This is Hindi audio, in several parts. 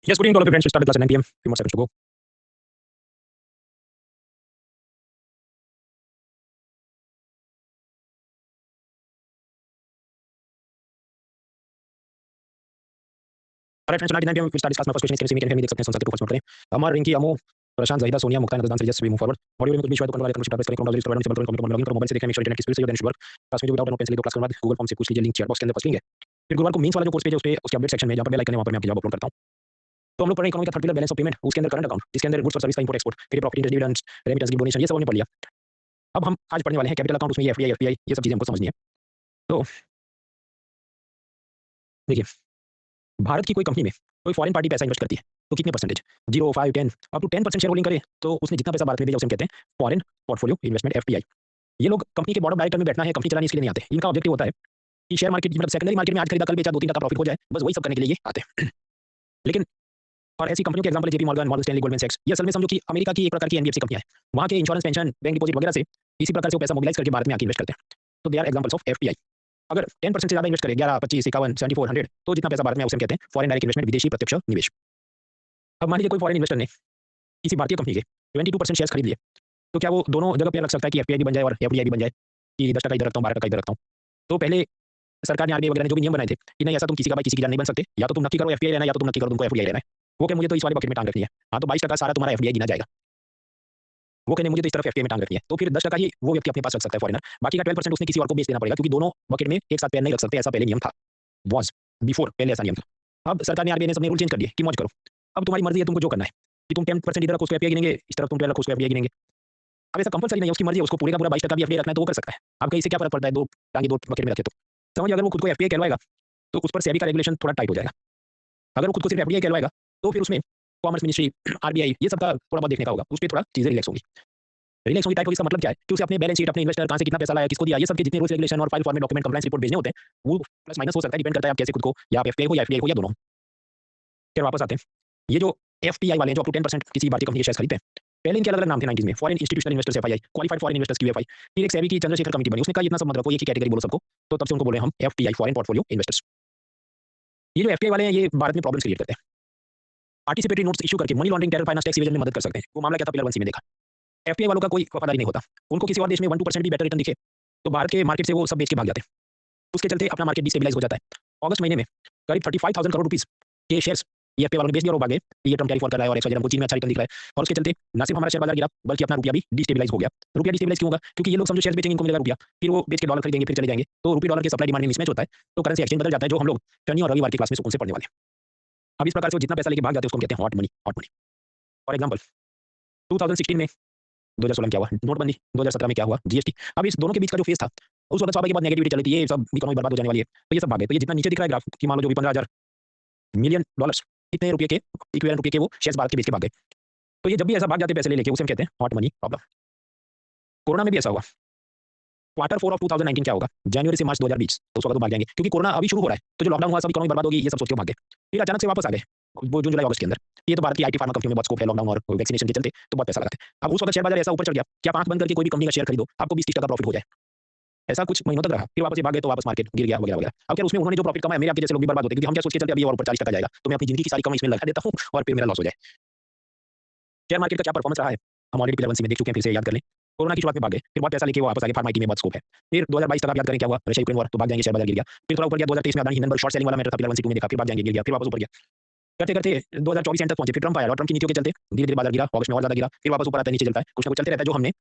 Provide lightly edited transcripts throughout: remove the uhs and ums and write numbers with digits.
Yes, good evening to all of you friends. We start the class at 9 p.m. Few more seconds to go. Alright friends, tonight 9 p.m. we start this class. My first question is, can you see me? Can you hear me? देख सकते हैं, सुन सकते हैं तो फर्स्ट नोट करें. अमर, रिंकी, अमो, प्रशांत, जहीदा, सोनिया, मुक्ता, नददान, सरियस, we move forward. ऑडियो में कुछ भी शो है तो कंट्रोल आइकन प्रेस करें. कंट्रोल डिलीट करें. कंप्यूटर में लॉगिन करो. मोबाइल से देखें. मेक श्योर इंटरनेट की स्पीड सही हो, देन शुड वर्क. क्लास में जो विदाउट नो पेन से क्लास के बाद गूगल फॉर्म से पूछ लीजिए. लिंक चैट बॉक्स के अंदर फर्स्ट लिंक है. फिर गुरुवार को मीम्स वाला जो कोर्स पेज है उस पे उसके अपडेट सेक्शन में जहाँ पर बेल आइकन है वहाँ पर मैं आपके जवाब अपलोड करता हूँ. तो हम लोग पढ़ रहे हैं इकोनॉमी का third pillar, balance of payment. उसके अंदर करंट अकाउंट, जिसके अंदर गुड्स और सर्विस का इंपोर्ट एक्सपोर्ट, फिर profit, interest, dividends, remittance, give donation, ये सब हमने पढ़ लिया. अब हम आज पढ़ने वाले हैं कैपिटल अकाउंट. उसमें ये एफडीआई, एफपीआई, ये सब चीजें हमको समझनी है. तो देखिए, भारत की कोई कंपनी में कोई फॉरेन पार्टी पैसा इन्वेस्ट करती है तो कितने percentage, 0, 5, 10, up to 10% shareholding करे तो उसने जितना पैसा भारत में भेजा उसे हम कहते हैं फॉरेन पोर्टफोलियो इन्वेस्टमेंट, एफपीआई. ये लोग कंपनी के बोर्ड ऑफ डायरेक्टर में बैठना है, कंपनी चलाने इसके लिए नहीं आते. इनका ऑब्जेक्टिव होता है कि शेयर मार्केट, मतलब सेकेंडरी मार्केट में आज खरीदा कल बेचा 2-3 टका प्रॉफिट हो जाए, बस वही सब करने के लिए ये आते हैं. लेकिन और ऐसी कंपनियों के example JP Morgan, Morgan Stanley, Goldman सैक्स, ये असल में समझो कि अमेरिका की एक प्रकार की एनबीएफसी कंपनियां हैं. वहां के इंश्योरेंस, पेंशन, बैंक डिपॉजिट वगैरह से इसी प्रकार से वो पैसा मोबिलाइज करके भारत में आके इन्वेस्ट करते हैं. तो they are examples of FPI. अगर 10% से ज्यादा इन्वेस्ट करे, 11, 25, 51, 74, 100, तो जितना पैसा भारत में उसे हम कहते हैं फॉरेन डायरेक्ट इन्वेस्टमेंट, विदेशी प्रत्यक्ष निवेश. अब मान लीजिए कोई फॉरेन इन्वेस्टर ने किसी भारतीय कंपनी के 22% शेयर्स खरीद लिए, तो क्या वो दोनों जगह पे रख सकता है कि एफपीआई भी बन जाए और एफडीआई भी बन जाए, कि 10% इधर रखता हूँ, 12% इधर रखता हूँ? तो पहले सरकार ने, आरबीआई वगैरह ने जो भी नियम बनाए थे कि नहीं, ऐसा तुम किसी का भाई किसी की जान नहीं बन सकते, या तो तुम नक्की करो एफपीआई रहना, या तो तुम नक्की करो तुमको एफडीआई रहना है. वो क्या, मुझे तो इस वाले बकेट में टांग रखनी है. हाँ, तो 22% सारा तुम्हारा एफडीआई गिना जाएगा. वो कहने मुझे तो इस तरफ एफपीआई में टांग रखनी है, तो फिर 10% ही वो व्यक्ति अपने पास रख सकता है फॉरेनर. बाकी का 12% उसने किसी और को बेच देना पड़ेगा, क्योंकि दोनों बकेट में एक साथ पैर नहीं रख सकते. ऐसा पहले नियम था, वॉज बिफोर, पहले ऐसा नियम था. अब सरकार ने, आरबीआई ने सबने रूल चेंज कर दिए कि मौज करो. अब तुम्हारी मर्जी है, तुमको जो करना है कि तुम 10% इधर रखो उसको एफपीआई गिनेंगे, इस तरफ तुम 12 रखो उसको एफडीआई गिनेंगे. अब ऐसा कंपलसरी नहीं है, उसकी मर्जी है, उसको पूरे का पूरा 22% भी एफडीआई रखना है तो वो कर सकता है. आपका इससे क्या फर्क पड़ता है, दो टांगे दो बकेट में रखे तो. समझिए, अगर वो खुद को एफपीआई कहलवाएगा तो उस पर सेबी का रेगुलेशन थोड़ा टाइट हो जाएगा. अगर वो खुद को सिर्फ एफडीआई कहलवाएगा तो फिर उसमें कॉमर्स मिनिस्ट्री, आरबीआई, ये सब का थोड़ा बहुत देखने का होगा. उस पर थोड़ा चीजें रिलैक्स होंगी. रिलैक्स होगी टाइप होगी, इसका मतलब क्या है कि उसे अपने बैलेंस शीट, अपने इन्वेस्टर कहां से कितना पैसा लाया, किसको दिया, ये सब के जितने रूल्स रेगुलेशन और file format document compliance report भेजने होते हैं, वो प्लस माइनस हो सकता है. डिपेंड करता है आप कैसे खुद को, या आप एफपीआई हो या एफडीआई हो या दोनों. फिर वापस आते हैं, ये जो एफपीआई वाले हैं जो अप टू 10% किसी भारतीय कंपनी के शेयर खरीदते हैं, पहले इनके अलग अलग नाम थे 90s में. Foreign institutional investors FII, qualified foreign investors QFI. फिर एक सेबी की चंद्रशेखर कमेटी बनी, उसने कहा इतना सब मत रखो, एक ही कैटेगरी बोलो सबको. तो तब से उनको बोले हम एफपीआई, फॉरेन पोर्टफोलियो इन्वेस्टर्स. ये जो एफपीआई वाले हैं ये भारत में प्रॉब्लम्स क्रिएट करते हैं. पार्टिसिपेटरी नोट्स इशू करके money laundering, terror finance, tax evasion में मदद कर सकते हैं. वो मामला क्या था, पिलर 1 सी में देखा. एफपीआई वालों का कोई वफादारी नहीं होता. उनको किसी और देश में 1-2% भी बेटर रिटर्न दिखे तो भारत के मार्केट से वो सब बेच के भाग जाते हैं. उसके चलते अपना मार्केट डिस्टेबलाइज हो जाता है. अगस्त महीने में करीब 35,000 करोड़ रुपीस के शेयर्स ये एफपीआई वालों ने बेच दिया और वो भागे. ये टर्म कैरी फॉर कर रहा है और एक्स वाई हमको चीन में अच्छा रिटर्न दिख रहा है, और उसके चलते ना सिर्फ हमारा शेयर बाजार गिरा बल्कि अपना रुपया भी डिस्टेबलाइज हो गया. रुपया डिस्टेबलाइज क्यों होगा, क्योंकि ये लोग समझो शेयर बेचेंगे, इनको मिलेगा रुपया, फिर वो बेच के डॉलर खरीदेंगे, फिर चले जाएंगे, तो रुपये डॉलर के सप्लाई डिमांड में मिसमैच होता है, तो करेंसी एक्सचेंज बदल जाता है, जो हम लोग शनि और रविवार की क्लास में सुकून से पढ़ने वाले हैं. अब इस प्रकार से वो जितना पैसा लेके भाग जाते हैं उसको हम कहते हैं hot money, hot money. For example 2016 में, 2016 में क्या हुआ, नोटबंदी. 2017 में क्या हुआ, जीएसटी. अब इस दोनों के बीच का जो फेज था, उस वक्त स्वाभाविक बात नेगेटिविटी चली थी, ये सब इकोनॉमी बर्बाद हो जाने वाली है, तो ये सब भागे. तो ये जितना नीचे दिख रहा है ग्राफ कि मान लो जो भी 15,000 मिलियन डॉलर्स, इतने रुपये के इक्विवेलेंट रुपये के वो शेयर्स भारत के बेच के भाग गए. तो ये जब भी ऐसा भाग जाते पैसे ले लेके, उसे हम कहते हैं हॉट मनी प्रॉब्लम. कोरोना में भी ऐसा हुआ. क्वार्टर 4 ऑफ 2019 क्या होगा, जनवरी से मार्च 2020, तो उस वक्त तो भाग जाएंगे क्योंकि कोरोना अभी शुरू हो रहा है, तो जो लॉकडाउन हुआ सब इकोनॉमी बर्बाद होगी, ये सब सोच के भाग गए. फिर अचानक से वापस आ गए वो जून जुलाई अगस्त के अंदर. ये तो भारत की आईटी फार्मा कंपनियों में बहुत स्कोप है, लॉकडाउन और वैक्सीनेशन के चलते तो बहुत पैसा लगाते हैं. अब उस वक्त शेयर बाजार ऐसा ऊपर चढ़ गया कि आप आंख बंद करके कोई भी कंपनी का शेयर खरीदो, आपको 20-30 टका प्रॉफिट हो जाए. ऐसा कुछ महीनों तक रहा, फिर वापस ये भाग गए तो वापस मार्केट गिर गया वगैरह वगैरह. अब क्या उसमें उन्होंने जो प्रॉफिट कमाया, मेरे आपके जैसे लोग भी बर्बाद होते, क्योंकि हम क्या सोच के चलते अभी और ऊपर 40 टका जाएगा तो मैं अपनी जिंदगी की सारी कमाई इसमें लगा देता हूँ और फिर मेरा लॉस हो जाए. शेयर मार्केट का क्या परफॉर्मेंस रहा है हम ऑलरेडी पिलर 1 में देख चुके हैं, फिर से याद कर लें. कोरोना की शुरुआत में भाग गए, फिर बहुत पैसा लेके वो वापस आ गए. फार्मा आईटी में बहुत स्कोप है. फिर 2022 तक आप याद करें क्या हुआ, रशिया यूक्रेन वॉर, तो भाग जाएंगे, शेयर बाजार गिर गया. फिर थोड़ा ऊपर गया 2023 में, अदानी हिंडनबर्ग शॉर्ट सेलिंग वाला मैटर था, पिलर 1 2 में देखा, फिर भाग जाएंगे, गिर गया, फिर वापस ऊपर गया. करते करते 2024 एंड तक पहुंचे. फिर ट्रंप आया और ट्रंप की नीतियों के चलते धीरे धीरे बाजार गिरा, अगस्त में और ज्यादा गिरा, फिर वापस ऊपर आता है, नीचे चलता है, कुछ ना कुछ चलते रहता है, जो हमने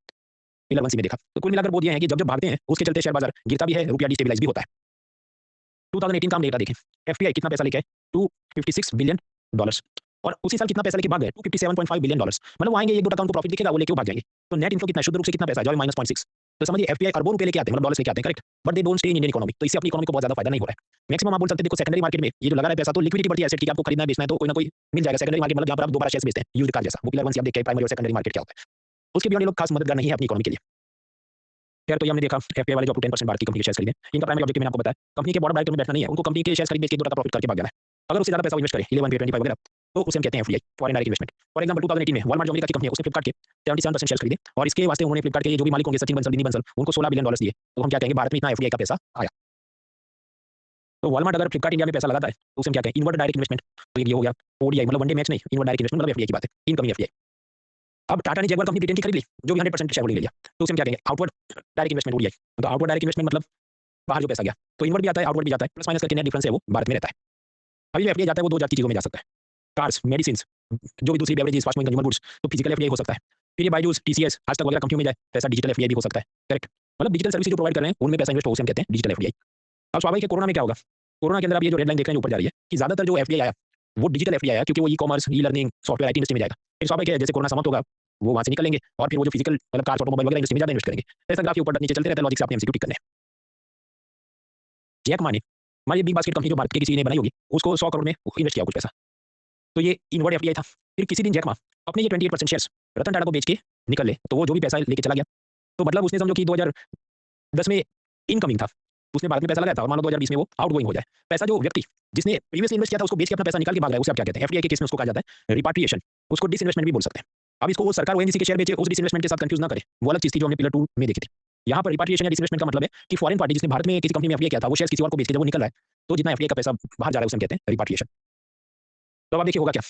पिलर 1 में देखा. तो कुल मिलाकर बोल दिया है कि जब जब भागते हैं उसके चलते शेयर बाजार गिरता भी है, रुपया डिस्टेबलाइज भी होता है. 2018 का हम डेटा देखें, एफपीआई कितना पैसा लेके आए, $256 बिलियन, और उसी साल कितना पैसा लेके भाग गए, $257.5 बिलियन. मतलब वो आएंगे, एक दो टका उनको प्रॉफिट दिखेगा, वो लेके भाग जाएंगे. तो नेट इनफ्लो कितना, शुद्ध रूप से कितना पैसा है, जो -0.6. तो समझिए एफपीआई अरबों रुपए लेके आते हैं, मतलब डॉलर्स लेके आते हैं, correct. But they don't stay in Indian economy, तो इससे अपनी इकोनॉमी को बहुत ज्यादा फायदा नहीं हो रहा है. मैक्सिमम आप बोल सकते हैं, देखो सेकेंडरी मार्केट में ये जो लगा रहा है पैसा, तो लिक्विडिटी बढ़ती है एसेट की, आपको खरीदना है बेचना है तो कोई ना कोई मिल जाएगा. सेकेंडरी मार्केट मतलब जहां पर आप दोबारा शेयर्स बेचते हैं, यूज्ड कार जैसा. वो पिलर 1 से आप देखिए प्राइमरी और सेकेंडरी मार्केट क्या होता है. उसके बियॉन्ड ये लोग खास मददगार नहीं है अपनी इकोनॉमी के लिए. खैर, तो ये हमने देखा एफपीआई वाले जो 10% भारतीय कंपनी के शेयर्स खरीदे, इनका प्राइमरी ऑब्जेक्टिव मैंने आपको बताया, कंपनी के बोर्ड ऑफ डायरेक्टर में बैठना नहीं है, उनको कंपनी के शेयर्स खरीद बेच के 2 टका प्रॉफिट करके भाग जाना है. अगर उससे ज्यादा पैसा इन्वेस्ट करे 11, 25 वगैरह, तो उसे हम कहते हैं FDI, foreign direct investment. For example 2018 में वॉलमार्ट जो अमेरिका की कंपनी है, उसने फ्लिपकार्ट के 77% शेयर्स खरीदे, और इसके वास्ते उन्होंने फ्लिपकार्ट के जो भी मालिक होंगे, सचिन बंसल, बिनी बंसल, उनको $16 बिलियन दिए. तो हम क्या कहेंगे, भारत में इतना एफडीआई का पैसा आया. तो वॉलमार्ट अगर फ्लिपकार्ट इंडिया में पैसा लगाता है तो उसे हम क्या कहें, इनवर्ट डायरेक्ट इन्वेस्टमेंट। तो ये हो गया ओडीआई, मतलब वनडे मैच नहीं, इनवर्ट डायरेक्ट इन्वेस्टमेंट मतलब एफडीआई की बात है, इनकमिंग एफडीआई। अब टाटा ने जगुआर कंपनी ब्रिटेन की खरीद ली, जो भी 100% शेयर होल्डिंग ले लिया, तो उसे हम क्या कहेंगे, आउटवर्ड डायरेक्ट इन्वेस्टमेंट ओडीआई। तो आउटवर्ड डायरेक्ट इन्वेस्टमेंट मतलब बाहर जो पैसा गया, तो इनवर्ट भी आता है आउटवर्ड भी जाता है, प्लस माइनस करके नेट डिफरेंस है वो भारत में रहता है। अभी जो एफडीआई जाता है वो दो जात की चीजों में जा सकता है, कार्स, मेडिसिन, जो भी दूसरी beverages, fast moving consumer goods, तो फिजिकल एफडीआई हो सकता है। फिर ये बायजूस, टीसीएस, आज तक वगैरह कंपनियों में जाए पैसा, डिजिटल एफडीआई भी हो सकता है। करेक्ट, मतलब डिजिटल सर्विस जो प्रोवाइड कर रहे हैं उनमें पैसा इन्वेस्ट हो, उसे हम कहते हैं डिजिटल एफडीआई। अब स्वाभाविक है कोरोना में क्या होगा, कोरोना के अंदर आप ये जो रेड लाइन देख रहे हैं ऊपर जा रही है कि ज्यादातर जो एफडीआई आया वो डिजिटल एफडीआई आया, क्योंकि वो e commerce, e learning, software, IT industry में जाएगा। फिर स्वाभाविक है जैसे कोरोना समाप्त होगा वो वहां से निकलेंगे और फिर वो जो फिजिकल मतलब कार्स, ऑटोमोबाइल वगैरह इंडस्ट्री में ज्यादा इन्वेस्ट करेंगे। ऐसा ग्राफ ऊपर नीचे चलते रहता है, लॉजिक से आपने एमसीक्यू टिक करने हैं। जैक मा ने, मान लीजिए बिग बास्केट कंपनी जो भारत के किसी ने बनाई होगी, उसको 100 करोड़ में इन्वेस्ट किया कुछ पैसा, तो ये इनवर्ट एफडीआई था। फिर किसी दिन जैक मा अपने ये 28% शेयर्स रतन टाटा को बेच के निकल ले, तो वो जो भी पैसा लेके चला गया, तो मतलब उसने समझो कि 2010 में इनकमिंग था, उसने भारत में पैसा लगाया था और मान लो 2020 में वो आउटगोइंग हो जाए पैसा। जो व्यक्ति जिसने प्रीवियसली इन्वेस्ट किया था उसको बेच के अपना पैसा निकाल के भाग रहा है, उसे आप क्या कहते हैं, एफडीआई के केस में उसको कहा जाता है रिपाट्रिएशन, उसको डिसइन्वेस्टमेंट भी बोल सकते हैं। अब इसको वो सरकार ओएनजीसी के शेयर बेचे उस डिसइन्वेस्टमेंट के साथ कंफ्यूज ना करे, वो अलग चीज थी जो हमने पिलर 2 में देखी थी। यहाँ पर रिपाट्रिएशन या डिसइन्वेस्टमेंट का मतलब है कि फॉरेन पार्टी जिसने भारत में किसी कंपनी में एफडीआई किया था वो शेयर किसी और को बेच के जब वो निकल रहा है, तो जितना एफडीआई का पैसा बाहर जा रहा है उसे हम कहते हैं रिपाट्रिएशन। तो अब आप देखिए होगा क्या,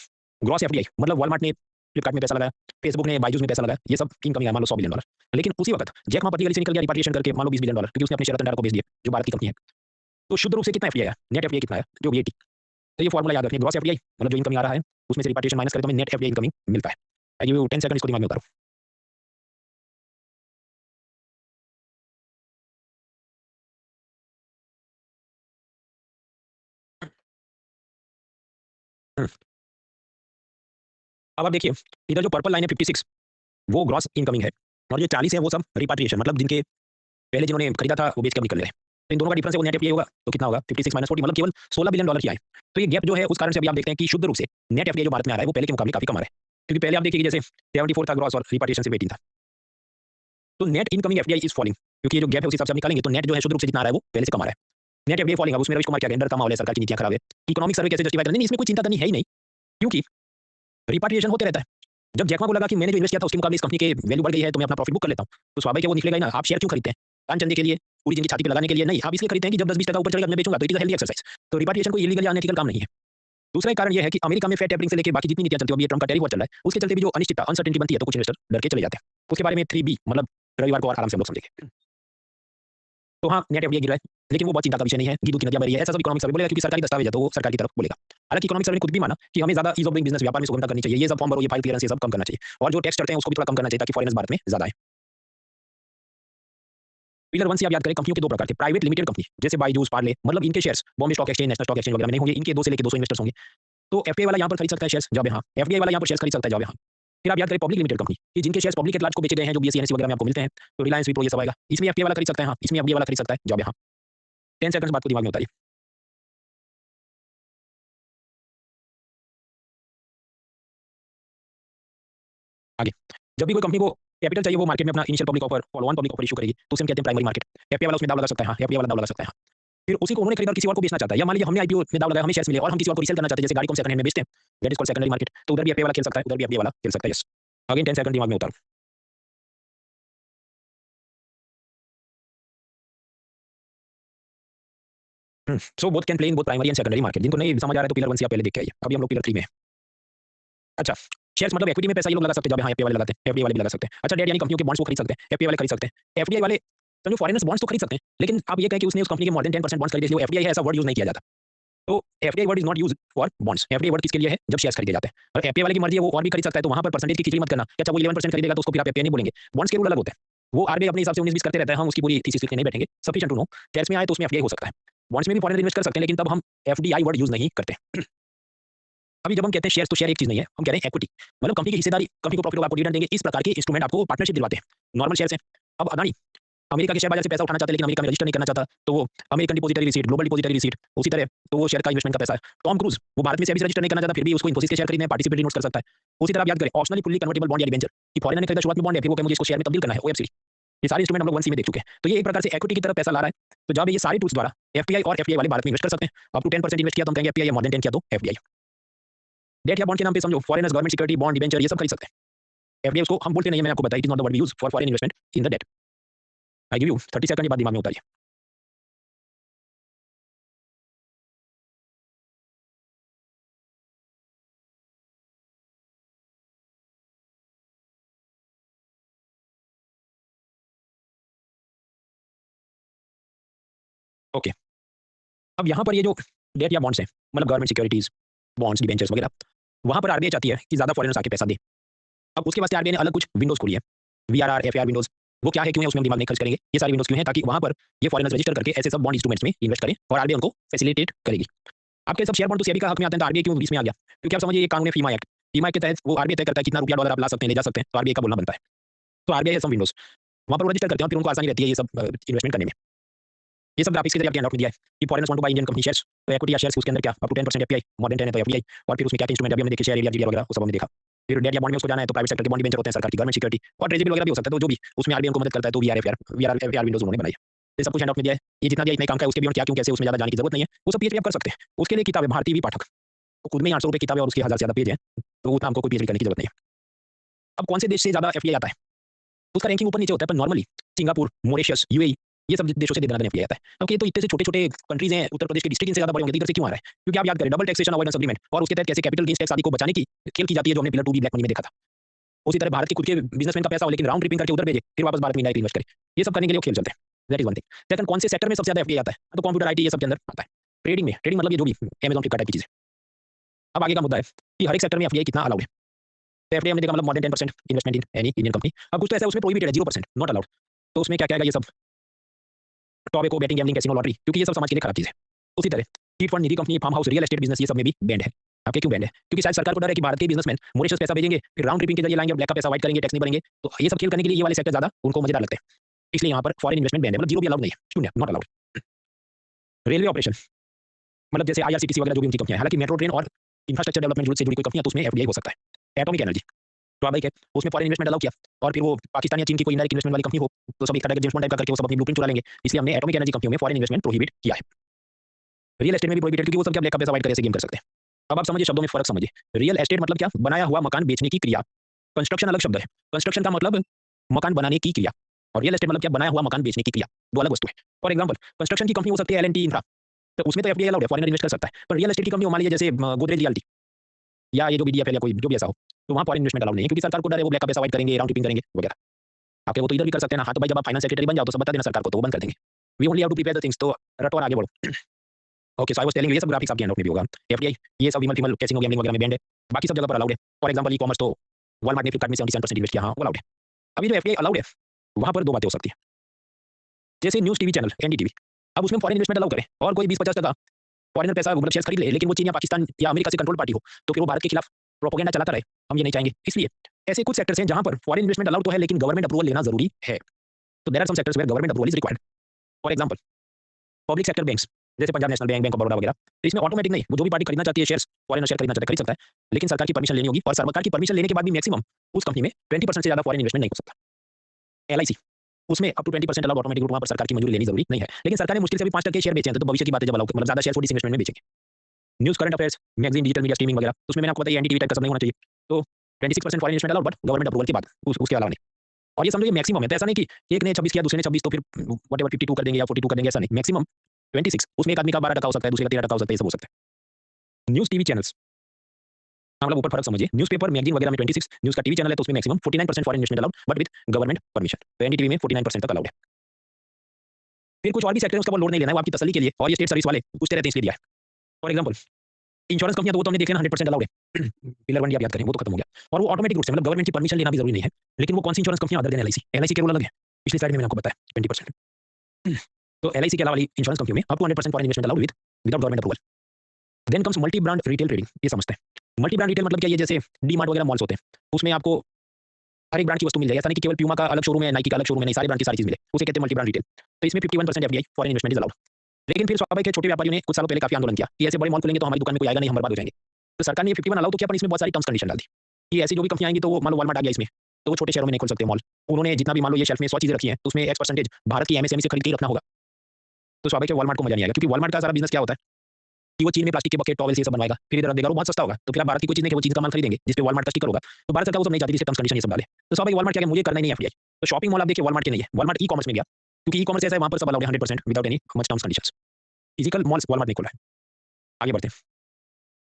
ग्रॉस एफडीआई मतलब वॉलमार्ट ने फ्लिपकार्ट में पैसा लगाया, फेसबुक ने बायजूस में पैसा लगाया, ये सब इनकमिंग है मान लो $100 बिलियन। लेकिन उसी वक्त जैक मा पर्टिकुलरली से निकल गया रिपाट्रिएशन करके मान लो $20 बिलियन, क्योंकि उसने अपने शेयर रतन टाटा को बेच दिए जो भारत की कंपनी है। तो शुद्ध रूप से कितना एफडीआई आया, नेट एफडीआई कितना आया, जो वीएटी। तो ये फॉर्मूला याद रखिए, ग्रॉस एफडीआई मतलब जो इनकमिंग आ रहा है उसमें से रिपाट्रिएशन माइनस करें तो हमें नेट एफडीआई इनकमिंग मिलता है। आई गिव यू 10 सेकंड, इसको दिमाग में उतारो। हम्म, अब आप देखिए इधर जो पर्पल लाइन है 56 वो ग्रॉस इनकमिंग है, और जो 40 है वो सब रिपाट्रिएशन, मतलब जिनके पहले जिन्होंने खरीदा था वो बेच के अब निकल रहे हैं। तो इन दोनों का डिफरेंस है वो नेट एफडीआई होगा, तो कितना होगा 56 माइनस 40 मतलब केवल $16 बिलियन की आए। तो ये गैप जो है उस कारण से अभी आप देखते हैं कि शुद्ध रूप से नेट एफडीआई जो भारत में आ रहा है वो पहले के मुकाबले काफी कम आ रहा है, क्योंकि पहले आप देखिए कि जैसे 74 था ग्रॉस और रिपाट्रिएशन से 18 था। तो net incoming FDI is falling, क्योंकि ये जो गैप है उस हिसाब से आप निकालेंगे तो नेट जो है शुद्ध रूप से जितना आ रहा है वो पहले से कम आ रहा है। नेट एफडीआई फॉलिंग, अब उसमें रविश कुमार क्या कहते हैं, तमा वाले सरकार की नीतियां खराब है, इकोनॉमिक सर्वे कैसे जस्टिफाई करें, नहीं इसमें कोई चिंता करनी है ही नहीं, क्योंकि रिपाट्रिएशन होते रहता है। जब जैकमा को लगा कि मैंने जो इन्वेस्ट किया था उसके मुकाबले इस कंपनी की वैल्यू बढ़ गई है तो मैं अपना प्रॉफिट बुक कर लेता हूं, तो स्वाभाविक है वो निकलेगा ही ना। आप शेयर क्यों खरीदते हैं, कान चंदे के लिए, पूरी जिंदगी छाती पे लगाने के लिए नहीं, आप इसलिए खरीदते हैं कि जब 10-20% ऊपर चलेगा मैं बेचूंगा, तो इट इज हेल्दी एक्सरसाइज। तो रिपाट्रिएशन कोई इलीगल या अनएथिकल काम नहीं है। दूसरा एक कारण यह है कि अमेरिका में फेड टेपरिंग से लेकर बाकी जितनी नीतियां चलती है, अभी ये ट्रम्प का टैरिफ वॉर चल रहा है, उसके चलते भी जो अनिश्चितता अनसर्टेनिटी बनती है तो कुछ इन्वेस्टर डर के चले जाते हैं। उसके बारे में 3B मतलब रविवार को और आराम से हम लोग समझेंगे। तो हाँ नेट एफडीआई गिर रहा है, लेकिन वो बहुत चिंता का विषय नहीं है, दूध की नदियां बह रही है, ऐसा सब इकोनॉमिक सर्वे बोलेगा, क्योंकि सरकारी दस्तावेज है तो वो सरकार की तरफ बोलेगा। हालांकि इकोनॉमिक सर्वे ने खुद भी माना कि हमें ज्यादा ईज ऑफ डूइंग बिजनेस, व्यापार में सुगमता करनी चाहिए, ये सब फॉर्म भरो, ये फाइल क्लियरेंस, ये सब कम करना चाहिए, और जो टैक्स चढ़ते हैं उसको भी थोड़ा कम करना चाहिए ताकि फॉरेनर्स भारत में ज्यादा आए। पिलर 1 से आप याद करें कंपनियों के दो प्रकार थे, प्राइवेट लिमिटेड कंपनी जैसे बायजूस, पार्ले, मतलब इनके shares Bombay stock exchange, national stock exchange वगैरह में नहीं होंगे, इनके 2 से लेकर 200 इन्वेस्टर्स होंगे। तो एफडीआई वाला यहाँ पर खरीद सकता है शेयर्स, जब यहाँ एफडीआई वाला यहाँ पर शेयर्स खरीद सकता है, जब यहाँ। फिर आप याद करें पब्लिक लिमिटेड कंपनी कि जिनके शेयर्स पब्लिक एट लार्ज को बेचे गए हैं, जो बीएसई एनएसई वगैरह में आपको मिलते हैं, तो रिलायंस, विप्रो, ये सब आएगा, इसमें एफडीआई वाला खरीद सकता है, हाँ इसमें एफडीआई वाला खरीद सकता है, जब यहाँ। 10 सेकंड्स बात को दिमाग में उतारिए। आगे जब भी कोई कंपनी को कैपिटल चाहिए वो मार्केट में अपना initial public offer, follow on public offer issue करेगी, तो उसे हम कहते हैं प्राइमरी मार्केट। एफपीआई वाला उसमें दाव लगा सकता है, हाँ एफपीआई वाला दाव लगा सकता है, हाँ। फिर उसी को उन्होंने खरीदा और किसी और को बेचना चाहता है, या मान लीजिए हमने आईपीओ में दाव लगाया, हमें शेयर्स मिले और हम किसी और को रीसेल करना चाहते हैं, जैसे गाड़ी को सेकंड हैंड में बेचते हैं, that is called secondary market. तो उधर भी एफपीआई वाला खेल सकता है, उधर भी एफपीआई वाला खेल सकता है, यस। अगेन 10 सेकंड दिमाग में उतारो। So both can play in both primary and secondary market. जिनको नहीं समझ आ रहा है तो पिलर 1 से आप पहले देख के आइए, अभी हम लोग पिलर 3 में हैं। अच्छा, शेयर्स मतलब इक्विटी में पैसा ये लोग लगा सकते हैं, जब यहाँ एफपीआई वाले लगाते हैं, एफडीआई वाले भी लगा सकते हैं। अच्छा, डेट यानी कंपनियों के बॉन्ड्स को खरीद सकते हैं, एफपीआई वाले खरीद सकते हैं। एफडीआई वाले समझो फॉरेनर्स बॉन्ड्स तो खरीद सकते हैं, लेकिन आप ये कहें कि उसने उस कंपनी के मोर देन 10% बॉन्ड्स खरीदे, इसलिए वो एफडीआई है ऐसा वर्ड यूज नहीं किया जाता। तो FDI word is not use for bonds. FDI word किसके लिए है, जब शेयर्स खरीदे जाते हैं। और एफडीआई वाले की मर्जी है, वो और भी खरीद सकता है, तो वहां पर परसेंटेज की खिचड़ी मत करना कि अच्छा वो 11% खरीदेगा तो उसको फिर आप एफडीआई नहीं बोलेंगे। बॉन्ड्स के रूल अलग होते हैं, वो आरबीआई अपने हिसाब से 19-20 करते रहता है, हम उसकी पूरी थीसिस लिखने नहीं बैठेंगे, सफिशिएंट टू नो। शेयर्स में आए तो उसमें एफडीआई हो सकता है, बॉन्ड्स में भी फॉरेनर इन्वेस्ट कर सकते हैं, लेकिन तब हम एफडीआई वर्ड यूज नहीं करते। अभी जब हम कहते हैं शेयर्स, तो शेयर एक चीज नहीं है, हम कह रहे हैं इक्विटी, मतलब कंपनी की हिस्सेदारी, कंपनी को प्रॉफिट होगा, आपको डिविडेंड देंगे, इस प्रकार के इंस्ट्रूमेंट आपको पार्टनरशिप दिलवाते हैं। नॉर्मल शेयर्स हैं। अब अदानी अमेरिका के शेयर बाजार से पैसा उठाना चाहते हैं, लेकिन अमेरिका में रजिस्टर नहीं करना चाहता, तो वो American depository receipt, global depository receipt, उसी तरह तो वो शेयर का इन्वेस्टमेंट का पैसा है। टॉम क्रूज वो भारत में से अभी रजिस्टर नहीं करना चाहता, फिर भी उसको इन्फोसिस के शेयर खरीदने पार्टिसिपेटरी नोट्स कर सकता है। उसी तरह आप याद करें ऑप्शनली फुल्ली कन्वर्टेबल बॉन्ड या डिबेंचर, कि फॉरेनर ने खरीदा शुरुआत में बॉन्ड है, फिर वो कहे मुझे इसको शेयर में तब्दील करना है, ओएफसी। ये सारे इंस्ट्रूमेंट हम लोग 1 सी में देख चुके हैं, तो ये एक प्रकार से इक्विटी की तरफ पैसा ला रहा है। तो जब ये सारे टूल्स द्वारा एफपीआई और एफडीआई वाले भारत में इन्वेस्ट कर सकते हैं, अप टू 10% इन्वेस्ट किया तो हम कहेंगे एफपीआई, या मोर देन 10 किया तो एफडीआई। डेट या बॉन्ड के नाम पे समझो foreigners government security, bond, debenture, ये सब खरीद सकते हैं। एफडीआई उसको हम बोलते नहीं है, मैंने आपको बताया, it is not the word we use for foreign investment in the debt. I give you 30 second के बाद दिमाग में उतारिए। ओके। अब यहाँ पर ये जो डेट या बॉन्ड्स हैं, मतलब गवर्नमेंट सिक्योरिटीज़, बॉन्ड्स, डिबेंचर्स वगैरह, वहाँ पर आरबीआई चाहती है कि ज़्यादा फॉरेनर्स आके पैसा दें। अब उसके वास्ते आरबीआई ने अलग कुछ विंडोज़ खोली है, वीआरआर, एफआईआर विंडोज़। वो क्या है, क्यों है, उसमें हम दिमाग नहीं खर्च करेंगे। ये सारी विंडोज़ क्यों हैं, ताकि वहाँ पर ये फॉरेनर्स रजिस्टर करके ऐसे सब बॉन्ड इंस्ट्रूमेंट्स में इन्वेस्ट करें और आरबीआई उनको फैसिलिटेट करेगी। आपके सब शेयर बॉन्ड तो सेबी का हक में आते हैं, तो आरबीआई क्यों बीच में आ गया? क्योंकि आप समझिए ये कानून है फीमा एक्ट। फीमा एक्ट के तहत वो आरबीआई तय करता है कितना रुपया डॉलर आप ला सकते हैं, ले जा सकते हैं, तो आरबीआई का बोलना बनता है। तो आरबीआई है सब विंडोज़, वहाँ पर वो रजिस्टर करते हैं और फिर उनको आसानी रहती है ये सब इन्वेस्टमेंट करने में। ये सब ग्राफिक्स के जरिए आपके हैंडआउट में दिया है कि foreigners want to buy Indian company shares, तो इक्विटी या शेयर्स उसके अंदर क्या up to 10% FPI, more than 10 है तो एफडीआई, और फिर उसमें क्या क्या इंस्ट्रूमेंट अभी हमने देखे, शेयर एरिया, जीडीआर वगैरह वो सब हमने देखा। फिर डेट या बॉन्ड में उसको जाना है तो प्राइवेट सेक्टर के बॉन्ड डिबेंचर होते हैं, सरकार की गवर्नमेंट सिक्योरिटी और ट्रेजरी वगैरह भी हो सकता है, तो जो भी उसमें आरबीआई को मदद करता है, तो वीआरआर विंडोज उन्होंने बनाई है। ये सब कुछ हैंडआउट में दिया है। ये जितना दिया इतना ही काम का है, उसके बियॉन्ड क्या क्यों कैसे उसमें ज़्यादा जाने की जरूरत नहीं है, वो सब पीएचडी आप कर सकते हैं। उसके लिए किताब है भारतीय पाठक, वो खुद में ही 800 रुपये किताब है और उसके 1000 से ज़्यादा पेज है, तो उतना हमको कोई पीएचडी करने की जरूरत नहीं है। अब कौन से देश से ज़्यादा एफडीआई आता है, उसका रैंकिंग ऊपर नीचे होता है, पर नॉर्मली सिंगापुर, मॉरिशस, यूएई, ये सब देशों से देना एफडीआई आता है। अब ये तो इतने से छोटे-छोटे कंट्रीज हैं, उत्तर प्रदेश के डिस्ट्रिक्ट इनसे ज़्यादा बड़े होंगे, तो इधर से क्यों आ रहा है? क्योंकि आप याद करें डबल टैक्सेशन अवॉइडेंस एग्रीमेंट, और उसके तहत कैसे कैपिटल गेन्स टैक्स आदि को बचाने की खेल की जाती है, जो हमने पिलर 2 बी ब्लैक मनी में देखा था। उसी तरह भारत के खुद के बिजनेसमैन का पैसा हो, लेकिन राउंड ट्रिपिंग करके उधर भेजे, फिर वापस भारत में डायरेक्ट इन्वेस्ट करे। ये सब करने के लिए वो खेल चलते हैं। That is one thing. Second, कौन से सेक्टर में सबसे ज़्यादा एफडीआई आता है? तो कंप्यूटर, आईटी, ये सब के अंदर आता है। ट्रेडिंग में, ट्रेडिंग मतलब ये जो भी अमेज़न, फ्लिपकार्ट टाइप की चीज़ें। अब आगे का मुद्दा है कि हर एक सेक्टर में एफडीआई कितना अलाउड है। तो एफडीआई हमने देखा मतलब मोर than 10% investment in any Indian company. अब कुछ तो ऐसा है उसमें प्रोहिबिटेड है, 0% नॉट अलाउड। तो उसमें क्या क्या आएगा ये सब? टॉबैको, बेटिंग, गैम्बलिंग, कैसीनो, लॉटरी, क्योंकि ये सब समाज के लिए खराब चीज़ है। उसी तरह chit fund, Nidhi company, farm house, real estate business, ये सब में भी बैंड है। आपके क्यों बैंड है? क्योंकि शायद सरकार को डर है कि भारत के बिजनेसमैन मॉरिशस पैसा भेजेंगे, फिर राउंड ट्रिपिंग के जरिए लाएंगे, ब्लैक का पैसा व्हाइट करेंगे, टैक्स नहीं भरेंगे। तो ये सब खेल करने के लिए ये वाले सेक्टर ज़्यादा उनको मजेदार लगते हैं। इसलिए यहाँ पर फॉरेन इन्वेस्टमेंट बैंड है, मतलब जीरो भी अलाउड नहीं है, शून्य, नॉट अलाउड। रेलवे ऑपरेशन, मतलब जैसे आईआरसीटीसी वगैरह जो भी उनकी कंपनियां हैं, हालांकि मेट्रो ट्रेन और इंफ्रास्ट्रक्चर डेवलपमेंट से जुड़ी कोई कंपनियां, तो उसमें एफडीआई हो सकता है। एटॉमिक एनर्जी, तो भाई क्या उसमें फॉरेन इन्वेस्टमेंट अलाउ किया, और फिर वो पाकिस्तान या चीन की कोई इनडायरेक्ट इन्वेस्टमेंट वाली कंपनी हो, तो सब एक तरह का जेम्स बॉन्ड टाइप का करके वो सब अपनी ब्लूप्रिंट चुरा लेंगे। इसलिए हमने एटॉमिक एनर्जी कंपनियों में फॉरेन इन्वेस्टमेंट प्रोहिबिट किया है। रियल एस्टेट में भी प्रोहिबिटेड, क्योंकि वो सब क्या ब्लैक का पैसा व्हाइट करके गेम कर सकते हैं। अब आप समझिए, शब्दों में फर्क समझिए। रियल एस्टेट मतलब क्या? बनाया हुआ मकान बेचने की क्रिया। कंस्ट्रक्शन अलग शब्द है। कंस्ट्रक्शन का मतलब मकान बनाने की क्रिया, और रियल एस्टेट मतलब क्या? बनाया हुआ मकान बेचने की क्रिया, दो अलग वस्तु है। फॉर एग्जाम्पल, कंस्ट्रक्शन की कंपनी हो सकती है एल&टी इंफ्रा, तो उसमें तो एफडीआई अलाउड है, फॉरेनर इन्वेस्ट कर सकता है। पर रियल एस्टेट की कंपनी मान लीजिए जैसे गोदरेज रियल्टी या ये जो बीडीएफएल या कोई जो भी ऐसा हो, तो वहाँ फॉरेन इन्वेस्टमेंट अलाउड नहीं है, क्योंकि सरकार को डर है वो ब्लैक का पैसा व्हाइट करेंगे, राउंड ट्रिपिंग करेंगे वगैरह। आपके वो तो इधर भी कर सकते हैं ना। हाँ, तो भाई जब आप फाइनेंस सेक्रेटरी बन जाओ तो सब बता देना सरकार को, तो वो बंद कर देंगे। We only have to prepare the things, तो रटो और आगे बढ़ो। Okay, so I was telling, ये सब ग्राफिक्स आपके हैंडआउट में भी होगा। एफडीआई, ये सब विमल फीमल कैसीनो गैम्बलिंग वगैरह में बैंड है, बाकी सब जगह पर अलाउड है। फॉर एग्जांपल, ई-कॉमर्स तो वॉलमार्ट ने फ्लिपकार्ट में 77% इन्वेस्ट किया, हाँ, वो अलाउड है। अभी जो एफडीआई अलाउड है, वहाँ पर दो बातें हो सकती हैं। जैसे न्यूज़ टीवी चैनल, एनडीटीवी, अब उसमें फॉरेन इन्वेस्टमेंट अलाउ करें और कोई 20-50% फॉरेनर पैसा मतलब शेयर्स खरीद ले, लेकिन वो चीन या पाकिस्तान या अमेरिका से कंट्रोल पार्टी हो, तो फिर वो भारत के खिलाफ प्रोपेगेंडा चलाता रहे। हम ये नहीं चाहेंगे। इसलिए ऐसे कुछ सेक्टर्स हैं जहाँ पर फॉरेन इन्वेस्टमेंट अलाउड तो है, लेकिन गवर्नमेंट अप्रूवल लेना जरूरी है। तो there are some sectors where government approval is required. For example, public sector banks, जैसे Punjab National Bank, Bank of Baroda वगैरह। तो इसमें ऑटोमेटिक नहीं, वो जो भी पार्टी खरीदना चाहती है शेयर्स, फॉरेनर शेयर खरीदना चाहता है, खरीद सकता है, लेकिन सरकार की परमिशन लेनी होगी, और सरकार की परमिशन लेने के बाद भी मैक्सिमम उस कंपनी में 20% से ज़्यादा फॉरेन इन्वेस्टमेंट नहीं हो सकता। एलआईसी, उसमें अप टू 20% अलाउड ऑटोमेटिक रूप, वहाँ पर सरकार की मंजूरी लेनी जरूरी नहीं है, लेकिन सरकार ने मुश्किल से भी 5% शेयर बेचे हैं, तो भविष्य की बात है जब अलाउ मतलब ज़्यादा शेयर थोड़ी इन्वेस्टमेंट में बेचेंगे। News, current affairs, magazine, digital media, streaming वगैरह, तो उसमें मैंने आपको बताया एनडीटीवी टाइप का सब नहीं होना चाहिए। तो 26% foreign investment allowed, but government approval के बाद, उसके अलावा नहीं। और ये समझो ये मैक्सिमम है, तो ऐसा नहीं कि एक ने 26 किया, दूसरे ने 26, तो फिर व्हाटएवर 52 कर देंगे या 42 कर देंगे, ऐसा नहीं। मैक्सिमम 26, उसमें एक आदमी का 12% हो सकता है, दूसरे का 13% हो सकता है, ये सब हो सकता है। न्यूज़ टीवी चैनल्स, हाँ, मतलब ऊपर फर्क समझिए। न्यूज़पेपर, मैगज़ीन वगैरह में 26, न्यूज़ का टीवी चैनल है तो उसमें maximum 49% foreign investment allowed, but with government permission. तो एनडीटीवी में 49% तक अलाउड है। फिर कुछ और भी सेक्टर है, उसका वो लोड नहीं लेना है, वो आपकी तसल्ली के लिए, और ये स्टेट सर्विस वाले पूछते रहते हैं इसलिए दिया है। फॉर एग्जांपल, इंश्योरेंस कंपनियां, तो वो तो हमने देखे ना 100% अलाउड है। पिलर 1 आप याद करें, वो तो खत्म हो गया, और वो ऑटोमेटिक रूप से मतलब गवर्नमेंट की परमिशन लेना भी जरूरी नहीं है। लेकिन वो कौन सी इंश्योरेंस कंपनियां अदर देन एलआईसी, एलआईसी के रूल अलग है, पिछली स्लाइड में मैंने आपको बताया 20%। तो एलआईसी के अलावा वाली इंश्योरेंस कंपनी में up to 100% foreign investment allowed without government approval. Then comes multi brand retail trading, ये समझते हैं। मल्टी ब्रांड रिटेल मतलब क्या? ये जैसे डी-मार्ट वगैरह मॉल्स होते हैं, उसमें आपको हर एक ब्रांड की वस्तु मिल जाए, ऐसा नहीं कि केवल प्यूमा का अलग शोरूम है, नाइकी का अलग शोरूम है, नहीं, सारे ब्रांड की सारी चीज मिले, उसे कहते हैं मल्टी ब्रांड रिटेल। तो इसमें 51% FDI foreign investment is allowed. लेकिन फिर स्वाभाविक है, छोटे व्यापारियों ने कुछ सालों पहले काफी आंदोलन किया कि ऐसे बड़े मॉल खुलेंगे तो हमारी दुकान में कोई आएगा नहीं, हम बर्बाद हो जाएंगे। तो सरकार ने ये 51 अलाउ तो किया, पर इसमें बहुत सारी टर्म्स कंडीशन डाल दी कि ऐसी जो भी कंपनियां आएंगी, तो वो मान लो वॉलमार्ट आ गया इसमें, तो वो छोटे शहरों में नहीं खोल सकते मॉल। उन्होंने जितना भी मान लो ये शेल्फ में 100 चीजें रखी हैं, तो उसमें X% भारत की एमएसएमई से खरीद के ही रखना होगा। तो स्वाभाविक है वॉलमार्ट को मजा नहीं आएगा, क्योंकि वॉलमार्ट का सारा बिजनेस क्या होता है कि वो चीन में प्लास्टिक के बकेट, टॉवेल्स, ये सब बनवाएगा, फिर इधर रख देगा, वो बहुत सस्ता होगा। तो फिर आप भारत की कोई चीज नहीं, वो चीज का माल खरीदेंगे जिस पे वॉलमार्ट का स्टिकर होगा। तो भारत सरकार वो सब नहीं चाहती, जिससे टर्म्स कंडीशन ये सब डाले। तो स्वाभाविक वॉलमार्ट क्या, मुझे करना ही नहीं है एफडीआई। तो शॉपिंग मॉल आप देखिए वॉलमार्ट के नहीं है, वॉलमार्ट ई-कॉमर्स में गया, क्योंकि ई-कॉमर्स ऐसा है, वहां पर सब अलाउड है 100% without any much terms conditions. Physical malls Walmart नहीं खोला है। आगे बढ़ते हैं।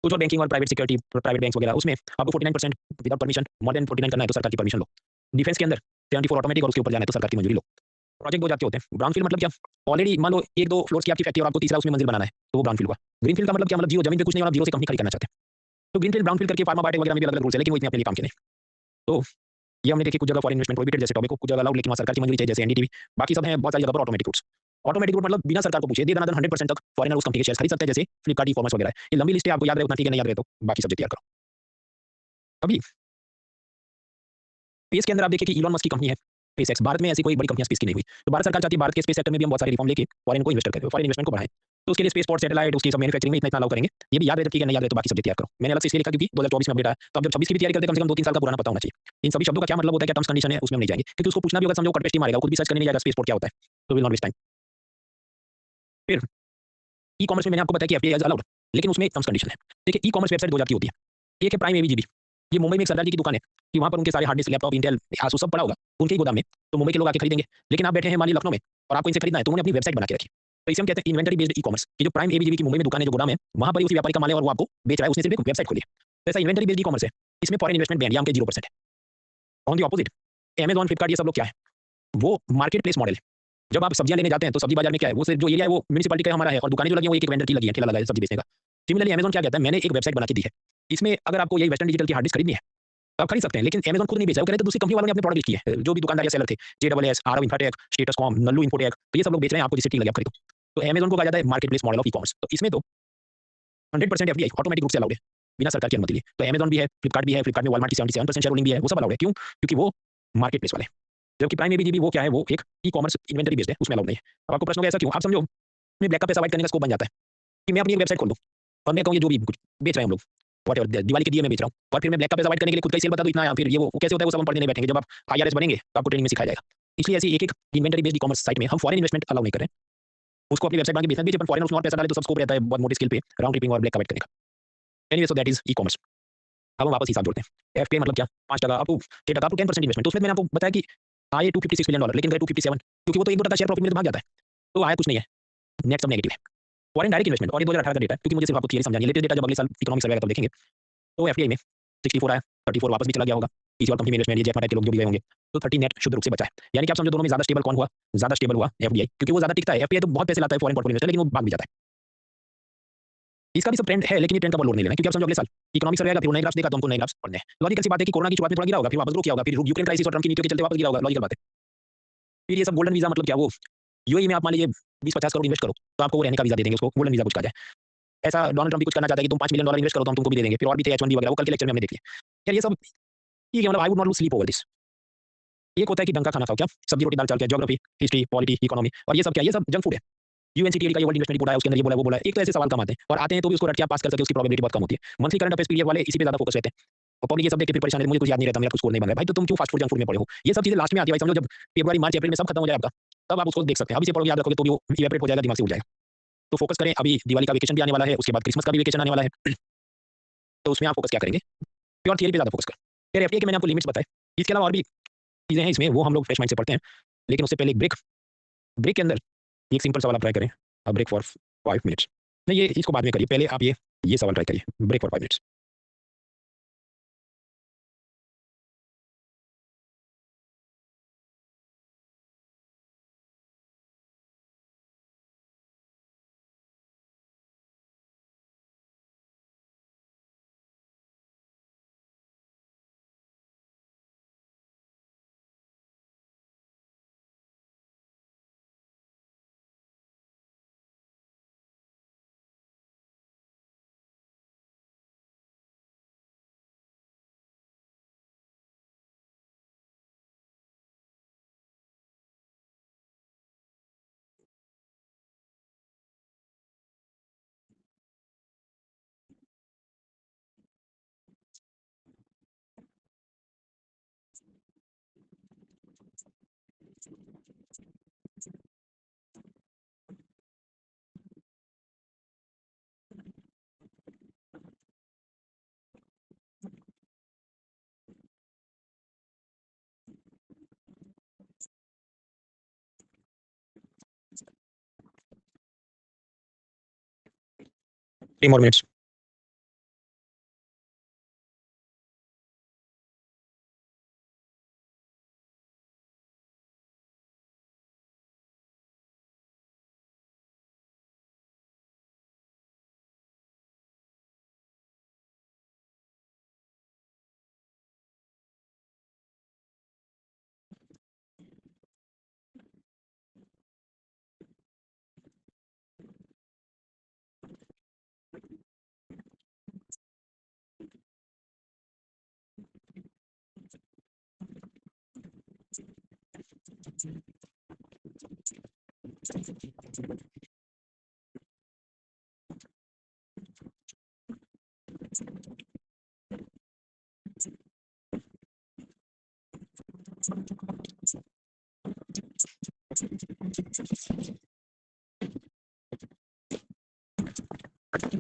तो जो बैंकिंग और प्राइवेट सिक्योरिटी, प्राइवेट बैंक्स वगैरह, उसमें आपको 49% विदाउट परमिशन, मोर देन 49 करना है तो सरकार की परमिशन लो। डिफेंस के अंदर 74 ऑटोमेटिक, और उसके ऊपर जाना है तो सरकार की मंजूरी लो। प्रोजेक्ट दो जात के होते हैं। ब्राउनफील्ड मतलब क्या? ऑलरेडी मान लो 1-2 फ्लोर्स की आपकी फैक्ट्री और आपको तीसरा उसमें मंजिल बनाना है, तो वो ब्राउनफील्ड हुआ। ग्रीनफील्ड का मतलब क्या? मतलब जीरो जमीन पे कुछ नहीं और आप जीरो से कंपनी खड़ी करना चाहते हैं। तो ग्रीनफील्ड, ब्राउनफील्ड करके फार्मा बायोटेक वगैरह में भी अलग-अलग रूल्स है, लेकिन वो इतने अपने लिए काम के नहीं। तो ये हमने देखी कुछ जगह फॉरेन इन्वेस्टमेंट प्रोहिबिटेड जैसे टॉपिक को, कुछ जगह अलाउड लेकिन वहाँ सरकार की मंजूरी चाहिए जैसे एनडीटीवी। बाकी सब हैं बहुत सारी जगह पर ऑटोमेटिक रूट्स। ऑटोमेटिक रूट मतलब बिना सरकार को पूछे दे दनादन 100% तक फॉरेनर उस कंपनी के शेयर खरीद सकते हैं, जैसे फ्लिपकार्ट, ई-कॉमर्स वगैरह है। ये लंबी लिस्ट है, आपको याद रहे उतना ठीक है, नहीं याद रहे तो बाकी सब्जेक्ट तैयार करो। अभी स्पेस के अंदर आप देखिए कि इलॉन मस्क की कंपनी है स्पेसएक्स। भारत में ऐसी कोई बड़ी कंपनी स्पेस की नहीं हुई। तो भारत सरकार चाहती है भारत के स्पेस सेक्टर में भी हम बहुत सारे रिफॉर्म लेके फॉरेन को इन्वेस्टर करें, फॉरेन इन्वेस्टमेंट को बढ़ाएं। तो उसके लिए स्पेस पोर्ट, सैटेलाइट, उसकी सब मैन्युफैक्चरिंग में इतना इतना अलाउ करेंगे। ये भी याद रहे, ठीक है, नहीं याद रहे तो बाकी सब्जेक्ट तैयार करो। मैंने अलग से इसलिए लिखा क्योंकि 2024 में अपडेट आया, तो अब जब 26 की भी तैयारी करते हैं कम से कम 2-3 साल का पुराना पता होना चाहिए। इन सभी शब्दों का क्या मतलब होता है, क्या टर्म्स कंडीशन है, उसमें हम नहीं जाएंगे क्योंकि उसको पूछना भी होगा, समझो कट पेस्ट ही मारेगा, खुद भी सर्च करने नहीं जाएगा स्पेस पोर्ट क्या होता है। तो विल नॉट वेस्ट टाइम। फिर ई कॉमर्स में मैंने आपको बताया कि एफडीआई इज अलाउड, लेकिन उसमें टर्म्स कंडीशन है। देखिए ई कॉमर्स वेबसाइट दो जाती होती है। एक है प्राइम एवीजीबी। ये मुंबई में एक सरदार जी की दुकान है कि वहाँ पर उनके सारे hard disk, laptop, Intel, Asus सब पड़ा होगा उनके ही गोदाम में। तो मुंबई के लोग आके खरीदेंगे। लेकिन आप बैठे हैं मान लीजिए लखनऊ में और आपको इनसे खरीदना है, तो उन्होंने अपनी वेबसाइट बना के रखी। तो इसे हम कहते हैं इन्वेंटरी बेस्ड ई कॉमर्स। कि जो प्राइम एवीजीबी की मुंबई में दुकान है, जो गोदाम है, वहाँ पर ही उसी व्यापारी का माल है और वो आपको बेच रहा है, उसने सिर्फ एक वेबसाइट खोली है। तो ऐसा इन्वेंटरी बेस्ड ई कॉमर्स है। इसमें फॉरेन इन्वेस्टमेंट बैंड, यहाँ के 0% है। On the opposite Amazon, Flipkart, ये सब लोग क्या है, वो मार्केट प्लेस मॉडल है। जब आप सब्जियां लेने जाते हैं तो सब्जी बाजार में क्या है, वो सिर्फ जो एरिया है वो म्युनिसिपैलिटी का हमारा है और दुकानें जो लगी हैं वो एक एक वेंडर की लगी हैं, ठेला लगा है सब्जी बेचने का। सिमिलरली अमेजॉन क्या कहता है, मैंने एक वेबसाइट बना के दी है, इसमें अगर आपको यही वेस्टर्न डिजिटल की हार्ड डिस्क खरीदनी है तो आप खरीद सकते हैं, लेकिन अमेजॉन खुद नहीं बेच रहा है, वो कह रहे हैं तो दूसरी कंपनी वालों ने अपने प्रोडक्ट की है। जो भी दुकानदार या सेलर थे, JWS, Aarav Infratech, Status Com, Nallu Infotech, तो ये सब लोग बेच रहे हैं, आपको जिससे ठीक लगे आप खरीदो। तो अमेजॉन को कहा जाता है market place model of e commerce. तो इसमें तो 100% एफडीआई ऑटोमेटिक रूप से अलाउड है, बिना सरकार की अनुमति लिए। तो अमेजन भी है, फ्लिपकार्ट में वॉलमार्ट की 77% शेयर होल्डिंग भी है, वो सब अलाउड है। क्यों? क्योंकि वो मार्केट प्लेस वाले हैं। जबकि प्राइम एबीजीबी वो क्या है, वो एक ई कॉमर्स इन्वेंटरी बेस्ड है, उसमें अलाउड नहीं है। अब आपको प्रश्न होगा ऐसा क्यों? आप समझो मैं ब्लैक का पैसा व्हाइट करने का स्कोप बन जाता है कि मैं अपनी एक वेबसाइट खोल दूं और मैं कहूँ ये जो भी कुछ बेच रहे हैं हम लोग, व्हाटएवर दिवाली के दिए मैं बेच रहा हूँ, और फिर मैं ब्लैक का पैसा व्हाइट करने के लिए खुद का ही सेल बता दूं इतना आया, फिर ये वो कैसे होता है वो सब हम पढ़ने नहीं बैठेंगे। जब आप आईआरएस बनेंगे तो आपको ट्रेनिंग में सिखाया जाएगा। इसलिए ऐसी एक-एक inventory based e commerce site में हम फॉरेन इन्वेस्टमेंट अलाउ नहीं कर रहे हैं। उसको अपनी वेबसाइट बना के बेचना भी, अपन फॉरेन उसमें और पैसा डाले तो सब स्कोप रहता है बहुत मोटे स्केल पे राउंड ट्रिपिंग और ब्लैक का व्हाइट करने का। Anyway so that is e commerce. अब हम वापस हिसाब जोड़ते हैं। एफपीआई मतलब क्या? 5% up to 10% up to 10% investment. तो उसमें मैंने आपको बताया कि आए $256 मिलियन, लेकिन गए 257, क्योंकि वो तो 1-2% शेयर प्रॉफिट में तो भाग जाता है। तो आया कुछ नहीं है, नेट सब नेगेटिव है। फॉरेन डायरेक्ट इन्वेस्टमेंट, और ये 2018 का डेटा है क्योंकि मुझे सिर्फ आपको थियरी समझानी है। लेटेस्ट डेटा जब अगले साल इकोनॉमिक सर्वे आएगा तब देखेंगे। तो एफडीआई में 64 आया, 34 वापस भी चला गया होगा। किसी और कंपनी में इन्वेस्टमेंट, ये जैक मा टाइप के लोग जो भी गए होंगे। तो 30 नेट शुद्ध रूप से बचा है। यानी कि आप समझो दोनों में ज्यादा स्टेबल कौन हुआ? ज्यादा स्टेबल हुआ एफडीआई, क्योंकि वो ज्यादा टिकता है। एफपीआई तो बहुत पैसे लाता है फॉरेन पोर्टफोलियो इन्वेस्टर, लेकिन वो भाग भी जाता है। इसका भी सब ट्रेंड है, लेकिन ये ट्रेंड का बहुत लोड नहीं लेना, क्योंकि आप समझो अगले साल इकोनॉमिक सर्वे आएगा, फिर वो नए ग्राफ्स देगा तो हमको नए ग्राफ्स पढ़ने हैं। लॉजिकल सी बात है कि कोरोना की शुरुआत में थोड़ा गिरा होगा, फिर वापस ग्रो किया होगा, फिर यूक्रेन क्राइसिस और ट्रम्प की नीतियों के चलते वापस गिरा होगा। लॉजिकल बात है। फिर ये सब गोल्डन वीजा मतलब क्या? वो यूएई में आप मान लीजिए 20-50 करोड़ इन्वेस्ट करो तो आपको वो रहने का वीजा दे देंगे, उसको गोल्डन वीजा कुछ कहा जाए। ऐसा डोनाल्ड ट्रम्प भी कुछ करना चाहता है कि तुम $5 मिलियन इन्वेस्ट करो तो हम तुमको भी दे देंगे। फिर और भी थे H1B वगैरह, वो कल के लेक्चर में हमने देख लिया। यार ये सब ठीक है, मतलब I would not lose sleep over this. एक होता है कि ढंग का खाना खाओ, क्या सब्जी रोटी दाल चावल, क्या ज्योग्राफी, हिस्ट्री, पॉलिटी, इकोनॉमी, और ये सब क्या? ये सब जंक फूड है। यूएनसीटीएडी का ये वर्ल्ड इन्वेस्टमेंट रिपोर्ट आया, उसके अंदर ये बोला वो बोला। एक तो ऐसे सवाल कम आते हैं और आते हैं तो भी उसको रट के आप पास कर सके, उसकी प्रोबेबिलिटी बहुत कम होती है। मंथली करंट अफेयर्स पीडीएफ वाले इसी पे ज्यादा फोकस रहते हैं। और पब्लिक ये सब देख के फिर परेशान है, मुझे कुछ याद नहीं रहता, मेरा कुछ स्कोर नहीं बन रहा है। भाई तो तुम क्यों फास्ट फूड जंक फूड में पड़े हो? ये सब चीजें लास्ट में आती है भाई, समझो जब फरवरी मार्च अप्रैल में सब खत्म हो जाए आपका, तब आप उसको देख सकते हैं। अभी से पढ़ोगे याद रखोगे तो भी वो इवेपोरेट हो जाएगा, दिमाग से उड़ जाएगा। तो फोकस करें, अभी दिवाली का वेकेशन भी आने वाला है, उसके बाद क्रिसमस का भी वेकेशन आने वाला है। तो उसमें आप फोकस क्या करेंगे? प्योर थियरी पे ज्यादा फोकस करें। फिर एफटीए के मैंने आपको लिमिट्स बताए, इसके अलावा और भी चीजें हैं इसमें, वो हम लोग फ्रेश माइंड से पढ़ते हैं। लेकिन उससे पहले एक ब्रेक। ब्रेक के अंदर एक सिंपल सवाल आप ट्राई करें, अ ब्रेक फॉर 5 मिनट्स। नहीं, ये इसको बाद में करिए, पहले आप ये सवाल ट्राई करिए, break for 5 minutes. Three more minutes.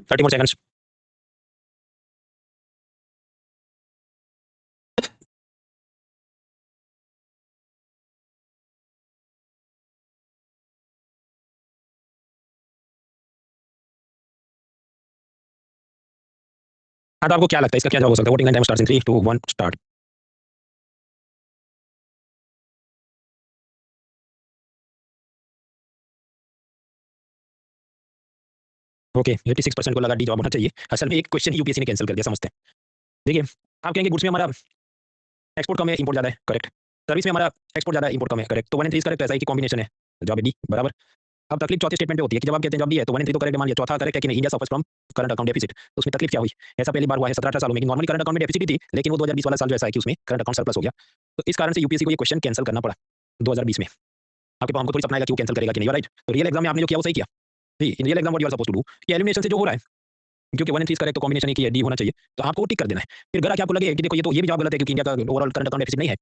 30 more seconds. हाँ, तो आपको क्या लगता है इसका क्या जवाब हो सकता है? Voting time starts in 3 2 1 start. Okay, 86% को लगा डी जवाब होना चाहिए। असल में एक क्वेश्चन यूपीएससी ने कैंसिल कर दिया, समझते हैं। देखिए, आप कहेंगे गुड्स में हमारा एक्सपोर्ट कम है, इंपोर्ट ज़्यादा है, करेक्ट। सर्विस में हमारा एक्सपोर्ट ज़्यादा है, इंपोर्ट कम है, करेक्ट। तो 1 एंड 3 करेक्ट, ऐसा ही की कॉम्बिनेशन है। जवाब है डी, बराबर। अब तकलीफ चौथे स्टेटमेंट पे होती है कि जब आप कहते हैं जब डी है तो 1 एंड 3 तो करेक्ट मान लिया, चौथा करेक्ट है कि नहीं, India suffers from current account deficit. तो उसमें तकलीफ क्या हुई? ऐसा पहली बार हुआ है 17-18 सालों में कि नॉर्मली करंट अकाउंट में डेफिसिट ही थी, लेकिन वो 2020 वाला साल जो ऐसा है कि उसमें करंट अकाउंट सरप्लस हो गया। तो इस कारण से यूपीएससी को ये क्वेश्चन कैंसिल करना पड़ा 2020 में। आपके पास हमको थोड़ी सपना आएगा कि वो कैंसिल करेगा कि नहीं, राइट? तो रियल एग्जाम में आपने जो किया वो सही किया। जी, in real exam what you are supposed to do कि एलिमिनेशन से जो हो रहा है, क्योंकि 1 एंड 3 करेक्ट तो कॉम्बिनेशन एक ही है, डी होना चाहिए, तो आपको वो टिक कर देना है। फिर अगर आपको लगे कि देखो ये तो ये भी जवाब गलत है क्योंकि इंडिया का ओवरऑल करंट अकाउंट डेफिसिट नहीं है,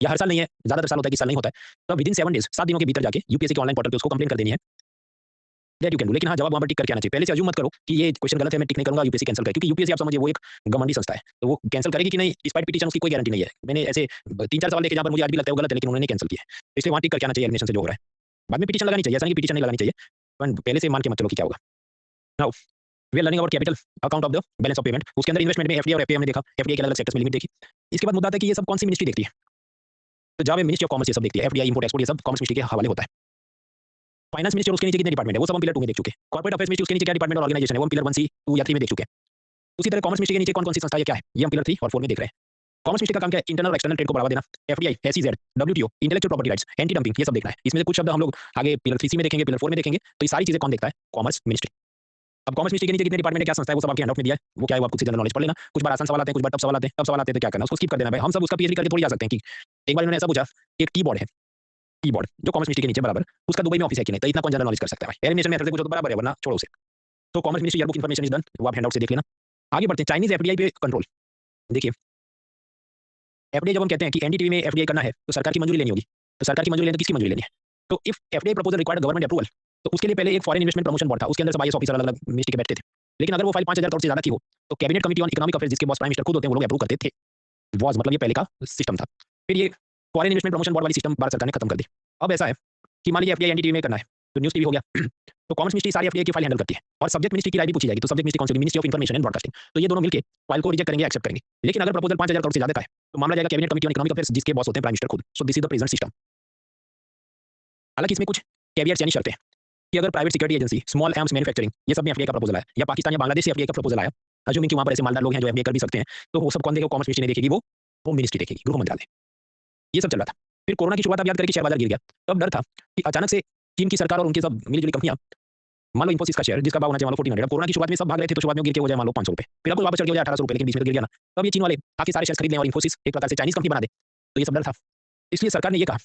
या हर साल नहीं है, ज़्यादातर साल होता है कि साल नहीं होता है, तो विदिन 7 डेज़ 7 दिनों के भीतर जाके यूपीएससी के ऑनलाइन पोर्टल पे उसको कंप्लेंट कर देनी है। That you can do. लेकिन हाँ, जवाब वहाँ पर टिक करके आना चाहिए। पहले से अज्यूम मत करो कि ये क्वेश्चन गलत है, मैं टिक नहीं करूँगा, यूपीएससी कैंसल करे, क्योंकि यूपीएससी आप समझिए वो एक गवर्नमेंट संस्था है, तो वो कैंसल करेगी कि नहीं डिस्पाइट पिटीशन उसकी कोई गारंटी नहीं है। मैंने ऐसे 3-4 सवाल देखे जहाँ पर मुझे आज भी लगता है वो गलत है, लेकिन उन्होंने कैंसल किया है। तो इसलिए वहाँ टिक करके आना चाहिए एलिमिनेशन से जो हो रहा है। बाद में पिटीशन लगानी चाहिए, ऐसा नहीं कि पिटीशन नहीं लगानी चाहिए, पर पहले से मान के मत चलो कि क्या होगा। Now we are learning about capital account of the balance of payment. उसके अंदर इन्वेस्टमेंट में एफडीआई और एफपीआई हमने देखा, एफडीआई के अलग-अलग सेक्टर्स में लिमिट देखी। इसके बाद मुद्दा आता है कि ये सब कौन सी मिनिस्ट्री देखती है? तो जवाब है मिनिस्ट्री ऑफ कॉमर्स ये सब देखती है। एफडीआई, इंपोर्ट, एक्सपोर्ट ये सब कॉमर्स मिनिस्ट्री के हवाले होता है। फाइनेंस मिनिस्ट्री और उसके नीचे कितने डिपार्टमेंट है वो सब हम पिलर 2 में देख चुके हैं। कॉर्पोरेट अफेयर्स मिनिस्ट्री उसके नीचे क्या डिपार्टमेंट और ऑर्गेनाइजेशन है वो हम पिलर 1 सी 2 या 3 में देख चुके हैं। उसी तरह कॉमर्स मिनिस्ट्री के नीचे कौन-कौन सी संस्था है क्या है, ये हम पिलर 3 और 4 में देख रहे हैं। कॉमर्स मिनिस्ट्री का काम क्या है? इंटरनल और एक्सटर्नल ट्रेड को बढ़ावा देना। FDI, SEZ, WTO, intellectual property rights, anti dumping ये सब देखना है। इसमें से कुछ शब्द हम लोग आगे पिलर 3 सी में देखेंगे, पिलर 4 में देखेंगे। तो ये सारी चीजें कौन देखता है? Commerce ministry. अब कॉमर्स मिनिस्ट्री के नीचे कितने डिपार्टमेंट है, क्या संस्था है, वो सब आपके हैंडआउट में दिया है। वो क्या है वो आपको जनरल नॉलेज पढ़ लेना। कुछ बार आसान सवाल आते हैं, कुछ बार टफ सवाल आते हैं। टफ सवाल आते हैं तो क्या करना, उसको स्किप कर देना भाई। हम सब उसका पीएचडी करके थोड़ी जा सकते हैं कि एक बार इन्होंने ऐसा पूछा कि एक कीबोर्ड है, कीबोर्ड जो कॉमर्स मिनिस्ट्री के नीचे बराबर, उसका दुबई में ऑफिस है कि नहीं, तो इतना कौन जनरल नॉलेज कर सकता है भाई। एलिमिनेशन में ऐसे पूछो तो बराबर है, वरना छोड़ो उसे। तो commerce ministry yearbook information is done, वो आप हैंडआउट से देख लेना। आगे बढ़ते हैं, चाइनीज एफडीआई पे कंट्रोल। देखिए, एफडीआई जब हम कहते हैं कि एनडीटीवी में एफडीआई करना है तो सरकार की मंजूरी लेनी होगी। तो सरकार की मंजूरी लेनी तो किसकी मंजूरी लेनी है? तो if FDI proposal required government approval, तो उसके लिए पहले एक फॉरेन इन्वेस्टमेंट प्रमोशन बोर्ड था, उसके अंदर सब आईएएस ऑफिसर अलग-अलग मिनिस्ट्री के बैठते थे। लेकिन अगर वो फाइल 5000 करोड़ से ज्यादा की हो तो cabinet committee on economic affairs, जिसके बॉस प्राइम मिनिस्टर खुद होते हैं, वो लोग अप्रूव करते थे। वाज मतलब ये पहले का सिस्टम था। फिर ये फॉरेन इन्वेस्टमेंट प्रमोशन बोर्ड वाली सिस्टम भारत सरकार ने खत्म कर दी। अब ऐसा है कि मान लीजिए एफडीआई एनडीटीवी में करना है तो न्यूज़ टीवी हो गया। तो कॉमर्स मिनिस्ट्री सारी एफडीआई की फाइल हैंडल करती है और सब्जेक्ट मिनिस्ट्री की राय भी पूछी जाएगी। तो सब्जेक्ट मिनिस्ट्री कौन सी होगी? Ministry of information and broadcasting. तो ये दोनों मिलकर फाइल को रिजेक्ट करेंगे, एक्सेप्ट करेंगे। लेकिन अगर प्रपोजल 5000 करोड़ से ज्यादा का है तो मामला जाएगा cabinet committee on economic affairs, जिसके बॉस होते हैं प्राइम मिनिस्टर खुद। So this is the present system. हालांकि इसमें कुछ कैवियट्स यानी शर्तें हैं कि अगर private security agency, small arms manufacturing, ये सब में एफडीआई का प्रपोजल आया, या पाकिस्तान या बांग्लादेश से एफडीआई का प्रपोजल आया, अज्यूमिंग कि वहां पर ऐसे मालदार लोग हैं जो एफडीआई कर भी सकते हैं, तो वो सब कौन देखेगा? कॉमर्स मिनिस्ट्री नहीं देखेगी, वो होम मिनिस्ट्री देखेगी, गृह मंत्रालय। ये सब चल रहा था। फिर कोरोना की शुरुआत आप याद करें कि शेयर बाजार गिर गया। तब डर था कि अचानक से चीन की सरकार और उनकी सब मिली-जुली कंपनियां, मान लो इन्फोसिस का शेयर जिसका भाव होना चाहिए मान लो 1400, अब कोरोना की शुरुआत में सब भाग रहे थे तो शुरुआत में गिर के हो जाए मान लो 500 रुपए, फिर अब वापस चढ़ के हो जाए 1800 रुपए, लेकिन बीच में तो गिर गया ना। तब ये चीन वाले आके सारे शेयर खरीद लें और इन्फोसिस एक प्रकार से चाइनीज कंपनी बना दे, तो ये सब डर था। इसलिए सरकार ने ये कहा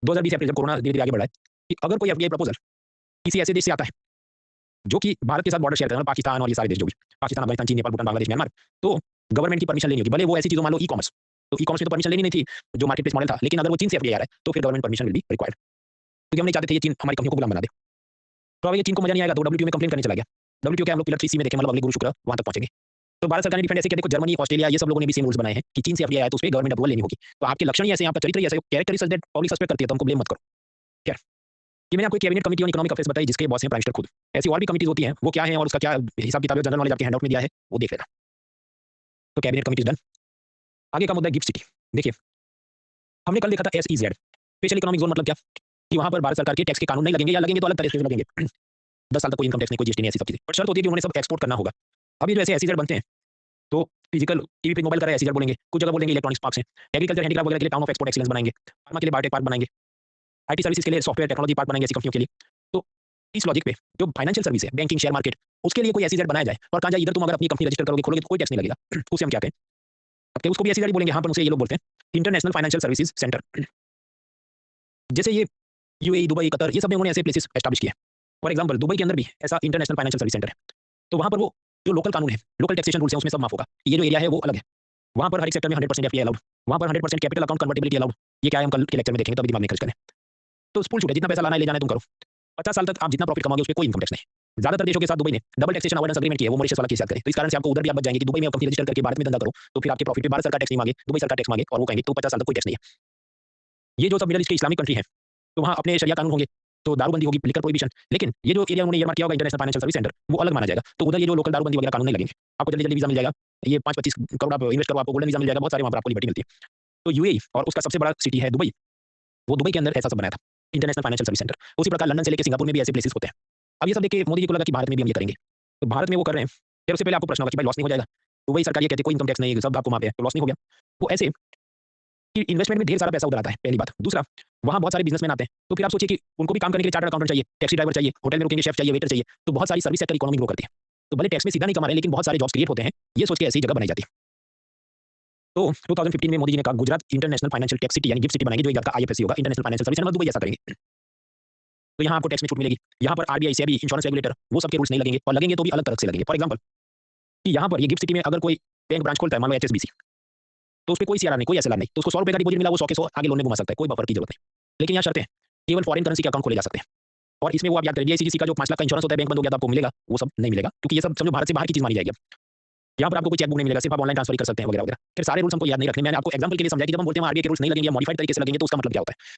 2020 अप्रैल, जब कोरोना धीरे-धीरे आगे बढ़ा है, कि अगर कोई एफडीआई प्रपोजल किसी ऐसे देश से आता है जो कि भारत के साथ बॉर्डर शेयर करते हैं, पाकिस्तान और ये सारे देश जो भी, पाकिस्तान, अफगानिस्तान, चीन, नेपाल, भूटान, बांग्लादेश, म्यांमार, तो गवर्नमेंट की परमिशन लेनी होगी। भले वो ऐसी चीज़ों मान लो ई-कॉमर्स, तो ई-कॉमर्स में तो परमिशन लेनी नहीं थी, जो मार्केट प्लेस मॉडल था, लेकिन अगर वो चीन से एफडीआई आ रहा है तो फिर government permission will be required, क्योंकि हम नहीं चाहते थे ये चीन हमारी कंपनियों को गुलाम बना दे। तो अब ये चीन को मजा नहीं आएगा तो डब्ल्यूटीओ में कंप्लेंट करने चला गया। डब्ल्यूटीओ के हम लोग पिलर 3 सी में देखें, मतलब अगले गुरु शुक्र वहां तक पहुंचेंगे। तो भारत सरकार ने डिफेंड ऐसे किया, देखो जर्मनी, ऑस्ट्रेलिया ये सब लोगों ने भी सेम रूल्स बनाए हैं कि चीन से एफडीआई आया तो उस पे गवर्नमेंट अप्रूवल लेनी होगी। तो आपके लक्षण ही ऐसे हैं, आपका चरित्र ही ऐसा है, character is such that public suspect करती है, तो हमको ब्लेम मत करो। खैर, ये मैंने आपको cabinet committee on economic affairs बताई, जिसके बॉस हैं प्राइम मिनिस्टर खुद। ऐसी और भी कमिटीज होती हैं, वो क्या है और उसका क्या हिसाब किताब है, जनरल नॉलेज आपके हैंडआउट में दिया है, वो देख लेना। तो कैबिनेट कमिटी डन। आगे का मुद्दा गिफ्ट सिटी। देखिए, हमने कल देखा था एसईजेड, स्पेशल इकोनॉमिक जोन, मतलब क्या कि वहां पर भारत सरकार के टैक्स के कानून नहीं लगेंगे, या लगेंगे तो अलग तरीके से लगेंगे। 10 साल तक कोई इनकम टैक्स नहीं, कोई जीएसटी नहीं, ऐसी सब चीजें। बट शर्त होती है कि उन्होंने सब एक्सपोर्ट करना होगा। अब ये जो ऐसे एसईजेड बनते हैं तो फिजिकल टीवी पे मोबाइल का एसईजेड बोलेंगे, कुछ जगह बोलेंगे इलेक्ट्रॉनिक्स पार्क से, एग्रीकल्चर हैंडीक्राफ्ट वगैरह के लिए टाउन ऑफ एक्सपोर्ट एक्सीलेंस बनाएंगे, फार्मा के लिए बायोटेक पार्क बनाएंगे, आईटी सर्विसेज के लिए सॉफ्टवेयर टेक्नोलॉजी पार्क बनाएंगे ऐसी कंपनियों के लिए। तो इस लॉजिक पे जो फाइनेंशियल सर्विस है, बैंकिंग, शेयर मार्केट, उसके लिए कोई एसईजेड बनाया जाए और कहा जाए इधर तुम अगर अपनी कंपनी रजिस्टर करोगे, खोलोगे तो कोई टैक्स नहीं लगेगा। उसे हम क्या कहें? अब क्या उसको भी एसईजेड बोलेंगे? हाँ, पर उसे ये लोग बोलते हैं इंटरनेशनल फाइनेंशियल सर्विसेज सेंटर। जैसे ये यूएई, दुबई, कतर, ये सब में उन्होंने ऐसे प्लेसेस एस्टैब्लिश किए हैं। फॉर एग्जांपल दुबई के अंदर भी ऐसा इंटरनेशनल फाइनेंशियल सर्विस सेंटर है। तो वहाँ पर वो जो लोकल कानून है, लोकल टैक्सेशन रूल्स हैं, उसमें सब माफ होगा। ये जो एरिया है वो अलग है। वहाँ पर हर एक सेक्टर में 100% एफडीआई अलाउड, वहाँ पर 100% कैपिटल अकाउंट कन्वर्टिबिलिटी अलाउड। ये क्या है हम कल के लेक्चर में देखेंगे, तो अभी दिमाग नहीं खर्च करें। तो फुल छूट है, जितना पैसा लाना है ले जाना है तुम करो। 50 साल तक आप जितना प्रॉफिट कमाओगे उस पे कोई इनकम टैक्स नहीं। ज्यादातर देशों के साथ दुबई ने डबल टैक्सेशन अवॉइडेंस एग्रीमेंट किया है, वो मॉरिशस वाला केस याद करें। तो इस कारण से आपको उधर भी आप बच जाएंगे कि दुबई में कंपनी रजिस्टर करके भारत में धंधा करो, तो फिर आपके प्रॉफिट पे भारत सरकार टैक्स नहीं मांगे, दुबई सरकार टैक्स मांगे, और वो कहेंगे तो 50 साल तक कोई टैक्स नहीं है। ये जो सब मिडल ईस्ट के इस्लामिक कंट्री है, तो वहाँ अपने शरिया कानून होंगे, तो दारूबंदी होगी, लिकर प्रोहिबिशन। लेकिन ये जो एरिया उन्होंने ईयरमार्क किया होगा इंटरनेशनल फाइनेंशियल सर्विस सेंटर, वो अलग माना जाएगा। तो उधर ये जो लोकल दारूबंदी वगैरह कानून नहीं लगेंगे। आपको जल्दी जल्दी वीजा मिल जाएगा, ये 5-25 करोड़ आप इन्वेस्ट करो, आपको गोल्डन वीजा मिल जाएगा, बहुत सारे वहाँ पर आपको लिबर्टी मिलती है। तो यूएई और उसका सबसे बड़ा सिटी है दुबई, वो दुबई के अंदर ऐसा सब बनाया था इंटरनेशनल फाइनेंशियल सर्विस सेंटर। उसी प्रकार लंदन से लेकर सिंगापुर में भी ऐसे प्लेसेस होते हैं। अब ये सब देख के मोदी जी को लगा कि भारत में भी हम ये करेंगे, तो भारत में वो कर रहे हैं। फिर उससे पहले आपको प्रश्न होगा कि भाई लॉस नहीं हो जाएगा? दुबई सरकार ये कहती है कोई इनकम टैक्स नहीं, सब आपको माफ है, तो लॉस नहीं हो गया? वो ऐसे कि इन्वेस्टमेंट में ढेर सारा पैसा उधर आता है, पहली बात। दूसरा, वहाँ बहुत सारे बिजनेसमैन आते हैं, तो फिर आप सोचिए कि उनको भी काम करने के लिए चार्टर्ड अकाउंटेंट चाहिए, टैक्सी ड्राइवर चाहिए, होटल में रुकेंगे शेफ चाहिए, वेटर चाहिए, तो बहुत सारी सर्विस सेक्टर इकोनॉमी ग्रो करती है। तो भले टैक्स में सीधा नहीं कमा रहे, लेकिन बहुत सारे जॉब्स क्रिएट होते हैं, ये सोच के ऐसी जगह बनाई जाती है। तो 2015 में मोदी जी ने कहा Gujarat international financial tax city यानी गिफ्ट सिटी बनाएंगे, जो एक जात का आईएफएससी होगा, international financial service centre, Dubai ऐसा करेंगे। तो यहाँ आपको टैक्स में छूट मिलेगी। यहाँ पर आरबीआई, सेबी, इंश्योरेंस रेगुलेटर, वो सबके रूल्स नहीं लगेंगे, और लगेंगे तो भी अलग तरह से लगेंगे। फॉर एग्जाम्पल कि यहाँ पर ये गिफ्ट सिटी में अगर कोई बैंक ब्रांच खोलता है, मान लो एचएसबीसी, तो उस पर कोई सीआरआर नहीं, कोई एसएलआर नहीं, तो उसको 100 रुपए का डिपॉजिट मिला, वो 100 के 100 आगे लोन में घुमा सकता है, कोई बफर की जरूरत नहीं। लेकिन यहाँ शर्तें हैं, केवल फॉरेन करेंसी के अकाउंट खोले जा सकते हैं। और इसमें वो आप याद करिए, आईसीजीसी का जो 5 लाख का इंश्योरेंस होता है, बैंक बंद हो गया तो आपको मिलेगा, वो सब नहीं मिलेगा, क्योंकि ये सब समझो भारत से बाहर की चीज मानी जाएगी। यहाँ पर आपको कोई चेकबुक नहीं मिलेगा, सिर्फ आप ऑनलाइन ट्रांसफर ही कर सकते हैं वगैरह वगैरह। फिर सारे रूल्स हमको याद नहीं रखने। मैंने आपको एग्जाम्पल के लिए समझाया कि जब हम बोलते हैं आरबीआई के रूल्स नहीं लगेंगे या मॉडिफाइड तरीके से लगेंगे, तो उसका मतलब क्या होता है।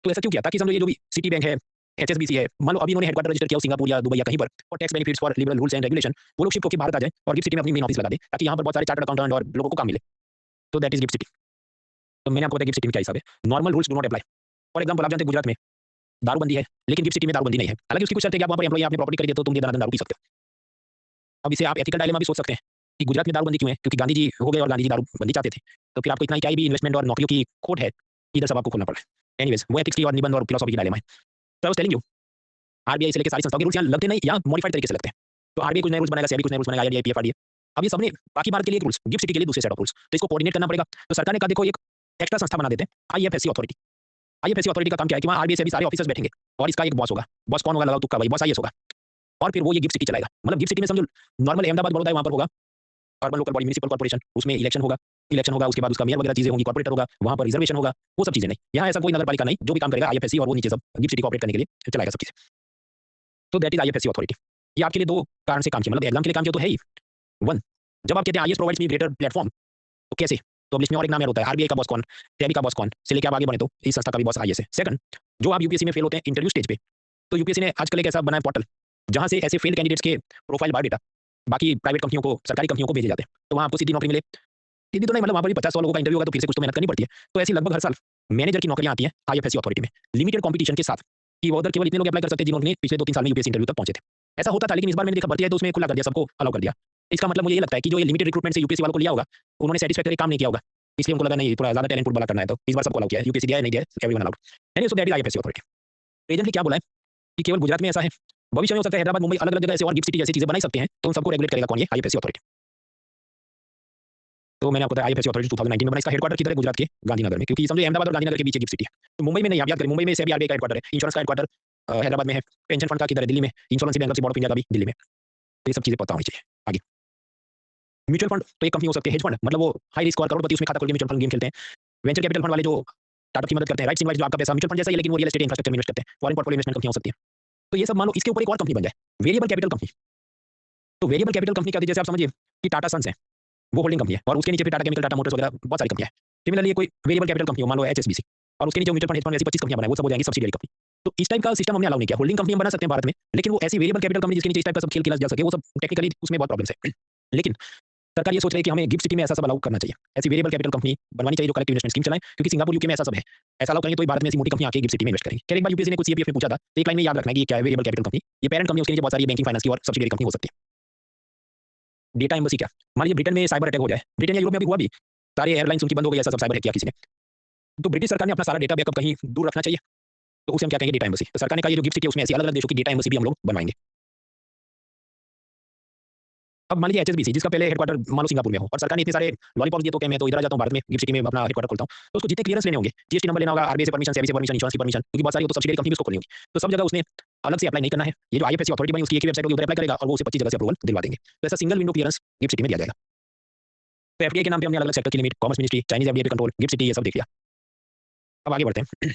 तो ऐसा क्यों किया? ताकि समझो ये जो भी सिटी बैंक है, एचएसबीसी है, मान लो अभी उन्होंने हेडक्वार्टर रजिस्टर किया सिंगापुर या दुबई या कहीं पर, और tax benefits for liberal rules and regulation, वो लोग शिफ्ट होकर भारत आ जाए और गिफ्ट सिटी में अपनी मेन ऑफिस लगा दे, ताकि यहाँ पर बहुत सारे चार्टर्ड अकाउंटेंट और लोगों को काम मिले। तो दैट इज गिफ्ट सिटी। तो मैंने आपको बताया गिफ्ट सिटी में क्या हिसाब है। Normal rules do not apply. For example आप जानते हैं गुजरात में दारूबंदी है, लेकिन गिफ्ट सिटी में दारूबंदी नहीं है। हालांकि उसकी कुछ शर्त है कि आप वहाँ पर एम्प्लॉई आपने प्रॉपर्टी खरीदी, तो तुम ये दनादन दारू पी सकते हो। अब इसे आप एथिकल डायलेमा भी सोच सकते हैं कि गुजरात में दारूबंदी क्यों है, क्योंकि गांधी जी हो गए और गांधी जी दारूबंदी चाहते थे। तो फिर आपको इतना क्या भी इन्वेस्टमेंट और नौकरियों की खोट है, इधर सब आपको खोलना पड़ा है। एनीवेज, वो एथिक्स की और निबंध और फिलोसॉफी की डायलेमा है। तो आई वाज टेलिंग यू, आरबीआई से लेकर सारी संस्थाओं के रूल्स यहाँ लगते नहीं, यहाँ मॉडिफाइड तरीके से लगते हैं। तो आरबीआई कुछ नए रूल्स बनाएगा, सेबी कुछ नए रूल्स बनाएगा, आईआरडीआई, पीएफआरडीए। अब ये सबने बाकी भारत के लिए रूल्स, गिफ्ट सिटी के लिए दूसरे सेट ऑफ रूल्स, तो इसको कोऑर्डिनेट करना पड़ेगा। तो सरकार ने कहा देखो एक एक्स्ट्रा संस्था बना देते हैं, आईएफएससी अथॉरिटी। आईएफएससी अथॉरिटी का काम क्या है कि वहाँ आरबीआई से भी सारे ऑफिसर्स बैठेंगे, और इसका एक बॉस होगा। बॉस कौन होगा? लगाओ तुक्का भाई, बॉस आईएएस होगा। और फिर वो ये गिफ्ट सिटी चलाएगा। मतलब गिफ्ट सिटी में समझो नॉर्मल अहमदाबाद बड़ौदा है, वहाँ पर होगा urban local body, municipal corporation, उसमें इलेक्शन होगा, उसके बाद उसका मेयर वगैरह चीजें होंगी, कॉर्पोरेटर होगा, वहाँ पर रिजर्वेशन होगा, वो सब चीजें नहीं। यहाँ ऐसा कोई नगरपालिका नहीं, जो भी काम करेगा आईएफएससी, और वो नीचे सब गिफ्ट सिटी को ऑपरेट करने के लिए चलाएगा सब चीजें। तो दैट इज आईएफएससी अथॉरिटी। ये आपके लिए दो कारण से काम किया, मतलब एग्जाम के लिए काम किया तो है ही। वन, जब आप कहते हैं आईएएस प्रोवाइड्स मी ग्रेटर प्लेटफॉर्म, तो कैसे? तो अब लिस्ट में और एक नाम याद होता है, आरबीआई का बॉस कौन, सेबी का बॉस कौन, से लेके आप आगे बढ़े तो इस संस्था का भी बॉस आईएएस है। सेकंड, जो आप यूपीएससी में फेल होते हैं इंटरव्यू स्टेज पे, तो यूपीएससी ने आजकल एक ऐसा बनाया पोर्टल, जहां से ऐसे फेल कैंडिडेट्स के प्रोफाइल बायोडेटा बाकी प्राइवेट कंपनियों को, सरकारी कंपनियों को भेजे जाते हैं, तो वहाँ आपको सीधी नौकरी मिले। सीधी तो नहीं, मतलब वहाँ पर भी 50-100 लोगों का इंटरव्यू होगा, तो फिर से कुछ तो मेहनत करनी पड़ती है। तो ऐसी लगभग हर साल मैनेजर की नौकरियां आती हैं आईएफएससी अथॉरिटी में, लिमिटेड कॉम्पिटिशन के साथ, कि वो उधर केवल इतने लोग अप्लाई कर सकते हैं जिन्होंने पिछले 2-3 साल में यूपीएससी इंटरव्यू तक पहुंचे थे। ऐसा होता था, लेकिन इस बार मैंने देखा भर्ती है तो उसमें खुला कर दिया, सबको अलाउ कर दिया। इसका मतलब मुझे ये लगता है कि जो ये लिमिटेड रिक्रूटमेंट से यूपीएससी वालों को लिया होगा, उन्होंने सेटिस्फैक्टरी काम नहीं किया होगा, इसलिए उनको लगा नहीं थोड़ा ज्यादा टैलेंट वाला करना है, तो इस बार सबको अलाउ किया है। यूपीएससी दिया है, नहीं दिया है, एवरीवन अलाउड। यानी so that is IFSC authority. Presently क्या बोला है कि केवल गुजरात में ऐसा है, भविष्य में हो सकता है हैदराबाद, मुंबई, अलग अलग जगह ऐसे और गिफ्ट सिटी जैसी चीजें बनाई सकते हैं, तो उन सबको रेगुलेट करेगा कौन? ये आईएफएससी अथॉरिटी। तो मैंने आपको बताया आईएफएससी अथॉरिटी 2019 में बना। इसका हेडक्वार्टर किधर है? गुजरात के गांधीनगर में, क्योंकि समझो अहमदाबाद और गांधीनगर के बीच गिफ्ट सिटी है। तो मुंबई में नहीं, आप याद करें, मुंबई में सेबी आरबीआई का हेडक्वार्टर है, इंश्योरेंस का हेडक्वार्टर हैदराबाद में है, पेंशन फंड का किधर है? दिल्ली में, insurance bank of board of India का भी दिल्ली में। तो ये सब चीजें पता होनी चाहिए। आगे म्यूचुअल फंड तो एक कंपनी हो सकती है, हेज फंड मतलब वो हाई रिस्क और करोड़पति उसमें खाता खोल के म्यूचुअल फंड गेम खेलते हैं। वेंचर कैपिटल फंड वाले जो स्टार्टअप की मदद करते हैं, राइट्स इनवाइस जो आपका पैसा म्यूचुअल फंड जैसा ही है, लेकिन वो रियल एस्टेट इंफ्रास्ट्रक्चर में इन्वेस्ट करते हैं। फॉरेन पोर्टफोलियो इन्वेस्टमेंट कंपनी हो सकती है। तो ये सब मान लो इसके ऊपर एक और कंपनी बन जाए, वेरिएबल कैपिटल कंपनी। तो वेरिएबल कैपिटल कंपनी क्या होती है? जैसे आप समझिए कि टाटा सन्स है, वो होल्डिंग कंपनी है, और उसके नीचे फिर टाटा केमिकल, टाटा मोटर्स वगैरह बहुत सारी कंपनियां हैं। सिमिलरली कोई वेरिएबल कैपिटल कंपनी हो, मान लो एचएसबीसी, और उसके नीचे म्यूचुअल फंड, हेज फंड ऐसी 25 कंपनियां बनाए, वो सब हो जाएंगी सब्सिडियरी कंपनी। तो इस टाइप का सिस्टम हमने अलाउ नहीं किया। होल्डिंग कंपनी हम बना सकते हैं भारत में, लेकिन वो ऐसी वेरिएबल कैपिटल कंपनी जिसके नीचे इस टाइप का सब खेल खेला जा सके, वो सब टेक्निकली उसमें बहुत प्रॉब्लम्स है। लेकिन सरकार ये सोच रही है कि हमें गिफ्ट सिटी में ऐसा सब अलाउ करना चाहिए, ऐसी वेरिएबल कैपिटल कंपनी बनवानी चाहिए जो कलेक्टिव इन्वेस्टमेंट स्कीम चलाएं, क्योंकि सिंगापुर यूके में ऐसा सब है। ऐसा अलाउ करेंगे तो भारत में ऐसी मोटी कंपनी आके गिफ्ट सिटी में इन्वेस्ट करेंगे। एक बार यूपीएससी ने कुछ सीपीएफ में पूछा था, तो एक लाइन में याद रखना है कि क्या है वेरिएबल कैपिटल कंपनी। ये पेरेंट कंपनी, उसके नीचे बहुत सारी बैंकिंग फाइनेंस की और सब्सिडियरी कंपनी हो सकती है। डेटा एम्बेसी क्या? मान लीजिए ब्रिटेन में साइबर अटैक हो जाए, ब्रिटेन या यूरोप में भी हुआ भी, सारे एयरलाइंस उनकी बंद हो गई, ऐसा सब साइबर अटैक किया किसी ने, तो ब्रिटिश सरकार ने अपना सारा डेटा बैकअप कहीं दूर रखना चाहिए, तो उसे हम क्या कहेंगे? Data embassy. तो सरकार ने कहा ये जो गिफ्ट सिटी है उसमें ऐसी अलग अलग देशों की डेटा एम्बेसी भी हम लोग बनवाएंगे। अब मान लीजिए एचएसबीसी जिसका पहले हेडक्वार्टर मान लो सिंगापुर में हो और सरकार ने इतने सारे लॉलीपॉप दिए तो क्या मैं तो इधर आ जाता हूँ भारत में गिफ्ट सिटी में अपना हेडक्वार्टर खोलता हूँ तो उसको जितने क्लियरेंस लेने होंगे जीएसटी नंबर लेना होगा आरबीआई से परमिशन सेबी से परमिशन इंश्योरेंस की परमिशन क्योंकि बहुत सारी तो सब्सिडी कंपनी भी उसको खोलनी होगी तो सब जगह उसने अलग से अप्लाई नहीं करना है ये जो आईएफएससी अथॉरिटी बनी उसकी एक ही वेबसाइट होगी उधर अप्लाई करेगा और वो उसे 25 जगह से अप्रूवल दिलवा देंगे तो ऐसा single window clearance gift city में दिया जाएगा तो एफडीआई के नाम पे हमने अलग अलग सेक्टर की limit commerce ministry Chinese FDI पे कंट्रोल गिफ्ट सिटी ये सब देख लिया अब आगे बढ़ते हैं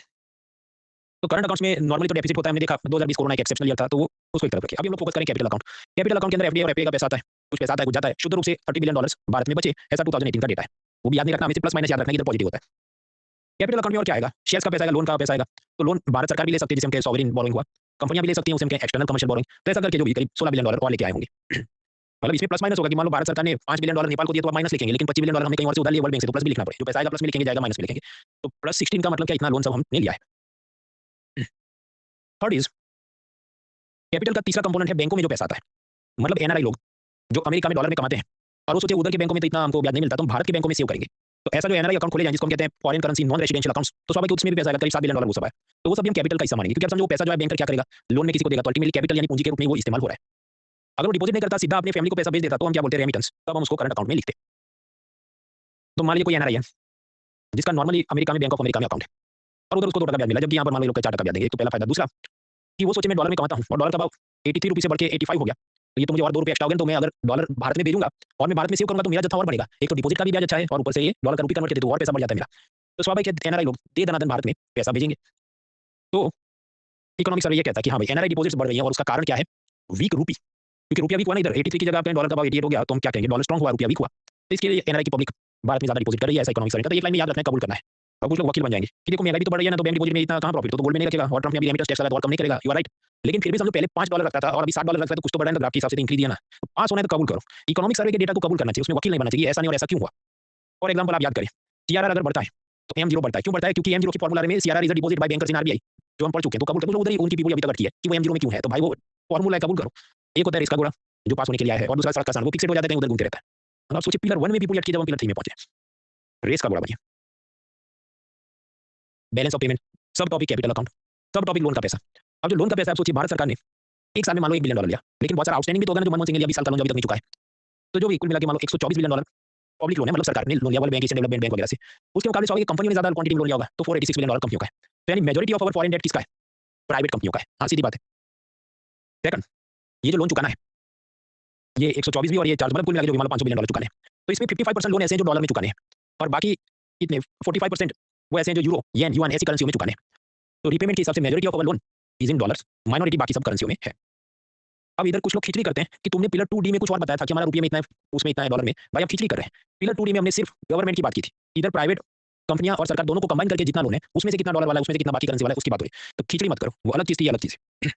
तो करंट अकाउंट्स में नॉर्मली तो डेफिसिट होता है हमने देखा 2020 कोरोना एक एक्सेप्शनल ईयर था तो वो उसको एक तरफ रखिए अभी हम लोग फोकस करें कैपिटल अकाउंट के अंदर एफडीआई और एफपीआई का पैसा आता है कुछ पैसा आता है कुछ जाता है शुद्ध रूप से $30 बिलियन भारत में बचे ऐसा 2018 का डेटा है वो भी याद नहीं रखना हमें प्लस माइनस याद रखना कि इधर पॉजिटिव होता है कैपिटल अकाउंट में और क्या आएगा शेयर्स का पैसा आएगा लोन का पैसा आएगा तो लोन भारत सरकार भी ले सकती है जिसे हम कहें सॉवरेन बोरोइंग हुआ कंपनियां भी ले सकती हैं उसे हम कहें एक्सटर्नल कमर्शियल बोरोइंग तो ऐसा करके जो भी करीब $16 बिलियन और लेके आए होंगे मतलब इसमें प्लस माइनस होगा कि मान लो भारत सरकार ने $5 बिलियन नेपाल को दिया तो आप माइनस लिखेंगे लेकिन $25 बिलियन हमने कहीं और से उधार लिया वर्ल्ड बैंक से तो प्लस भी लिखना पड़ेगा जो पैसा आएगा प्लस में लिखेंगे जाएगा माइनस में लिखेंगे तो प्लस 16 का मतलब क्या इतना लोन सब हमने लिया है थर्ड इज कैपिटल का तीसरा कंपोनेंट है बैंकों में जो पैसा आता है मतलब एनआरआई लोग जो अमेरिका में डॉलर में कमाते हैं और वो सोचे उधर के बैंकों में तो इतना हमको ब्याज नहीं मिलता तो हम भारत के बैंकों में सेव करेंगे तो ऐसा जो एनआरआई अकाउंट खोले जाए जिसको हम कहते हैं foreign currency non residential accounts तो स्वाभाविक उसमें भी पैसा आएगा करीब $7 बिलियन वो सब है तो वो सब भी हम कैपिटल का हिस्सा मानेंगे क्योंकि आप समझो वो पैसा जो है बैंक क्या करेगा लोन में किसी को देगा तो अल्टीमेटली कैपिटल यानी पूंजी के रूप में वो इस्तेमाल हो रहा है अगर वो डिपॉजिट नहीं करता सीधा अपने फैमिली को पैसा भेज देता तो हम क्या बोलते हैं रेमिटेंस तब हम उसको करंट अकाउंट में लिखते तो मान लीजिए कोई एनआरआई है जिसका नॉर्मली अमेरिका में बैंक ऑफ अमेरिका में अकाउंट है और उधर उसको 2 टका ब्याज मिला जबकि यहाँ पर मान लो लोग 4 टका ब्याज देंगे तो पहला फायदा दूसरा कि वो सोचे मैं डॉलर में कमाता हूँ और डॉलर का भाव 83 रुपये से बढ़ के 85 हो गया तो ये तो मुझे और ₹2 एक्स्ट्रा हो गए तो मैं अगर डॉलर भारत में भेजूंगा और मैं भारत में सेव करूंगा तो मेरा जत्था और बढ़ेगा एक तो डिपॉजिट का भी ब्याज अच्छा है और ऊपर से ये डॉलर का रुपये कन्वर्ट करते तो और पैसा बढ़ जाता है मेरा तो स्वाभाविक है एनआरआई लोग दे दनादन भारत में पैसा भेजेंगे तो इकोनॉमिक सर्वे ये कहता है कि हाँ भाई एनआरआई डिपॉजिट्स बढ़ रही है और उसका कारण क्या है वीक रूपी क्योंकि रुपया वीक हुआ ना इधर 83 की जगह पे डॉलर का भाव 88 हो गया तो हम क्या कहेंगे डॉलर स्ट्रांग हुआ रुपया वीक हुआ तो इसके लिए एनआरआई की पब्लिक भारत में ज्यादा डिपॉजिट कर रही है ऐसा इकोनॉमिक सर्वे का तो एक लाइन में याद रखना है कबूल करना है अब कुछ लोग वकील बन जाएंगे कि देखो महंगाई भी तो बढ़ रही है ना तो बैंक डिपॉजिट में इतना कहाँ प्रॉफिट तो गोल्ड में नहीं रखेगा और ट्रम्प ने भी रेमिटेंस टैक्स लगा तो और कम नहीं करेगा यू आर राइट लेकिन फिर भी समझो पहले $5 रखता था और अभी $7 रखता है तो कुछ तो बढ़ा है ना ग्राफ के हिसाब से इंक्रीज दिया ना तो पास होना है तो कबूल करो इकोनॉमिक सर्वे के डेटा को कबूल करना चाहिए उसमें वकील नहीं बनना चाहिए ऐसा नहीं और ऐसा क्यों हुआ फॉर एग्जाम्पल आप याद करें सीआरआर अगर बढ़ता है तो एम जीरो बढ़ता है क्यों बढ़ता है क्योंकि एम जीरो की फॉर्मुला में CRR is deposit by bankers in RBI जो हम पढ़ चुके हैं तो कबूल करो उधर ही उनकी पीपल अभी तक अटकी है कि वो एम जीरो में क्यों है तो भाई वो फॉर्मुला कबूल करो एक होता है इसका घोड़ा जो पास होने के लिए है और दूसरा सड़क का सान वो फिक्सेड हो जाता है उधर घूमते रहता है अब सोचिए पिलर 1 में भी पूरी अटकी जब हम पिलर 3 में पहुंचे रेस का घोड़ा बनिए बैलेंस ऑफ पेमेंट सब टॉपिक कैपिटल अकाउंट सब टॉपिक लोन का पैसा अब जो लोन का पैसा आप सोचिए भारत सरकार ने एक साल में मान लो $1 बिलियन लिया लेकिन बहुत सारा आउटस्टैंडिंग भी तो होगा ना जो मनमोहन सिंह ने 20 साल का लोन अभी तक नहीं चुका है तो जो भी कुल मिला के मान लो $124 बिलियन पब्लिक लोन है मतलब सरकार ने लोन लिया world bank Asian development bank वगैरह से उसके मुकाबले स्वाभाविक कंपनियों ने ज्यादा क्वांटिटी में लोन लिया होगा तो $486 बिलियन कंपनियों का है तो यानी majority of our foreign debt किसका है प्राइवेट कंपनियों का है हाँ सीधी बात है सेकंड ये जो लोन चुकाना है ये 124 भी और ये चार्ज मतलब कुल मिला के जो भी मान लो $500 बिलियन चुकाने हैं तो इसमें 55% लोन ऐसे हैं जो डॉलर में चुकाने हैं और बाकी कितने 45% वो ऐसे हैं जो यूरो येन युआन ऐसी करेंसियों में चुकाने हैं तो रीपेमेंट के हिसाब से majority of our loan is in dollars minority बाकी सब करेंसियों में है अब इधर कुछ लोग खिचड़ी करते हैं कि तुमने पिलर 2D में कुछ और बताया था कि हमारा रुपये में इतना है उसमें इतना है डॉलर में भाई आप खिचड़ी कर रहे हैं पिलर 2D में हमने सिर्फ गवर्नमेंट की बात की थी इधर प्राइवेट कंपनियां और सरकार दोनों को कंबाइन करके जितना लोन है उसमें से कितना डॉलर वाला है उसमें से कितना बाकी करेंसी वाला है उसकी बात हो रही है तो खिचड़ी मत करो वो अलग चीज थी अलग चीज है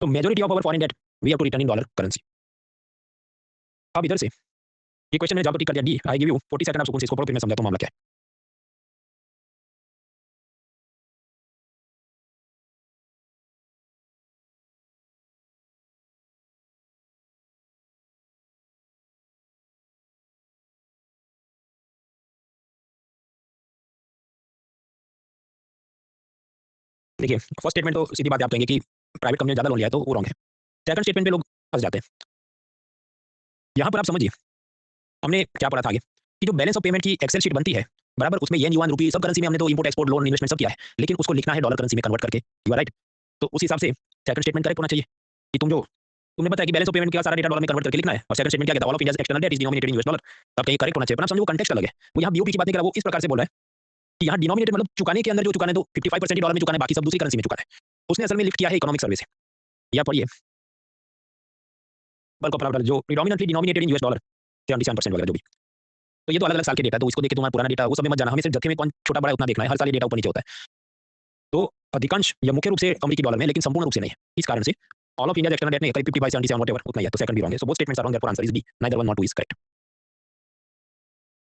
तो majority of our foreign debt we have to return in dollar currency अब इधर से ये क्वेश्चन है जब टिक कर दिया D I give you 40 second आप सुकून से इसको पढ़ो फिर मैं समझाता हूं मामला क्या है देखिए फर्स्ट स्टेटमेंट तो सीधी बात है, आप कहेंगे कि प्राइवेट कंपनी ने ज्यादा लोन लिया है तो वो रॉन्ग है सेकंड स्टेटमेंट पे लोग फंस जाते हैं यहाँ पर आप समझिए हमने क्या पढ़ा था आगे कि जो बैलेंस ऑफ पेमेंट की एक्सेल शीट बनती है बराबर उसमें येन युआन रुपी सब करेंसी में हमने तो इंपोर्ट एक्सपोर्ट लोन इन्वेस्टमेंट सब किया है लेकिन उसको लिखना है डॉलर करेंसी में कन्वर्ट करके यू आर राइट तो उस हिसाब से सेकंड स्टेटमेंट करेक्ट होना चाहिए कि तुम जो तुमने बताया कि बैलेंस ऑफ पेमेंट का सारा डेटा डॉलर में कन्वर्ट करके लिखना है और सेकंड स्टेटमेंट क्या कहता है all of India's external debt is denominated in US dollar तब कहीं करेक्ट होना चाहिए पर आप समझो कंटेक्स्ट अलग है वो यहाँ बीओपी की बात नहीं कर रहा वो इस प्रकार से बोल रहा है कि यहाँ डिनोमिनेटेड मतलब चुकाने के अंदर जो चुकाने तो 55% डॉलर में चुकाने बाकी सब दूसरी करेंसी में चुकाना है उसने असल में लिफ्ट किया है इकोनॉमिक सर्वे से या पढ़िए बल्क ऑफ जो predominantly denominated in US dollar 77% वगैरह जो भी तो ये तो अलग अलग साल के डेटा तो इसको देख के तुम्हारा पुराना डेटा वो सब में मत जाना हमें सिर्फ जत्थे में कौन छोटा बड़ा उतना देखना है हर साल ये डेटा ऊपर नीचे होता है तो अधिकांश या मुख्य रूप से अमेरिकी डॉलर में लेकिन संपूर्ण रूप से नहीं है इस कारण से all of India external debt में करीब 55 77 व्हाटएवर उतना ही है तो सेकंड भी रॉन्ग है so both statements are wrong therefore answer is B neither one nor two is correct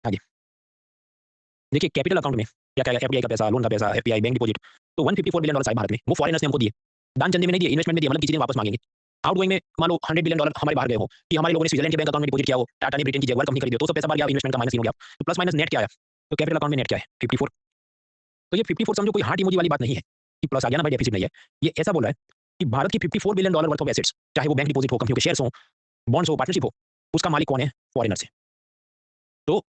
आगे देखिए कैपिटल अकाउंट में क्या क्या एफडीआई का पैसा लोन का पैसा एफपीआई बैंक डिपॉजिट तो $154 बिलियन भारत में वो फॉरेनर्स ने हमको दिए दान चंदे में नहीं दिए इन्वेस्टमेंट में दिए मतलब किसी दिन वापस मांगेंगे आउट गोइंग में मान लो $100 बिलियन हमारे बाहर गए हो कि हमारे लोगों ने स्विट्जरलैंड के बैंक अकाउंट में डिपॉजिट किया हो टाटा ने ब्रिटेन की जगह कंपनी खरीदी हो तो सब पैसा बाहर गया इन्वेस्टमेंट का माइनस हो गया तो प्लस माइनस नेट क्या आया तो कैपिटल अकाउंट में नेट क्या है 54 तो ये 54 समझो कोई हार्ट इमोजी वाली बात नहीं है कि प्लस आ गया ना भाई डेफिसिट नहीं है ये ऐसा बोल रहा है कि भारत की $54 बिलियन वर्थ ऑफ एसेट्स चाहे वो बैंक डिपॉजिट हो कंपनियों के शेयर्स हो बॉन्ड्स हो पार्टनरशिप हो उसका मालिक कौन है? फॉरेनर्स है। तो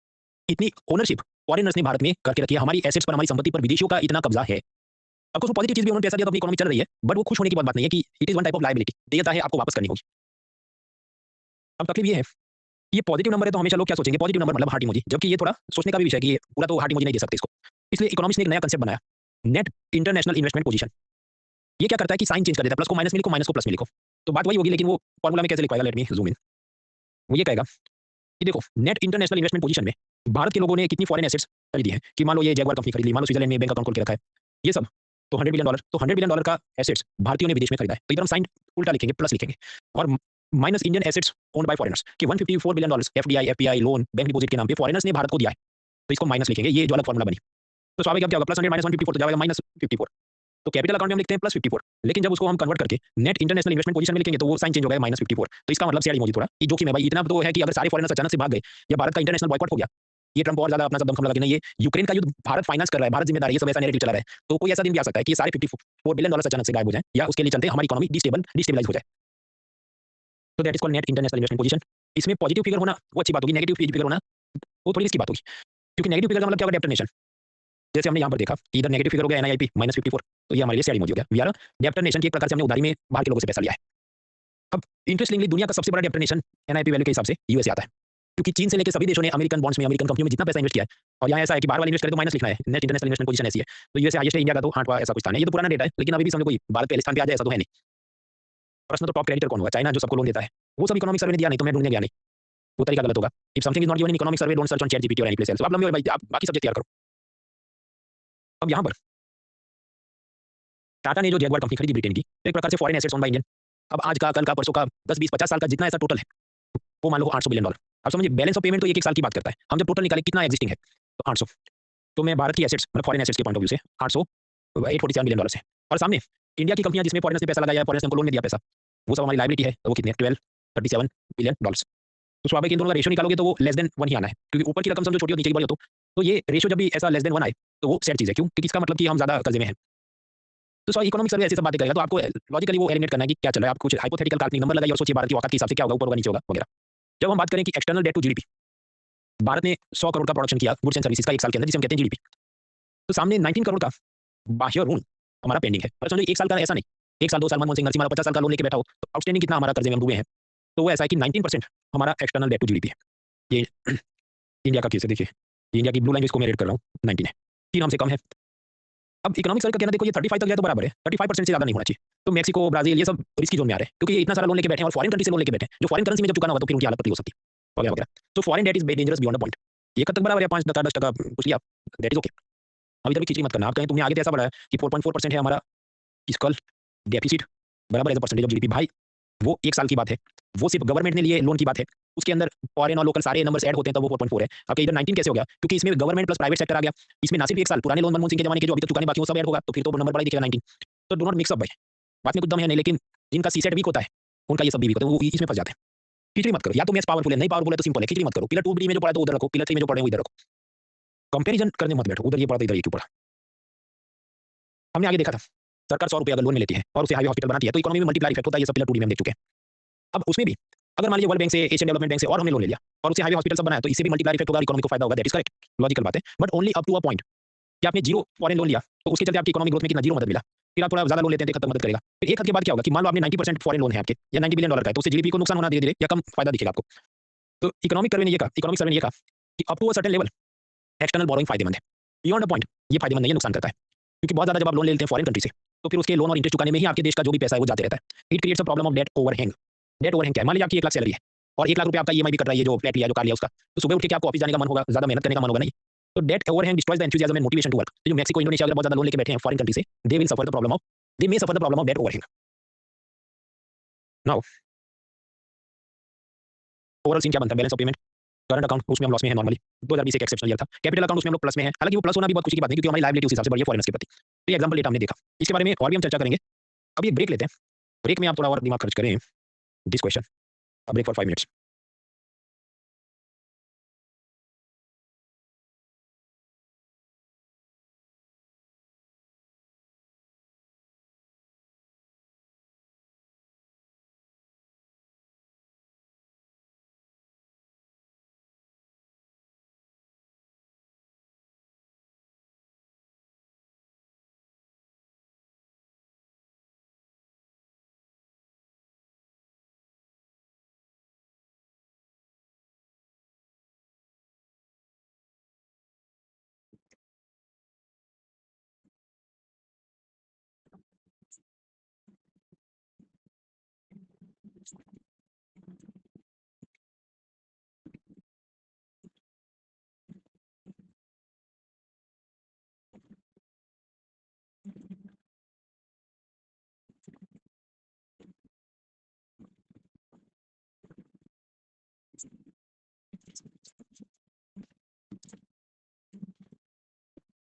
इतनी ओनरशिप फॉरेनर्स ने भारत में करके रखी है, हमारी एसेट्स पर, हमारी संपत्ति पर विदेशियों का इतना कब्जा है। अब कुछ पॉजिटिव चीज भी उन्होंने पैसा दिया तो अपनी इकोनॉमी चल रही है, बट वो खुश होने की बात नहीं है कि it is one type of liability, देयता है, आपको वापस करनी होगी। अब तकलीफ ये है कि ये पॉजिटिव नंबर है तो हमेशा लोग क्या सोचेंगे, पॉजिटिव नंबर मतलब हार्ट इमोजी, जबकि ये थोड़ा सोचने का भी विषय है कि ये पूरा तो हार्ट इमोजी नहीं दे सकते इसको। इसलिए इकोनॉमिक्स ने एक नया कंसेप्ट बनाया, नेट इंटरनेशनल इन्वेस्टमेंट पोजीशन। ये क्या करता है कि साइन चेंज कर देता है, प्लस को माइनस में लिखो, माइनस को प्लस में लिखो। तो बात वही होगी, लेकिन वो फॉर्मूला में कैसे लिखवाएगा, लेट मी जूम इन। वो ये कहेगा कि देखो, नेट इंटरनेशनल इन्वेस्टमेंट पोजीशन में भारत के लोगों ने कितनी फॉरेन एसेट्स खरीदी है, कि मान लो ये जैगुआर कंपनी खरीद ली, मान लो स्विट्जरलैंड में बैंक अकाउंट खोल के रखा है, ये सब तो $100 बिलियन, तो $100 बिलियन का एसेट्स भारतीयों ने विदेश में खरीदा है, तो इधर हम साइन उल्टा लिखेंगे, प्लस लिखेंगे, और minus Indian assets owned by foreigners कि $154 billion FDI FPI loan bank deposit के नाम पे फॉरेनर्स ने भारत को दिया है, तो इसको माइनस लिखेंगे, ये जो अलग फॉर्मूला बनी। तो स्वाभाविक अब क्या होगा, प्लस 100 माइनस 154 तो जाएगा -54। तो कैपिटल अकाउंट में हम लिखते हैं +54, लेकिन जब उसको हम कन्वर्ट करके नेट इंटरनेशनल इन्वेस्टमेंट पोजीशन में लिखेंगे तो वो साइन चेंज हो गया -54। तो इसका मतलब सैड इमोजी थोड़ा कि जोखिम है भाई, इतना तो है कि अगर सारे फॉरेनर्स अचानक से भाग गए या भारत का इंटरनेशनल बॉयकॉट हो गया, ये ट्रंप और ज्यादा अपना सब दमखम लगा के नहीं, ये यूक्रेन का युद्ध भारत फाइनेंस कर रहा है, भारत जिम्मेदार है, ये सब ऐसा नैरेटिव चला रहा है, तो कोई ऐसा दिन भी आ सकता है कि ये सारे $54 बिलियन अचानक से गायब हो जाए या उसके लिए चलते हमारी इकोनॉमी डिस्टेबलाइज हो जाए। तो that is called net international investment position. इसमें पॉजिटिव फिगर होना वो अच्छी बात होगी, नेगेटिव फिगर होना वो थोड़ी इसकी बात होगी, क्योंकि नेगेटिव फिगर का मतलब क्या होगा, डेप्ट नेशन। जैसे हमने यहाँ पर देखा कि इधर नेगेटिव फिगर हो गया एनआईपी -54, तो ये हमारे लिए सैड इमोजी हो गया, वी आर डेप्टर नेशन की एक प्रकार से हमने उधारी में बाहर के लोगों से पैसा लिया है। अब इंटरेस्टिंगली दुनिया का सबसे बड़ा डेप्टर नेशन एनआईपी वैल्यू के हिसाब से यूएसए आता है, क्योंकि चीन से लेकर सभी देशों ने अमेरिकन बॉन्ड्स में, अमेरिकन कंपनियों में जितना पैसा इन्वेस्ट किया है, और यहाँ ऐसा है कि बाहर वाले इन्वेस्ट करें तो माइनस लिखना है, नेट इंटरनेशनल इन्वेस्टमेंट पोजीशन ऐसी है, तो यूएसए हाईएस्ट है, इंडिया का तो 8वां ऐसा कुछ स्थान है, ये तो पुराना डेटा है, लेकिन अभी भी समझो कोई भारत पहले स्थान पे आ जाए ऐसा तो है नहीं। प्रश्न तो टॉप क्रेडिटर कौन होगा, चाइना जो सबको लोन देता है, वो सब इकोनॉमिक सर्वे ने दिया नहीं तो मैं ढूंढने गया नहीं, वो तरीका गलत होगा। If something is not given in economic survey don't search on chat GPT और एनी प्लेस एल्स। आप लंबे हो भाई, आप बाकी सब्जेक्ट तैयार करो। अब यहाँ पर टाटा ने जो जैगुआर कंपनी खरीदी ब्रिटेन की, तो एक प्रकार से foreign assets own by Indian. अब आज का, कल का, परसों का, 10 20 50 साल का जितना ऐसा टोटल है, वो मान लो $800 बिलियन। अब समझिए बैलेंस ऑफ पेमेंट तो एक एक साल की बात करता है, हम जब टोटल निकालें कितना एग्जिस्टिंग है, तो 800। तो मैं भारत की एसेट्स मतलब फॉरेन एसेट्स के पॉइंट ऑफ व्यू से 800 $847 बिलियन है, और सामने इंडिया की कंपनियां जिसमें फॉरेनर्स ने पैसा लगाया, फॉरेनर्स ने हमको लोन में दिया पैसा, वो सब हमारी लाइबिलिटी है, तो वो कितने 12 37 बिलियन। तो स्वाभाविक इन दोनों का रेशियो निकालोगे तो वो लेस देन 1 ही आना है, क्योंकि ऊपर की रकम समझो छोटी और नीचे की बड़ी हो, तो ये रेशियो जब भी ऐसा लेस देन 1 आए तो वो सैड चीज़ है। क्यों? क्योंकि इसका मतलब कि हम ज़्यादा कर्जे में हैं। तो सो इकोनॉमिक सर्वे ऐसी सब बातें करेगा, तो आपको लॉजिकली वो एलिमिनेट करना है कि क्या चल रहा है, आप कुछ हाइपोथेटिकल काल्पनिक नंबर लगाइए और सोचिए भारत की औकात के हिसाब से क्या होगा, ऊपर होगा, नीचे होगा वगैरह। जब हम बात करें कि external debt to GDP, Bharat ने 100 करोड़ का प्रोडक्शन किया गुड्स एंड सर्विसेज का एक साल के अंदर, जिसे हम कहते हैं जीडीपी, तो सामने 19 करोड़ का बाह्य ऋण हमारा पेंडिंग है। और समझो एक साल का ऐसा नहीं, 1 साल 2 साल मनमोहन सिंह नरसिम्हा 50 साल का लोन लेके बैठा हो, तो आउटस्टैंडिंग कितना हमारा कर्जे में हम डूबे हैं। तो वो ऐसा है कि 19% हमारा एक्सटर्नल डेट टू जीडीपी है। ये इंडिया का केस है, देखिए ये इंडिया की ब्लू लाइन इसको मैं रेड कर रहा हूँ, 19 है, 3 हमसे कम है। अब इकोनॉमिक सर्वे का कहना देखो ये 35 तक जाए तो बराबर है, 35% से ज़्यादा नहीं होना चाहिए। तो मैक्सिको, ब्राजील ये सब रिस्की जोन में आ रहे हैं, क्योंकि ये इतना सारा लोन लेके बैठे हैं और फॉरेन कंट्री से लोन लेके बैठे हैं, जो फॉरेन करेंसी में जब चुकाना होगा तो फिर उनकी हालत पतली हो सकती है वगैरह वगैरह। तो foreign debt is dangerous beyond a point. ये कब तक बराबर है, 5 10% कुछ लिया, दैट इज ओके। अभी तभी खिचड़ी मत करना, आप कहें तुमने आगे तो ऐसा बढ़ा है कि 4.4% है हमारा फिस्कल डेफिसिट बराबर as a percentage of GDP. भाई वो 1 साल की बात है, वो सिर्फ गवर्नमेंट ने लिए लोन की बात है, उसके अंदर फॉरेन और लोकल सारे नंबर्स ऐड होते हैं तब वो 4.4 है। आपके इधर 19 कैसे हो गया, क्योंकि इसमें गवर्नमेंट प्लस प्राइवेट सेक्टर आ गया। इसमें ना सिर्फ 1 साल पुराने लोन मनमोहन सिंह के जमाने के जो अभी तक चुकाने बाकी हैं, वो सब ऐड होगा, तो फिर तो नंबर बड़ा ही दिखेगा 19। तो डू नॉट मिक्स अप भाई, बात में कुछ दम है नहीं, लेकिन जिनका सीसेट वीक होता है उनका ये सब भी वीक होता है, वो इसमें फंस जाते हैं। खिचड़ी मत करो, या तो मैथ्स पावरफुल है, नहीं पावरफुल है तो सिंपल है, खिचड़ी मत करो। पिलर 2 बी में जो पढ़ा है तो उधर रखो, पिलर 3 में जो पढ़े हैं वो इधर रखो, कंपैरिजन करने मत बैठो, उधर ये पढ़ा था इधर ये क्यों पढ़ा। हमने आगे देखा था, सरकार 100 रुपये अगर लोन में लेती है और उसे हाईवे हॉस्पिटल बनाती है तो इकोनॉमी में मल्टीप्लाई इफेक्ट होता है, ये सब पिलर 2 में हम देख चुके हैं। अब उसमें भी अगर मान लीजिए वर्ल्ड बैंक से, एशियन डेवलपमेंट बैंक से और हमने लोन ले लिया और उसे हाईवे हॉस्पिटल सब बनाया, तो इससे भी मल्टीप्लाई इफेक्ट होगा और इकोनॉमी को फायदा होगा, दैट इज करेक्ट, लॉजिकल बात है, but only up to a point. कि आपने जीरो फॉरेन लोन लिया तो उसके चलते आपकी इकोनॉमिक ग्रोथ में कितना जीरो मदद मिला, फिर आप थोड़ा ज्यादा लोन लेते हैं तो एक हद तक मदद करेगा, फिर एक हद के बाद क्या होगा कि मान लो आपने 90% फॉरेन लोन है आपके या $90 बिलियन का है, तो उससे जीडीपी को नुकसान होना धीरे धीरे या कम फायदा दिखेगा आपको। तो इकोनॉमिक सर्वे ने ये कहा, इकोनॉमिक सर्वे ने ये कहा कि up to a certain level external borrowing फायदेमंद है, बियॉन्ड अ पॉइंट ये फायदेमंद नहीं है, नुकसान करता है। क्योंकि बहुत ज्यादा जब आप लोन ले लेते हैं फॉरेन कंट्री से, तो फिर उसके लोन और इंटरेस्ट चुकाने में ही आपके देश का जो भी पैसा है वो जाते रहता है। It creates a problem of debt overhang. Debt overhang क्या है, मान लीजिए आपकी 1 लाख सैलरी है और 1 लाख रुपये आपका ईएमआई भी कट रहा है, ये जो फ्लैट लिया जो कार लिया उसका, तो सुबह उठ के क्या आपको ऑफिस जाने का मन होगा, ज्यादा मेहनत करने का मन होगा नहीं। तो debt overhang destroys the enthusiasm and motivation to work. तो जो मैक्सिको, इंडोनेशिया अगर बहुत ज्यादा लोन लेके बैठे हैं फॉरेन कंट्री से, they will suffer the problem of, they may suffer the problem of debt overhang. Now overall scene क्या बनता है, balance of payment, current account उसमें हम लॉस में है नॉर्मली, 2020 एक एक्सेप्शनल ईयर था। कैपिटल अकाउंट उसमें हम लोग प्लस में है, हालांकि वो प्लस होना भी बहुत खुशी की बात नहीं, क्योंकि हमारी लायबिलिटी उस हिसाब से बढ़ी है फॉरेनर्स के प्रति। तो ये एग्जांपल डेटा हमने देखा, इसके बारे में और भी हम चर्चा करेंगे। अभी एक ब्रेक लेते हैं, ब्रेक में आप थोड़ा और दिमाग खर्च करें this question, a break for 5 minutes.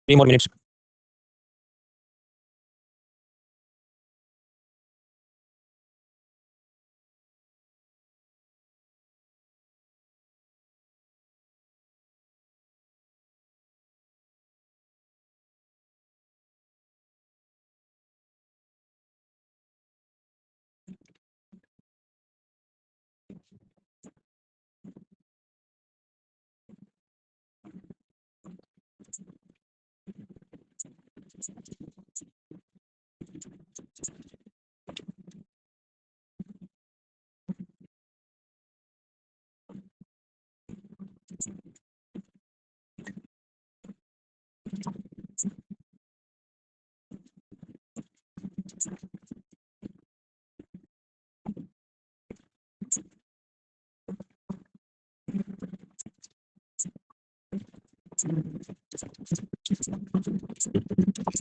3 more minutes.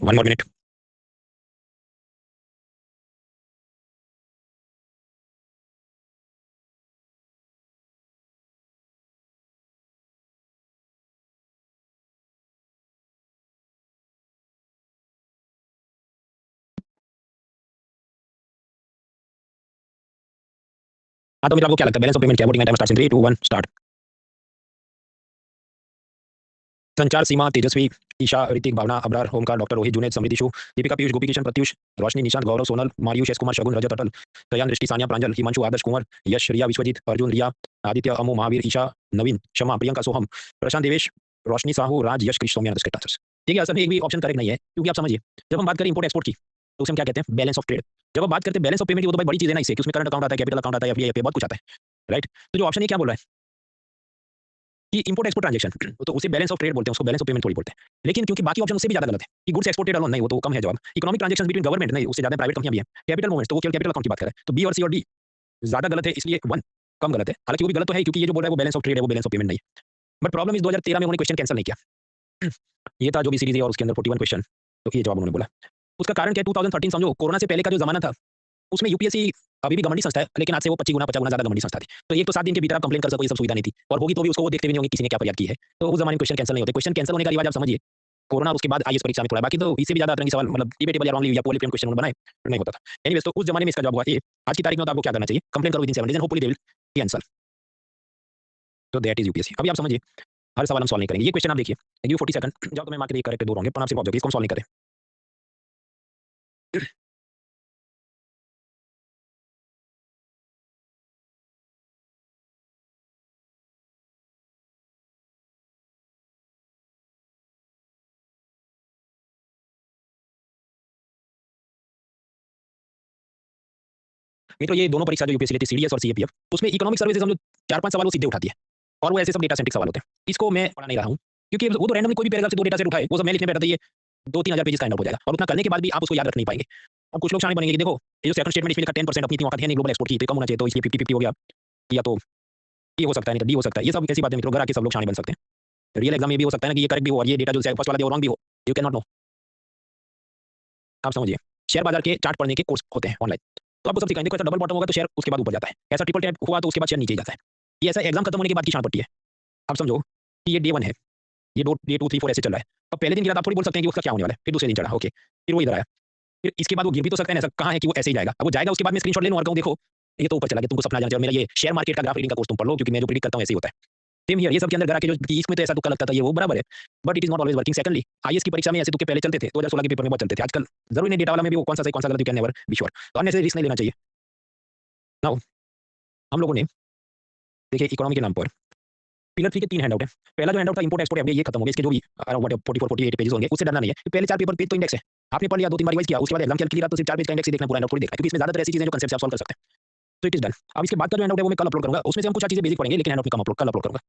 One more minute. हाँ तो मित्र आपको क्या लगता है बैलेंस ऑफ पेमेंट क्या voting time starts in 3 2 1 start. संचार सीमा तेजस्वी ईशा ऋतिक भावना अबरार ओमकार डॉक्टर रोहित जुनेद समृद्धि शु दीपिका पीयूष गोपी किशन प्रत्युष रोशनी निशांत गौरव सोनल मारियूष यश कुमार शगुन रजत अटल कयान दृष्टि सानिया प्रांजल हिमांशु आदर्श कुंवर यश रिया विश्वजीत अर्जुन रिया आदित्य अमु महावीर ईशा नवीन क्षमा प्रियंका सोहम प्रशांत देवेश रोशनी साहू राज यश कृष्ण सौम्या करेक्ट आंसर्स। ठीक है असल में एक भी ऑप्शन करेक्ट नहीं है क्योंकि आप समझिए जब हम बात करें इंपोर्ट एक्सपोर्ट की तो उसे हम क्या कहते हैं बैलेंस ऑफ ट्रेड। जब आप बात करते हैं बैलेंस ऑफ पेमेंट की वो तो भाई बड़ी चीज है ना इससे कि उसमें करंट अकाउंट आता है कैपिटल अकाउंट आता है एफडीआई पे बहुत कुछ आता है राइट। तो जो ऑप्शन ये क्या बोल रहा है कि इंपोर्ट एक्सपोर्ट ट्रांजेक्शन तो उसे बैलेंस ऑफ ट्रेड बोलते हैं उसको बैलेंस ऑफ पेमेंट थोड़ी बोलते हैं लेकिन क्योंकि बाकी ऑप्शन उससे भी ज्यादा गलत है कि गुड्स एक्सपोर्टेड अलोन नहीं वो तो कम है जवाब। इकोनॉमिक ट्रांजेक्शन बिटवीन गवर्नमेंट नहीं उससे ज्यादा प्राइवेट कंपनियां भी हैं। कैपिटल मूवमेंट्स तो वो केवल कैपिटल अकाउंट की बात कर रहा है तो बी और सी और डी ज्यादा गलत है इसलिए वन कम गलत है। हालांकि वो भी गलत तो है क्योंकि ये जो बोल रहा है वो बैलेंस ऑफ ट्रेड है वो बैलेंस ऑफ पेमेंट नहीं है। बट प्रॉब्लम इस 2013 में उन्होंने क्वेश्चन कैंसिल नहीं किया ये था जो भी सीरीज है और उसके अंदर 41 क्वेश्चन तो ये जवाब उन्होंने बोला। उसका कारण क्या है 2013 समझो कोरोना से पहले का जो जमाना था उसमें यूपीएससी अभी भी गवर्नमेंट संस्था है लेकिन आज से वो 25 गुना 50 गुना ज्यादा गवर्नमेंट संस्था थी। तो एक तो 7 दिन के भीतर आप कंप्लेन कर सको ये सब सुविधा नहीं थी और होगी तो भी उसको वो देखते भी नहीं होंगे किसी ने क्या फरियाद की है। तो उस जमाने में क्वेश्चन कैंसिल नहीं होते। क्वेश्चन कैंसिल होने का रिवाज आप समझिए कोरोना और उसके बाद आईएएस परीक्षा में थोड़ा बाकी तो इससे भी ज्यादा अतरंगी सवाल मतलब डिबेटेबल या रॉन्गली या पॉलिटिकल क्वेश्चन बनाए नहीं होता था। एनीवेज तो उस जमाने में इसका जवाब हुआ ए। आज की तारीख में तो आपको क्या करना चाहिए कंप्लेन करो within 7 days and hopefully they will answer. तो दैट इज यूपीएससी। अभी आप समझिए हर सवाल हम सॉल्व नहीं करेंगे। ये क्वेश्चन आप देखिए गिव 40 सेकंड जाओ तो मैं मार्क दे करेक्ट दो होंगे पर आपसे पहुंच इसको हम सॉल्व नहीं करें। मित्रों ये दोनों परीक्षा जो यूपीएससी लेती है सीडीएस और सीएपीएफ उसमें इकोनॉमिक सर्विसेज हम जो 4-5 सवाल वो सीधे उठाती है और वो ऐसे सब डेटा सेंट्रिक सवाल होते हैं। इसको मैं पढ़ा नहीं रहा हूँ क्योंकि वो तो रैंडमली कोई भी पैराग्राफ से 2 डेटा सेट उठाए वो सब मैं लिखने बैठा था ये 2-3 हज़ार पेजेस का एंड अप हो जाएगा और उतना करने के बाद भी आप उसको याद रख नहीं पाएंगे। अब कुछ लोग शामिल बनेंगे कि देखो ये जो सेकंड स्टेटमेंट इसमें लिखा 10% अपनी इतनी औकात है नहीं ग्लोबल एक्सपोर्ट की तो कम होना चाहिए तो इसलिए 50-50 हो गया या तो ये हो सकता है नहीं तो बी हो सकता है। ये सब ऐसी बातें मित्रों घर आके सब लोग शामिल बन सकते हैं। रियल एग्जाम में भी हो सकता है ना कि ये करेक्ट भी हो और ये डेटा जो फर्स्ट वाला दिया रॉन्ग भी हो। You can not know. आप समझिए शेयर बाजार के चार्ट पढ़ने के कोर्स होते हैं ऑनलाइन तो आपको सब सिखाएंगे देखो ऐसा डबल बॉटम होगा तो शेयर उसके बाद ऊपर जाता है ऐसा ट्रिपल टैप हुआ तो उसके बाद शेयर नीचे जाता है। ये ऐसा एग्जाम खत्म होने के बाद की क्षण पड़ती है। आप समझो कि ये डे 1 है ये डे 2 3 4 ऐसे चल रहा है। अब पहले दिन गिरा आप थोड़ी बोल सकते हैं कि उसका क्या होने वाला है फिर दूसरे दिन चढ़ा ओके फिर वो इधर आया फिर इसके बाद वो गिर भी तो सकता है ऐसा कहाँ है कि वो ऐसे ही जाएगा। अब वो जाएगा उसके बाद मैं स्क्रीनशॉट ले लूँ और कहूँ देखो ये तो ऊपर चला गया तुमको सपना जाना चाहिए। मेरा ये शेयर मार्केट का ग्राफ रीडिंग का कोर्स तुम पढ़ लो क्योंकि मैं जो प्रिडिक्ट करता हूँ ऐसे ही होता है। सेम हियर ये सब के अंदर घर आके जो इसमें तो ऐसा तुक्का लगता था ये वो बराबर है but it is not always working. Secondly IAS की परीक्षा में ऐसे तुक्के पहले चलते थे 2016 के पेपर में बहुत चलते थे आजकल जरूरी नहीं डेटा वाला में भी वो कौन सा सही कौन सा गलत you can never be sure तो अननेसेसरी रिस्क नहीं लेना चाहिए। नाउ हम लोगों ने देखिए इकोनॉमी के नाम पर पिलर 3 के 3 हैंडआउट है। पहला जो हैंडआउट था इंपोर्ट एक्सपोर्ट एफडीआई ये खत्म हो गया इसके जो भी अराउंड 44 48 पेजेस होंगे उससे डरना नहीं है। पहले 4 पेपर पेज तो इंडेक्स है आपने पढ़ लिया 2-3 बार रिवाइज किया उसके बाद एग्जाम क्लियर तो सिर्फ 4 पेज का इंडेक्स ही देखना पूरा हैंडआउट थोड़ी देखना क्योंकि इसमें ज्यादातर ऐसी चीजें जो कांसेप्ट आप सॉल्व कर सकते हैं। तो इट इज डन। अब इसके बाद का जो हैंडआउट है वो मैं कल अपलोड करूंगा उसमें से हम कुछ चीजें बेसिक पढ़ेंगे लेकिन हैंडआउट में कल अपलोड करूंगा।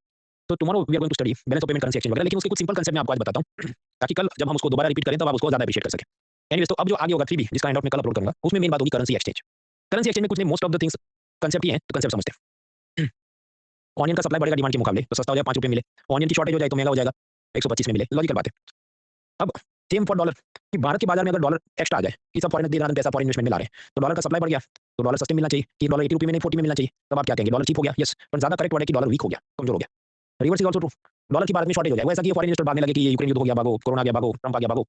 तो tomorrow we are going to study balance of payment currency exchange वगैरह लेकिन उसके कुछ सिंपल कांसेप्ट मैं आपको आज बताता हूं ताकि कल जब हम उसको दोबारा रिपीट करें तब आप उसको ज्यादा अप्रिशिएट कर सकें। एनीवेज तो अब जो आगे होगा 3B जिसका हैंडआउट में कल अपलोड करूंगा उसमें मेन बात होगी करेंसी एक्सचेंज। करेंसी एक्सचेंज में कुछ नहीं most of the things concept ही हैं तो कांसेप्ट समझते हैं। ऑनियन का सप्लाई बढ़ेगा डिमांड के मुकाबले तो सस्ता हो जाए 5 रुपये मिले। ऑनियन की शॉर्टेज हो जाए तो महंगा हो जाएगा 125 में मिले लॉजिकल बात है। अब सेम फॉर डॉलर कि भारत के बाजार में अगर डॉलर एक्स्ट्रा आ जाए कि सब फॉरेन दे रहा है पैसा फॉरेन इन्वेस्टमेंट में ला रहे हैं तो डॉलर का सप्लाई बढ़ गया तो डॉलर सस्ते मिलना चाहिए कि डॉलर 80 रुपये में नहीं 40 में मिलना चाहिए। तब आप क्या कहेंगे डॉलर चीप हो गया। यस पर ज्यादा करेक्ट वर्ड है कि डॉलर वीक हो गया कमजोर हो गया। Reverse is also true dollar की भारत में शॉर्टेज हो जाए, वो ऐसा कि फॉरेन इन्वेस्टर भागने लगे कि ये यूक्रेन युद्ध हो गया भागो, कोरोना आ गया भागो, ट्रंप आ गया भागो।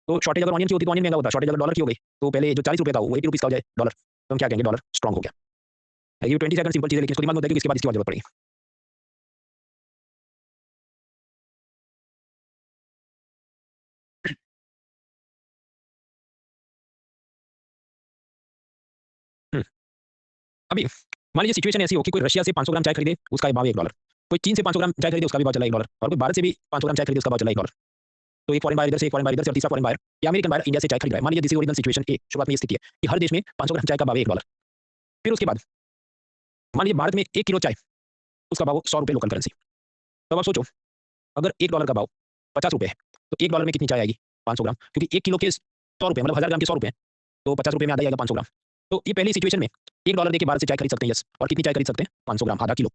तो शॉर्टेज अगर ऑनियन की होती तो ऑनियन महंगा होता, शॉर्टेज अगर डॉलर की हो गई तो पहले जो 40 रुपए था वो 80 रुपीस का हो जाए डॉलर, तो हम क्या कहेंगे डॉलर स्ट्रांग हो गया। ये 20 सेकंड सिंपल चीज़ है लेकिन इसको दिमाग में होता है कि इसके बाद इसकी और जरूरत पड़ेगी। हम्म, अभी मान लीजिए सिचुएशन ऐसी हो कि कोई रशिया से 500 ग्राम चाय खरीदे, उसका भाव 1 डॉलर। कोई चीन से 500 ग्राम चाय खरीदे, उसका भी भाव चला 1 डॉलर, और कोई भारत से भी 500 ग्राम चाय खरीदे, उसका भाव चला 1 डॉलर। तो एक फॉरेन बायर इधर से, एक फॉरेन बायर इधर से, और तीसरा फॉरेन बायर या अमेरिकन बायर इंडिया से चाय खरीद रहा है। मान लीजिए दिस इज ओरिजिनल सिचुएशन ए, शुरुआत में ये स्थिति है कि हर देश में 500 ग्राम चाय का भाव 1 डॉलर। फिर उसके बाद मान लीजिए भारत में 1 किलो चाय, उसका भाव 100 रुपये लोकल करेंसी। तो अब आप सोचो, अगर 1 डॉलर का भाव 50 रुपये है तो 1 डॉलर में कितनी चाय आएगी? 500 ग्राम, क्योंकि 1 किलो के 100 रुपये मतलब 1000 ग्राम के 100 रुपये हैं, तो 50 रुपये में आधा ही आएगा 500 ग्राम। तो ये पहली सिचुएशन में 1 डॉलर देके भारत से चाय खरीद सकते हैं, यस। और कितनी चाय खरीद सकते हैं? 500 ग्राम, आधा किलो।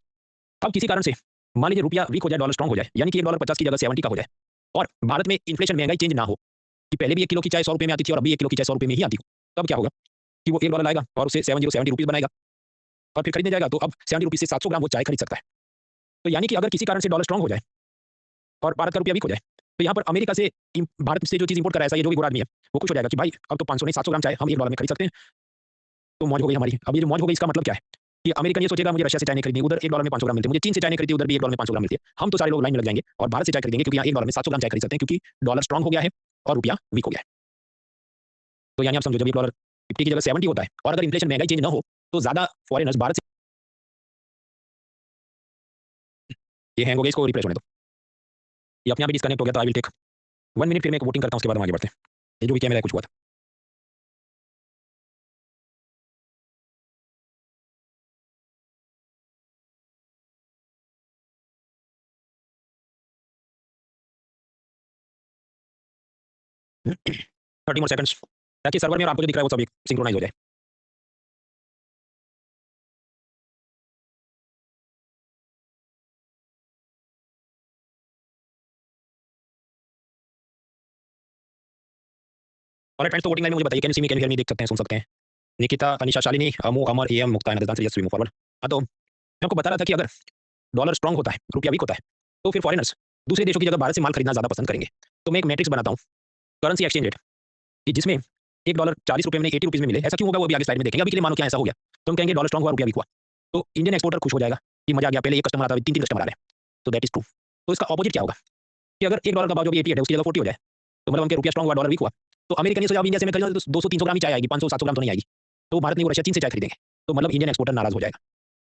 अब किसी कारण से मान लीजिए रुपया वीक हो जाए, डॉलर स्ट्रांग हो जाए, यानी कि 1 डॉलर 50 की जगह 70 का हो जाए, और भारत में इन्फ्लेशन महंगाई चेंज ना हो कि पहले भी 1 किलो की चाय 100 रुपये में आती थी और अभी 1 किलो की चाय 100 रुपये में ही आती हो, तब क्या होगा कि वो 1 डॉलर लाएगा और उसे 70 रुपीज़ बनाएगा और फिर खरीदने जाएगा, तो अब 70 रुपीज़ से 700 ग्राम वो चाय खरीद सकता है। तो यानी कि अगर किसी कारण से डॉलर स्ट्रांग हो जाए और भारत का रुपया वीक हो जाए, तो यहाँ पर अमेरिका से भारत से जो चीज़ इंपोर्ट कर रहा है, ऐसा ये जो भी गोरा आदमी है, वो खुश हो जाएगा कि भाई अब तो 500 नहीं 700 ग्राम चाय हम 1 डॉलर में खरीद सकते हैं। तो मौज हो गई हमारी। अब ये जो मौज हो गई, इसका मतलब क्या है कि अमेरिकन ये सोचेगा मुझे रशिया से चाय नहीं खरीदनी, उधर 1 डॉलर में 500 ग्राम मिलती है, मुझे चीन से चाय नहीं खरीदनी, उधर भी 1 डॉलर में 500 ग्राम मिलती है। हम तो सारे लोग लाइन में लग जाएंगे और भारत से चाय खरीदेंगे, क्योंकि यहाँ 1 डॉलर में 700 ग्राम चाय खरीद सकते हैं, क्योंकि डॉलर स्ट्रांग हो गया है और रुपया वीक हो गया है। तो यानी आप समझो, जब 1 डॉलर 50 की जगह 70 होता है और अगर इन्फ्लेशन महंगाई चेंज ना हो, तो ज्यादा फॉरेनर्स भारत से, ये हैंग हो गया, इसको रिफ्रेश होने दो। ये अपने आप ही डिस्कनेक्ट हो गया था। आई विल टेक 1 मिनट, फिर मैं एक वोटिंग करता हूँ, उसके बाद हम आगे बढ़ते हैं। ये जो भी कैमरा है कुछ हुआ था। थर्टी मोर सेकंड्स, ताकि सर्वर में और आपको जो दिख रहा है वो सब सिंक्रोनाइज हो जाए। और फ्रेंड्स, तो वोटिंग लाइन में मुझे बताइए, can you see me, can you hear me, देख सकते हैं, सुन सकते हैं? Nikita, Anisha, Shalini, Amu, Amar, M, Mukta, answer yes, we move forward. हाँ, तो मैं आपको बता रहा था कि अगर डॉलर स्ट्रांग होता है, रुपया वीक होता है, तो फिर फॉरेनर्स दूसरे देशों की जगह भारत से माल खरीदना ज़्यादा पसंद करेंगे। तो मैं एक मैट्रिक्स बनाता हूँ, करेंसी एक्सचेंज रेट, कि जिसमें 1 डॉलर 40 रुपये में नहीं 80 रुपीज़ में मिले। ऐसा क्यों होगा वो अभी आगे स्लाइड में देखेंगे। अभी के लिए मानो क्या ऐसा हो गया, तो हम कहेंगे डॉलर स्ट्रांग हुआ, रुपया वीक हुआ, तो इंडियन एक्सपोर्टर खुश हो जाएगा कि मजा आ गया, पहले एक कस्टमर आता है, 3-3 कस्टमर आ रहे हैं। तो दैट इज ट्रू। तो इसका ऑपोजिट क्या होगा कि अगर 1 डॉलर का भाव जो 88 है उसकी जगह 40 हो जाए, तो मतलब उनके रुपया स्ट्रांग हुआ, डॉलर वीक हुआ, तो अमेरिकन ये सोचा अब इंडिया से मैं खरीदूँ तो 200-300 ग्राम ही चाय आएगी, 500-700 ग्राम तो नहीं आएगी। तो भारत नहीं, वो रशिया चीन से चाय खरीदेंगे, तो मतलब इंडियन एक्सपोर्टर नाराज हो जाएगा।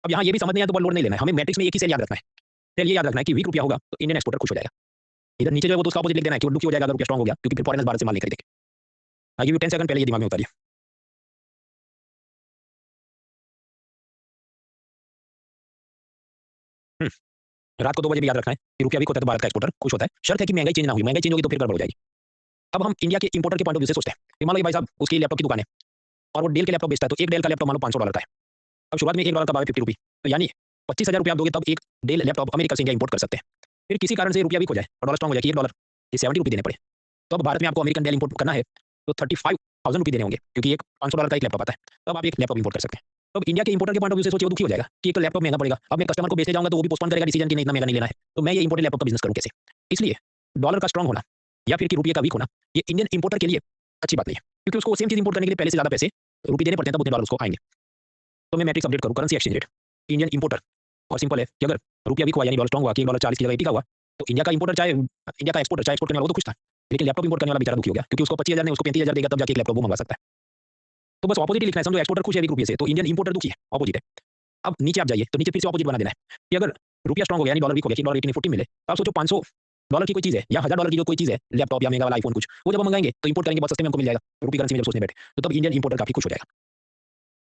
अब यहाँ ये भी समझ नहीं आया तो बस लोड नहीं लेना है, हमें मैट्रिक्स में एक ही सेल याद रखना है। सेल ये याद रखना है कि वीक रुपया होगा तो इंडियन एक्सपोर्टर खुश हो जाएगा। इधर नीचे जो है वो तो उसका ऑपोजिट लिख देना है कि वो दुखी हो जाएगा अगर रुपया स्ट्रांग हो गया, क्योंकि फिर फॉरेनर्स भारत से माल नहीं खरीदेंगे। आई गिव यू 10 सेकंड, पहले ये दिमाग में उतारिए। रात को 2 बजे भी याद रखना है कि रुपया वीक होता है तो भारत का एक्सपोर्टर खुश होता है। शर्त है कि महंगाई चेंज ना हुई, महंगाई चेंज होगी तो फिर गड़बड़ हो जाएगी। अब हम इंडिया के इंपोर्टर के पॉइंट ऑफ व्यू से सोचते हैं कि मान लो भाई साहब उसकी लैपटॉप की दुकान है और वो डेल के लैपटॉप बेचता है, तो एक डेल का लैपटॉप मान लो 500 डॉलर का है। अब शुरुआत में 1 डॉलर का भाव है 50 रुपये, तो यानी 25,000 रुपये आप दोगे तब एक डेल लैपटॉप अमेरिका से इंडिया इंपोर्ट कर सकते हैं। फिर किसी कारण से रुपया वीक हो जाए और डॉलर स्ट्रांग हो जाए कि 1 डॉलर ये 70 रुपये देने पड़े, तो अब भारत में आपको अमेरिकन डेल इंपोर्ट करना है तो 35,000 रुपये देने होंगे, क्योंकि एक 500 डॉलर का एक लैपटॉप आता है, तब आप एक लैपटॉप इंपोर्ट कर सकते हैं। तो अब इंडिया के इंपोर्टर के पॉइंट ऑफ व्यू से सोचिए, वो दुखी हो जाएगा कि एक तो लैपटॉप महंगा पड़ेगा। अब मैं कस्टमर को बेचने जाऊंगा तो वो भी पोस्टपोन करेगा डिसीजन कि नहीं इतना महंगा नहीं लेना है, तो मैं ये इंपोर्टेड लैपटॉप का बिजनेस करूँ कैसे? इसलिए डॉलर का स्ट्रांग होना या फिर कि रुपये का वीक होना, ये इंडियन इंपोर्टर के लिए अच्छी बात नहीं है, क्योंकि उसको सेम चीज इंपोर्ट करने के लिए पहले से ज्यादा पैसे रुपये देने पड़ते हैं, तब उतने डॉलर उसको आएंगे। तो मैं मैट्रिक्स अपडेट करूँ, currency exchange rate, Indian importer, और सिंपल है कि अगर रुपया वीक हुआ यानी डॉलर स्ट्रांग हुआ कि 1 डॉलर 40 की जगह 80 का हुआ, तो इंडिया का इंपोर्टर चाहे इंडिया का एक्सपोर्टर चाहे एक्सपोर्ट करने वाला वो तो खुश था, लेकिन लैपटॉप इंपोर्ट करने वाला बेचारा दुखी हो गया, क्योंकि उसको 25,000 नहीं उसको 35,000 देगा तब जाके एक लैपटॉप वो मंगा सकता है। तो बस ऑपोजिट ही लिखना है, समझो एक्सपोर्टर खुश है 1 रुपये से, तो इंडियन इंपोर्टर दुखी है, ऑपोजिट है। अब नीचे आप जाइए तो नीचे फिर से ऑपोजिट बना देना है कि अगर रुपया स्ट्रांग हो गया यानी डॉलर वीक हो गया कि डॉलर 1840 मिले, तो आप सोचो 500 डॉलर की कोई चीज़ है या 1000 डॉलर की जो कोई चीज़ है, लैपटॉप या महंगा वाला आईफोन कुछ, वो जब हम मंगाएंगे तो इंपोर्ट करेंगे बहुत सस्ते में हमको मिल जाएगा, रुपी करेंसी में जब सोचने बैठे, तो तब इंडियन इंपोर्टर काफी खुश हो जाएगा।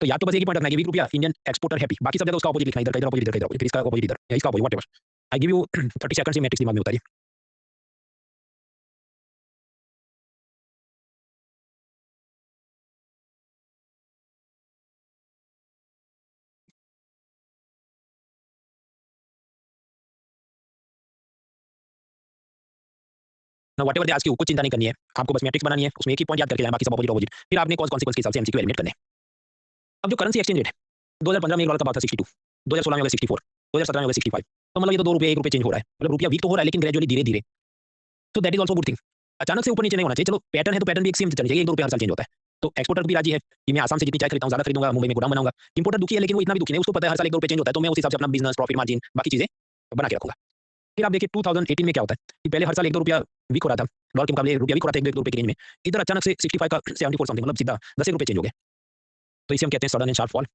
तो या तो बस एक ही पॉइंट रखना है कि वीक रुपया इंडियन एक्सपोर्टर हैप्पी, बाकी सब जगह उसका ऑपोजिट लिखना है, इधर का इधर ऑपोजिट, इधर का इधर ऑपोजिट, फिर इसका ऑपोजिट इधर या इसका opposite, whatever. I give you 30 second से मैट्रिक्स दिमाग में उतारिए। ना व्हाटएवर दे आस्क यू, कुछ चिंता नहीं करनी है, आपको बस मैट्रिक्स बनानी है, उसमें एक ही पॉइंट याद करके जाना, बाकी सब ऑपोजिट ऑपोजिट, फिर आपने कॉज कॉन्सिक्वेंस के हिसाब से एमसीक्यू एलिमिनेट करने हैं। अब जो करेंसी एक्सचेंज रेट है, 2015 में 1 डॉलर का भाव था 62, 2016 में हो गया 64, 2017 में हो गया 65। तो मतलब ये तो 2 रुपए 1 रुपए चेंज हो रहा है। मतलब रुपया वीक तो हो रहा है लेकिन ग्रेजुअली धीरे-धीरे। तो that is also good thing. अचानक से ऊपर नीचे नहीं होना चाहिए। चलो पैटर्न है तो पैटर्न भी एक सेम चलनी चाहिए। 1-2 रुपए हर साल चेंज होता है। तो एक्सपोर्टर भी राजी है कि मैं आसाम से जितनी चाय खरीदता हूँ ज़्यादा खरीदूँगा, मुंबई में गोदाम बनाऊँगा। इंपोर्टर दुखी है लेकिन वो इतना भी दुखी नहीं, उसको पता है हर साल 1-2 रुपए चेंज होता है तो मैं उस हिसाब से अपना बिज़नेस, प्रॉफिट मार्जिन, बाकी चीज़ें बना के रखूँगा। फिर आप देखिए 2018 में क्या होता है कि पहले हर साल 1-2 रुपया वीक हो रहा था। डॉलर के मुकाबले रुपया वीक हो रहा था 1-2 रुपए की रेंज में। इधर अचानक से 65 का 74 समथिंग मतलब सीधा 10 रुपए चेंज हो गए। तो इसे हम कहते हैं सडन एंड शार्प फॉल।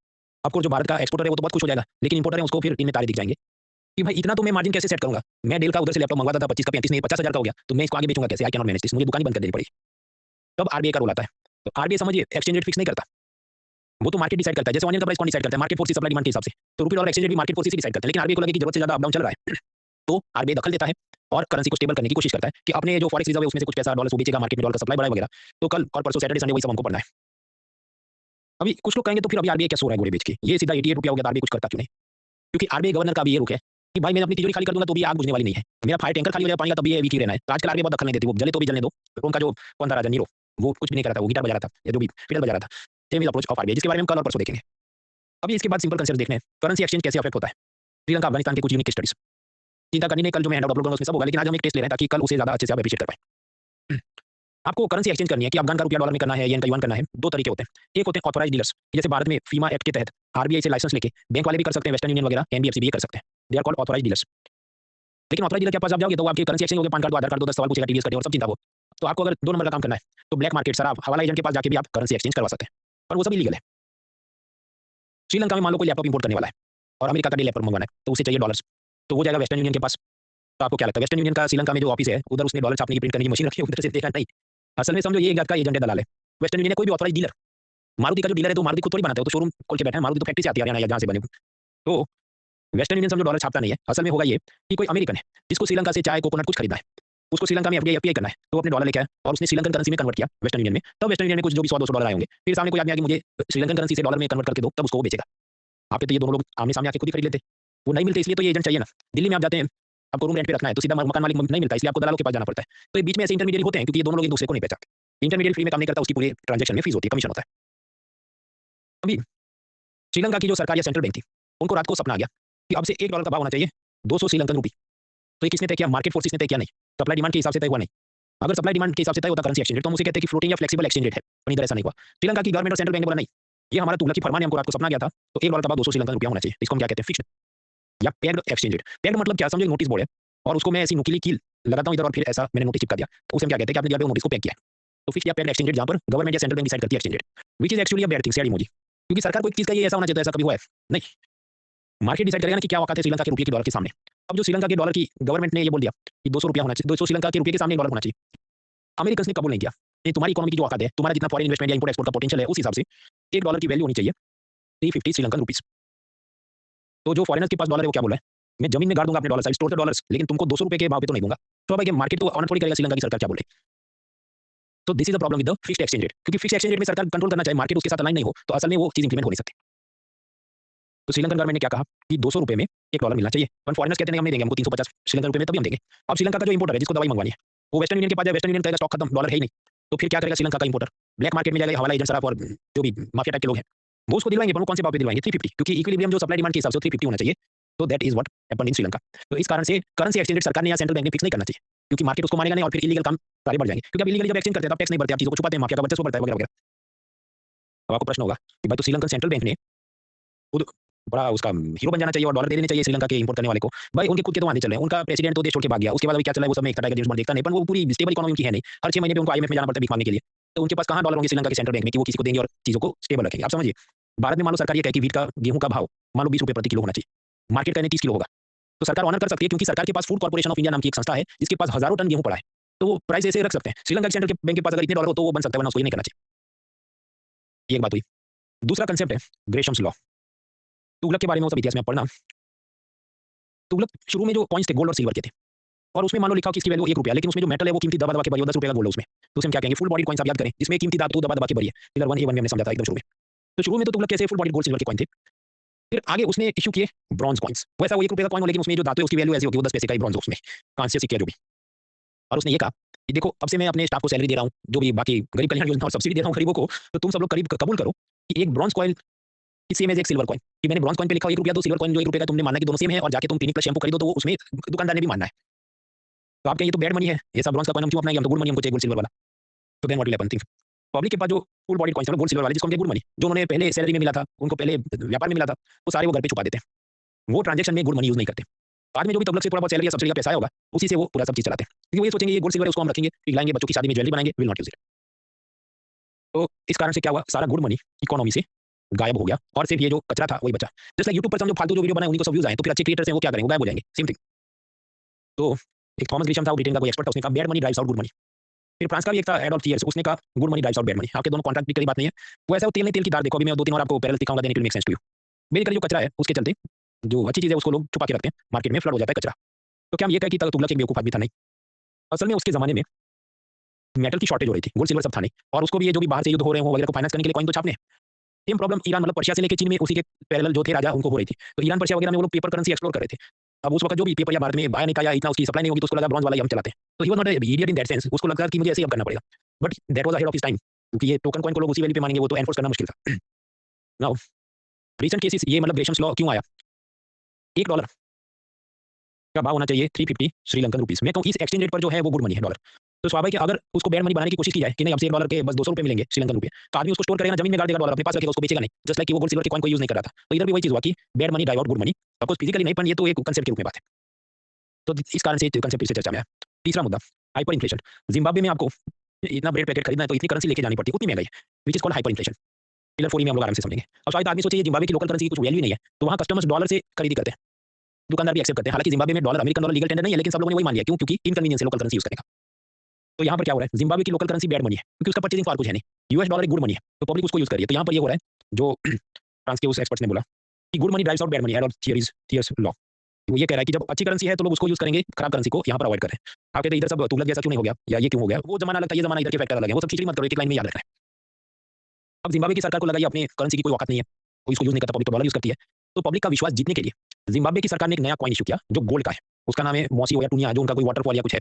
आपको जो भारत का एक्सपोर्टर है वो तो बहुत खुश हो जाएगा, लेकिन इंपोर्टर है उसको फिर दिन में तारे दिख जाएँगे कि भाई इतना तो मैं मार्जिन कैसे सेट करूँगा? मैं डेल का उधर से लैपटॉप मँगवाता था 25 का 35 में 50,000 का हो गया, तो मैं इसको आगे बेचूँगा कैसे? I can not manage this, मुझे दुकान ही बंद कर देनी पड़ेगी। तब आरबीआई का रोल आता है। तो आरबीआई समझिए एक्सचेंज रेट फिक्स नहीं करता। वो तो मार्केट डिसाइड करता है। जैसे ऑनियन का प्राइस कौन डिसाइड करता है? मार्केट फोर्सेस, सप्लाई डिमांड के हिसाब से। तो रुपी डॉलर एक्सचेंज रेट भी मार्केट फोर्सेस ही डिसाइड करते हैं। लेकिन आरबीआई को लगे कि जरूरत से ज्यादा अप डाउन चल रहा है तो आरबीआई दखल देता है और करेंसी को स्टेबल करने की कोशिश करता है कि अपने जो फॉरेक्स रिजर्व है उसमें से कुछ पैसा डॉलर को बेचेगा, मार्केट में डॉलर का सप्लाई बढ़ाए वगैरह। तो कल और परसों सैटरडे संडे वही सब हमको पढ़ना है। अभी कुछ लोग कहेंगे तो फिर अभी आरबीआई क्या सो रहा है घोड़े बेच के? ये सीधा 88 रुपया हो गया तो आरबीआई कुछ करता क्यों नहीं? क्योंकि आरबीआई गवर्नर का भी ये रुख है कि भाई मैं अपनी तिजोरी खाली कर दूंगा तो भी आग बुझने वाली नहीं है। मेरा फायर टैंकर खाली हो जाए पानी का तब भी ये वीक ही रहना है। तो आजकल आरबीआई बहुत दखल नहीं देती, वो जले तो भी जलने दो। उनका जो कौन था राजा नीरो, वो कुछ भी नहीं कर रहा था, वो गिटार बजा रहा था या जो भी फिडल बजा रहा था। Same is approach of RBI जिसके बारे में हम कल और परसों देखेंगे। अभी इसके बाद सिंपल कंसेप्ट देखने हैं, करेंसी एक्सचेंज कैसे अफेक्ट होता है। श्रीलंका, अफगानिस्तान के कुछ यूनिक स्टडीज। चिंता करनी नहीं, कल जो मैं हैंडआउट अपलोड करूंगा उसमें सब होगा, लेकिन आज हम एक टेस्ट ले रहे हैं ताकि कल उसे ज्यादा अच्छे से आप एप्रिशिएट कर पाएं। आपको करेंसी एक्सचेंज करनी है कि अफगान का रुपया डॉलर में करना है, येन का युआन करना है। 2 तरीके होते हैं। एक होते हैं ऑथराइज्ड डीलर्स, जैसे भारत में फीमा एक्ट के तहत आरबीआई से लाइसेंस लेके बैंक वाले भी कर सकते हैं, वेस्टर्न यूनियन वगैरह, एनबीएफसी भी ये कर सकते हैं। They are called authorised dealers. लेकिन ऑथराइज्ड डीलर के पास आप जाओगे तो वो आपकी करेंसी एक्सचेंज हो गया, पैन कार्ड दो, आधार कार्ड दो, 10 सवाल पूछेगा, टीडीएस कटेगा और सब चिंता वो। तो आपको अगर 2 नंबर का काम करना है तो ब्लैक मार्केट, शराब, हवाला एजेंट के पास जाके भी आप करेंसी एक्सचेंज करवा सकते हैं, पर वो सब इलीगल है। श्रीलंका में मान लो कोई लैपटॉप इंपोर्ट करने वाला है और अमेरिका का लैपटॉप मंगवाना है तो उसे चाहिए डॉलर्स, तो वो जाएगा वेस्टर्न यूनियन के पास। तो आपको क्या लगता है वेस्टर्न यूनियन का श्रीलंका में जो ऑफिस है उधर उसने डॉलर छापने की, प्रिंट करने की मशीन रखी है, उधर से देगा नहीं। असल में समझो ये एक जात का एजेंट है, दलाल है। वेस्टर्न यूनियन है कोई भी ऑथराइज्ड डीलर। मारुति का जो डीलर है तो मारुति खुद थोड़ी बनाता है, वो तो शोरूम खोल के बैठा है। मारुति तो फैक्ट्री से आती है हरियाणा या जहाँ से बने। तो वेस्टर्न यूनियन समझो डॉलर छापता नहीं है। असल में होगा ये कि कोई अमेरिकन है जिसको श्रीलंका से चाय, कोकोनट कुछ खरीदना है, उसको श्रीलंका में एफडीआई करना है, तो अपने डॉलर लेके आया और उसने श्रीलंकन करेंसी में कन्वर्ट किया वेस्टर्न यूनियन में। तब वेस्टर्न यूनियन में कुछ जो भी 100-200 डॉलर आए होंगे, फिर सामने कोई आदमी आके मुझे श्रीलंकन करेंसी से डॉलर में कन्वर्ट करके दो, तब उसको वो बेचेगा। आप तो ये दोनों लोग आमने सामने आके खुद ही खरीद लेते। वो नहीं मिलते इसलिए तो ये एजेंट चाहिए ना। दिल्ली में आप जाते हैं, आपको रूम रेंट पे रखना है तो सीधा मकान मालिक नहीं मिलता, इसलिए आपको दलालों के पास जाना पड़ता है। तो ये बीच में ऐसे इंटरमीडिएट होते हैं क्योंकि ये दोनों लोग एक दूसरे को नहीं पहचानते। इंटरमीडिएट फ्री में काम नहीं करता, उसकी पूरे ट्रांजैक्शन में फीस होती है, कमीशन होता है। अभी श्रीलंका की जो सरकार या सेंट्रल बैंक थी, उनको रात को सपना आ गया कि अब से $1 का भाव होना चाहिए 200 श्रीलंकन रुपी। तो ये किसने तय किया? मार्केट फोर्सेस ने तय किया नहीं, सप्लाई डिमांड के हिसाब से तय हुआ नहीं। अगर सप्लाई डिमांड के हिसाब से तय होता करेंसी एक्सचेंज रेट तो हम उसे कहते हैं कि फ्लोटिंग या फ्लेक्सिबल एक्सचेंज रेट है, पर इधर ऐसा नहीं हुआ। श्रीलंका की गवर्नमेंट और सेंट्रल बैंक ने बोला नहीं, ये हमारा तुगलकी फरमान है, हमको रात को सपना गया था तो $1 का भाव 200 श्रीलंकन रुपया होना चाहिए। इसको हम क्या कहते हैं? फिक्स्ड या पेग्ड एक्सचेंज रेट। पेग्ड मतलब क्या? समझो एक नोटिस बोर्ड है और उसको मैं ऐसी नुकीली कील लगाता हूँ इधर और फिर ऐसा मैंने नोटिस चिपका दिया, तो उसे हम क्या कहते हैं कि आपने दिया पे नोटिस को पेग किया। तो फिक्स्ड या पेग्ड एक्सचेंज रेट जहाँ पर गवर्नमेंट या सेंट्रल बैंक डिसाइड करती है exchange rate, which is actually a bad thing, sad emoji. क्योंकि सरकार को एक चीज का ये ऐसा होना चाहिए, ऐसा कभी हुआ है नहीं। मार्केट डिसाइड करेगा ना कि क्या औकात है श्रीलंका के रुपये की डॉलर के सामने। अब जो श्रीलंका के डॉलर की गवर्नमेंट ने ये बोल दिया कि 200 रुपया होना चाहिए, 200 श्रीलंका के रुपये के सामने डॉलर होना चाहिए। अमेरिकन ने कबूल नहीं किया। ये तुम्हारी इकोनॉमी की जो औकात है, तुम्हारा जितना फॉरेन इन्वेस्टमेंट या इंपोर्ट एक्सपोर्ट का पोटेंशियल है, उस हिसाब से $1 की वैल्यू होनी चाहिए 350 श्रीलंकन रुपीस। तो जो फॉरेनर्स के पास डॉलर है वो क्या बोल रहा है? मैं जमीन में गाड़ दूंगा अपने डॉलर, साइज स्टोर डॉलर्स, लेकिन तुमको 200 रुपए के भाव पे तो नहीं दूंगा। तो भाई मार्केट तो ऑन थोड़ी करेगा श्रीलंका की सरकार क्या बोल रही है। तो this is the problem with the fixed exchange rate, क्योंकि फिक्स्ड एक्सचेंज रेट में सरकार कंट्रोल करना चाहे, मार्केट उसके साथ अलाइन नहीं हो तो असल में वो चीज इंप्लीमेंट हो नहीं सकती। तो श्रीलंकन गवर्नमेंट ने क्या कहा कि 200 रुपए में $1 मिलना चाहिए, पर फॉरेनर्स कहते हैं हम नहीं देंगे, हमको 350 श्रीलंकन रुपए में तभी हम देंगे। अब श्रीलंका का जो इंपोर्टर है जिसको दवाई मंगवानी है वो वेस्टर्न यूनियन के पास जाए, वेस्टर्न यूनियन कहेगा स्टॉक खत्म, डॉलर है ही नहीं। तो फिर क्या करेगा श्रीलंका का इंपोर्टर? ब्लैक मार्केट में जाएगा, हवाला एजेंट, शराब और जो भी माफिया टाइप के लोग हैं वो उसको दिलवाएंगे, पर वो कौन से भाव पे दिलवाएंगे? 350, क्योंकि इक्विलिब्रियम जो सप्लाई डिमांड के हिसाब से 350 होना चाहिए। तो that is what happened in Sri Lanka. तो इस कारण से करेंसी एक्सचेंज रेट सरकार ने या सेंट्रल बैंक ने फिक्स नहीं करना चाहिए, क्योंकि मार्केट उसको मानेगा नहीं और फिर इलीगल काम सारे बढ़ जाएंगे। क्योंकि अब इलीगली जब एक्सचेंज करते हैं तो टैक्स नहीं भरते, आप चीजों को छुपाते हैं, माफिया का वर्चस्व बढ़ता है वगैरह वगैरह। अब आपको प्रश्न होगा कि भाई तो श्रीलंकन सेंट्रल बैंक ने खुद बड़ा उसका हीरो बन जाना चाहिए और डॉलर दे देने चाहिए श्रीलंका के इंपोर्ट करने वाले को। भाई उनके खुद के तो आंधे चल रहे हैं, उनका प्रेसिडेंट तो देश छोड़ के भाग गया, उसके बाद अभी क्या चला है वो सब में इकट्ठा जेम्स बॉन्ड देखता नहीं, पर वो पूरी स्टेबल इकोनॉमी उनकी है नहीं। हर 6 महीने पे उनको आईएमएफ में जाना पड़ता है भीख मांगने के लिए। तो उनके पास कहाँ डॉलर होंगे श्रीलंका के सेंट्रल बैंक में कि वो किसी को देंगे और चीजों को स्टेबल रखेंगे। आप समझिए, भारत में मान लो सरकार ये कहे कि वीट का, गेहूं का भाव मान लो 20 रुपए प्रति किलो होना चाहिए, मार्केट का 30 किलो होगा, तो सरकार ऑनर कर सकती है क्योंकि सरकार के पास फूड कॉर्पोरेशन ऑफ इंडिया नाम की एक संस्था है जिसके पास हजारों टन गेहूं पड़ा है, तो वो प्राइस ऐसे रख सकते हैं। श्रीलंका के सेंट्रल बैंक के पास अगर इतने डॉलर हो तो वो बन सकता है, वरना उसको ये नहीं करना चाहिए। ये एक बात हुई। दूसरा कंसेप्ट है ग्रेशम्स लॉ। तुगलक के बारे में वो सब इतिहास में आप पढ़ना। तुगलक शुरू में जो कॉइन्स थे गोल्ड और सिल्वर के थे और उसमें मान लो लिखा हो कि इसकी वैल्यू 1 रुपया, लेकिन उसमें जो मेटल है वो कीमती दबा दबा के भरी हो, 10 रुपए का गोल्ड है उसमें, तो उसे हम क्या कहेंगे? Full body coins. आप याद करें जिसमें कीमती धातु दबा दबा के भरी है। पिलर 1 A1 में हमने समझा था एकदम शुरू में। तो शुरू में तो तुगलक कैसे फुल बॉडी गोल्ड सिल्वर के कॉइन थे, फिर आगे उसने इश्यू किए ब्रॉन्ज कॉइन्स। वैसा वो 1 रुपए का कॉइन हो लेकिन उसमें जो धातु है उसकी वैल्यू ऐसी होगी वो 10 पैसे का ही ब्रॉन्ज हो उसमें, कांस्य सिक्के जो भी। और उसने ये कहा कि देखो अब से मैं अपने स्टाफ को सैलरी दे रहा हूँ, जो भी बाकी गरीब कल्याण योजना और सब्सिडी दे रहा हूँ गरीबों को, तो तुम सब लोग करीब कबूल करो कि एक ब्रॉन्ज कॉइन कि सेम एज एक सिल्वर कॉइन, कि मैंने ब्रॉन्ज कॉइन पे लिखा हो 1 रुपया, तो सिल्वर कॉइन जो 1 रुपये का तुमने मानना कि दोनों सेम है, और जाके तुम क्लिनिक प्लस शैम्पू खरीदो तो वो उसमें दुकानदार ने भी मानना है। तो आप कहें ये तो बैड मनी है, ये सब ब्रॉन्ज का कॉइन हम क्यों अपनाएंगे, हम तो गुड मनी हमको चाहिए, गोल्ड सिल्वर वाला। तो then what will happen think, public के पास जो फुल बॉडी कॉइन्स है गोल्ड सिल्वर वाले, जिसको हम गुड मनी, जो उन्होंने पहले सैलरी में मिला था, उनको पहले व्यापार में मिला था, वो सारे वो घर पे छुपा देते हैं। वो ट्रांजेक्शन में गुड मनी यूज नहीं करते। बाद में जो भी तबलक से थोड़ा बहुत सैलरी या सब्सिडी का पैसा आया होगा, उसी से वो पूरा सब चीज चलाते हैं, क्योंकि वो ये सोचेंगे ये गोल्ड सिल्वर है, उसको हम रखेंगे, पिघलाएंगे, बच्चों की शादी में ज्वेलरी बनाएंगे, विल नॉट यूज इट। तो इस कारण से क्या हुआ, सारा गुड मनी इकोनॉमी से गायब हो गया, और सिर्फ ये जो कचरा था वही बचा। जैसे यूट्यूब पर हम जो फालतू जो वीडियो बनाए उन्हीं को सब व्यूज आए, तो फिर अच्छे क्रिएटर्स हैं वो क्या करेंगे, वो गायब हो जाएंगे, सेम थिंग। तो एक थॉमस ग्रीशम था, वो ब्रिटेन का कोई एक्सपर्ट था, उसने कहा bad money drives out good money. फिर फ्रांस का भी एक था एडोल्फ थियर्स, उसने कहा good money drives out bad money. आपके दोनों कॉन्ट्रैक्ट की बात नहीं है, वो ऐसा तेल नहीं तेल की दार। देखो अभी मैं 2-3 और आपको पैरेलल दिखाऊंगा, then it will make sense to you. Basically जो कचरा है उसके चलते जो अच्छी चीज़ है उसको लोग छुपा के रखते हैं, मार्केट में फ्लड हो जाता है कचरा। तो क्या हम ये कहें कि तुगलक एक बेवकूफ आदमी था? नहीं, असल में उसके ज़माने में मेटल की शॉर्टेज हो रही थी, गोल्ड सिल्वर सब था नहीं, और उसको भी ये जो भी बाहर से युद्ध हो रहे हो वगैरह को फाइनेंस करने के लिए कॉइन तो छापने। सेम प्रॉब्लम ईरान मतलब पर्शिया से लेकर चीन में उसी के पैरेलल जो थे राजा उनको हो रही थी। तो ईरान पर्शिया वगैरह में वो लोग पेपर करेंसी एक्सप्लोर कर रहे थे। अब उस वक्त जो भी पेपर या भारत में आया नहीं था या इतना उसकी सप्लाई नहीं होगी, तो उसको लगा ब्रॉन्ज वाला ही हम चलाते हैं। तो he was not a idiot in that sense, उसको लगता कि मुझे ऐसे ही अब करना पड़ेगा, but that was ahead of his time, क्योंकि ये टोकन कॉइन को लोग उसी वैल्यू पे मानेंगे, वो तो एनफोर्स करना मुश्किल था। नाउ रीसेंट केसेस, ये मतलब ग्रेशम्स लॉ क्यों आया? $1 का भाव होना चाहिए 350 श्रीलंकन रुपीस। मैं कहूँ इस एक्सचेंज रेट पर जो है वो गुड मनी है डॉलर। तो स्वाभाविक है अगर उसको बैड मनी बनाने की कोशिश की जाए कि नहीं अब से $1 के बस 200 रुपए मिलेंगे श्रीलंकन रुपए, तो आदमी उसको स्टोर करेगा, जमीन में गाड़ देगा, डॉलर अपने पास रखेगा, उसको बेचेगा नहीं, जस्ट लाइक कि वो गोल्ड सिल्वर के कॉइन को यूज नहीं कर रहा था। तो इधर भी वही चीज हुआ कि bad money drive out good money, of physically नहीं, पर ये तो एक कंसेप्ट के रूप में बात है। तो इस कारण से कंसेप्ट से चर्चा में आया। तीसरा मुद्दा, हाइपर इन्फ्लेशन। जिम्बाब्वे में आपको इतना ब्रेड पैकेट खरीदना है तो इतनी करेंसी लेके जानी पड़ती है, उतनी महंगाई, which is called hyper inflation. Pillar 4 में हम लोग आराम से समझेंगे। अब शायद आदमी सोचे ये जिम्बाब्वे की लोकल करेंसी की कुछ वैल्यू नहीं है, तो वहाँ कस्टमर्स डॉलर से खरीदी करते हैं, दुकानदार भी एक्सेप्ट करते हैं। हालांकि जिम्बाब्वे में dollar, American dollar legal tender नहीं है, लेकिन सब लोगों ने वही मान लिया। क्यों? क्योंकि इनकन्वीनियंस है लोकल करेंसी यूज करने का। तो यहाँ पर क्या हो रहा है, जिम्बाब्वे की लोकल करेंसी बैड मनी है, क्योंकि उसका परचेजिंग पावर कुछ है नहीं। यूएस डॉलर एक गुड मनी है, तो पब्लिक उसको यूज कर रही है। तो यहाँ पर ये हो रहा है जो फ्रांस के उस एक्सपर्ट्स ने बोला कि good money drives out bad money, Adolphe Thiers law. वो ये कह रहा है कि जब अच्छी करेंसी है तो लोग उसको यूज करेंगे, खराब करेंसी को यहाँ पर अवॉइड करें। आप कहते हैं इधर सब तुगलक जैसा क्यों नहीं हो गया, या ये क्यों हो गया, वो जमाना अलग था, ये जमाना इधर के फैक्टर अलग है, वो सब खिचड़ी मत करो, एक लाइन में याद रखना है। अब जिम्बाब्वे की सरकार को लगा ये अपने करेंसी की कोई औकात नहीं है, कोई इसको यूज नहीं करता, पब्लिक तो डॉलर यूज करती है। तो पब्लिक का विश्वास जीतने के लिए जिम्बाब्वे की सरकार ने एक नया कॉइन इशू किया जो गोल्ड का है, उसका नाम है मॉसी या टूनिया, जो उनका कोई वाटरफॉल या कुछ है,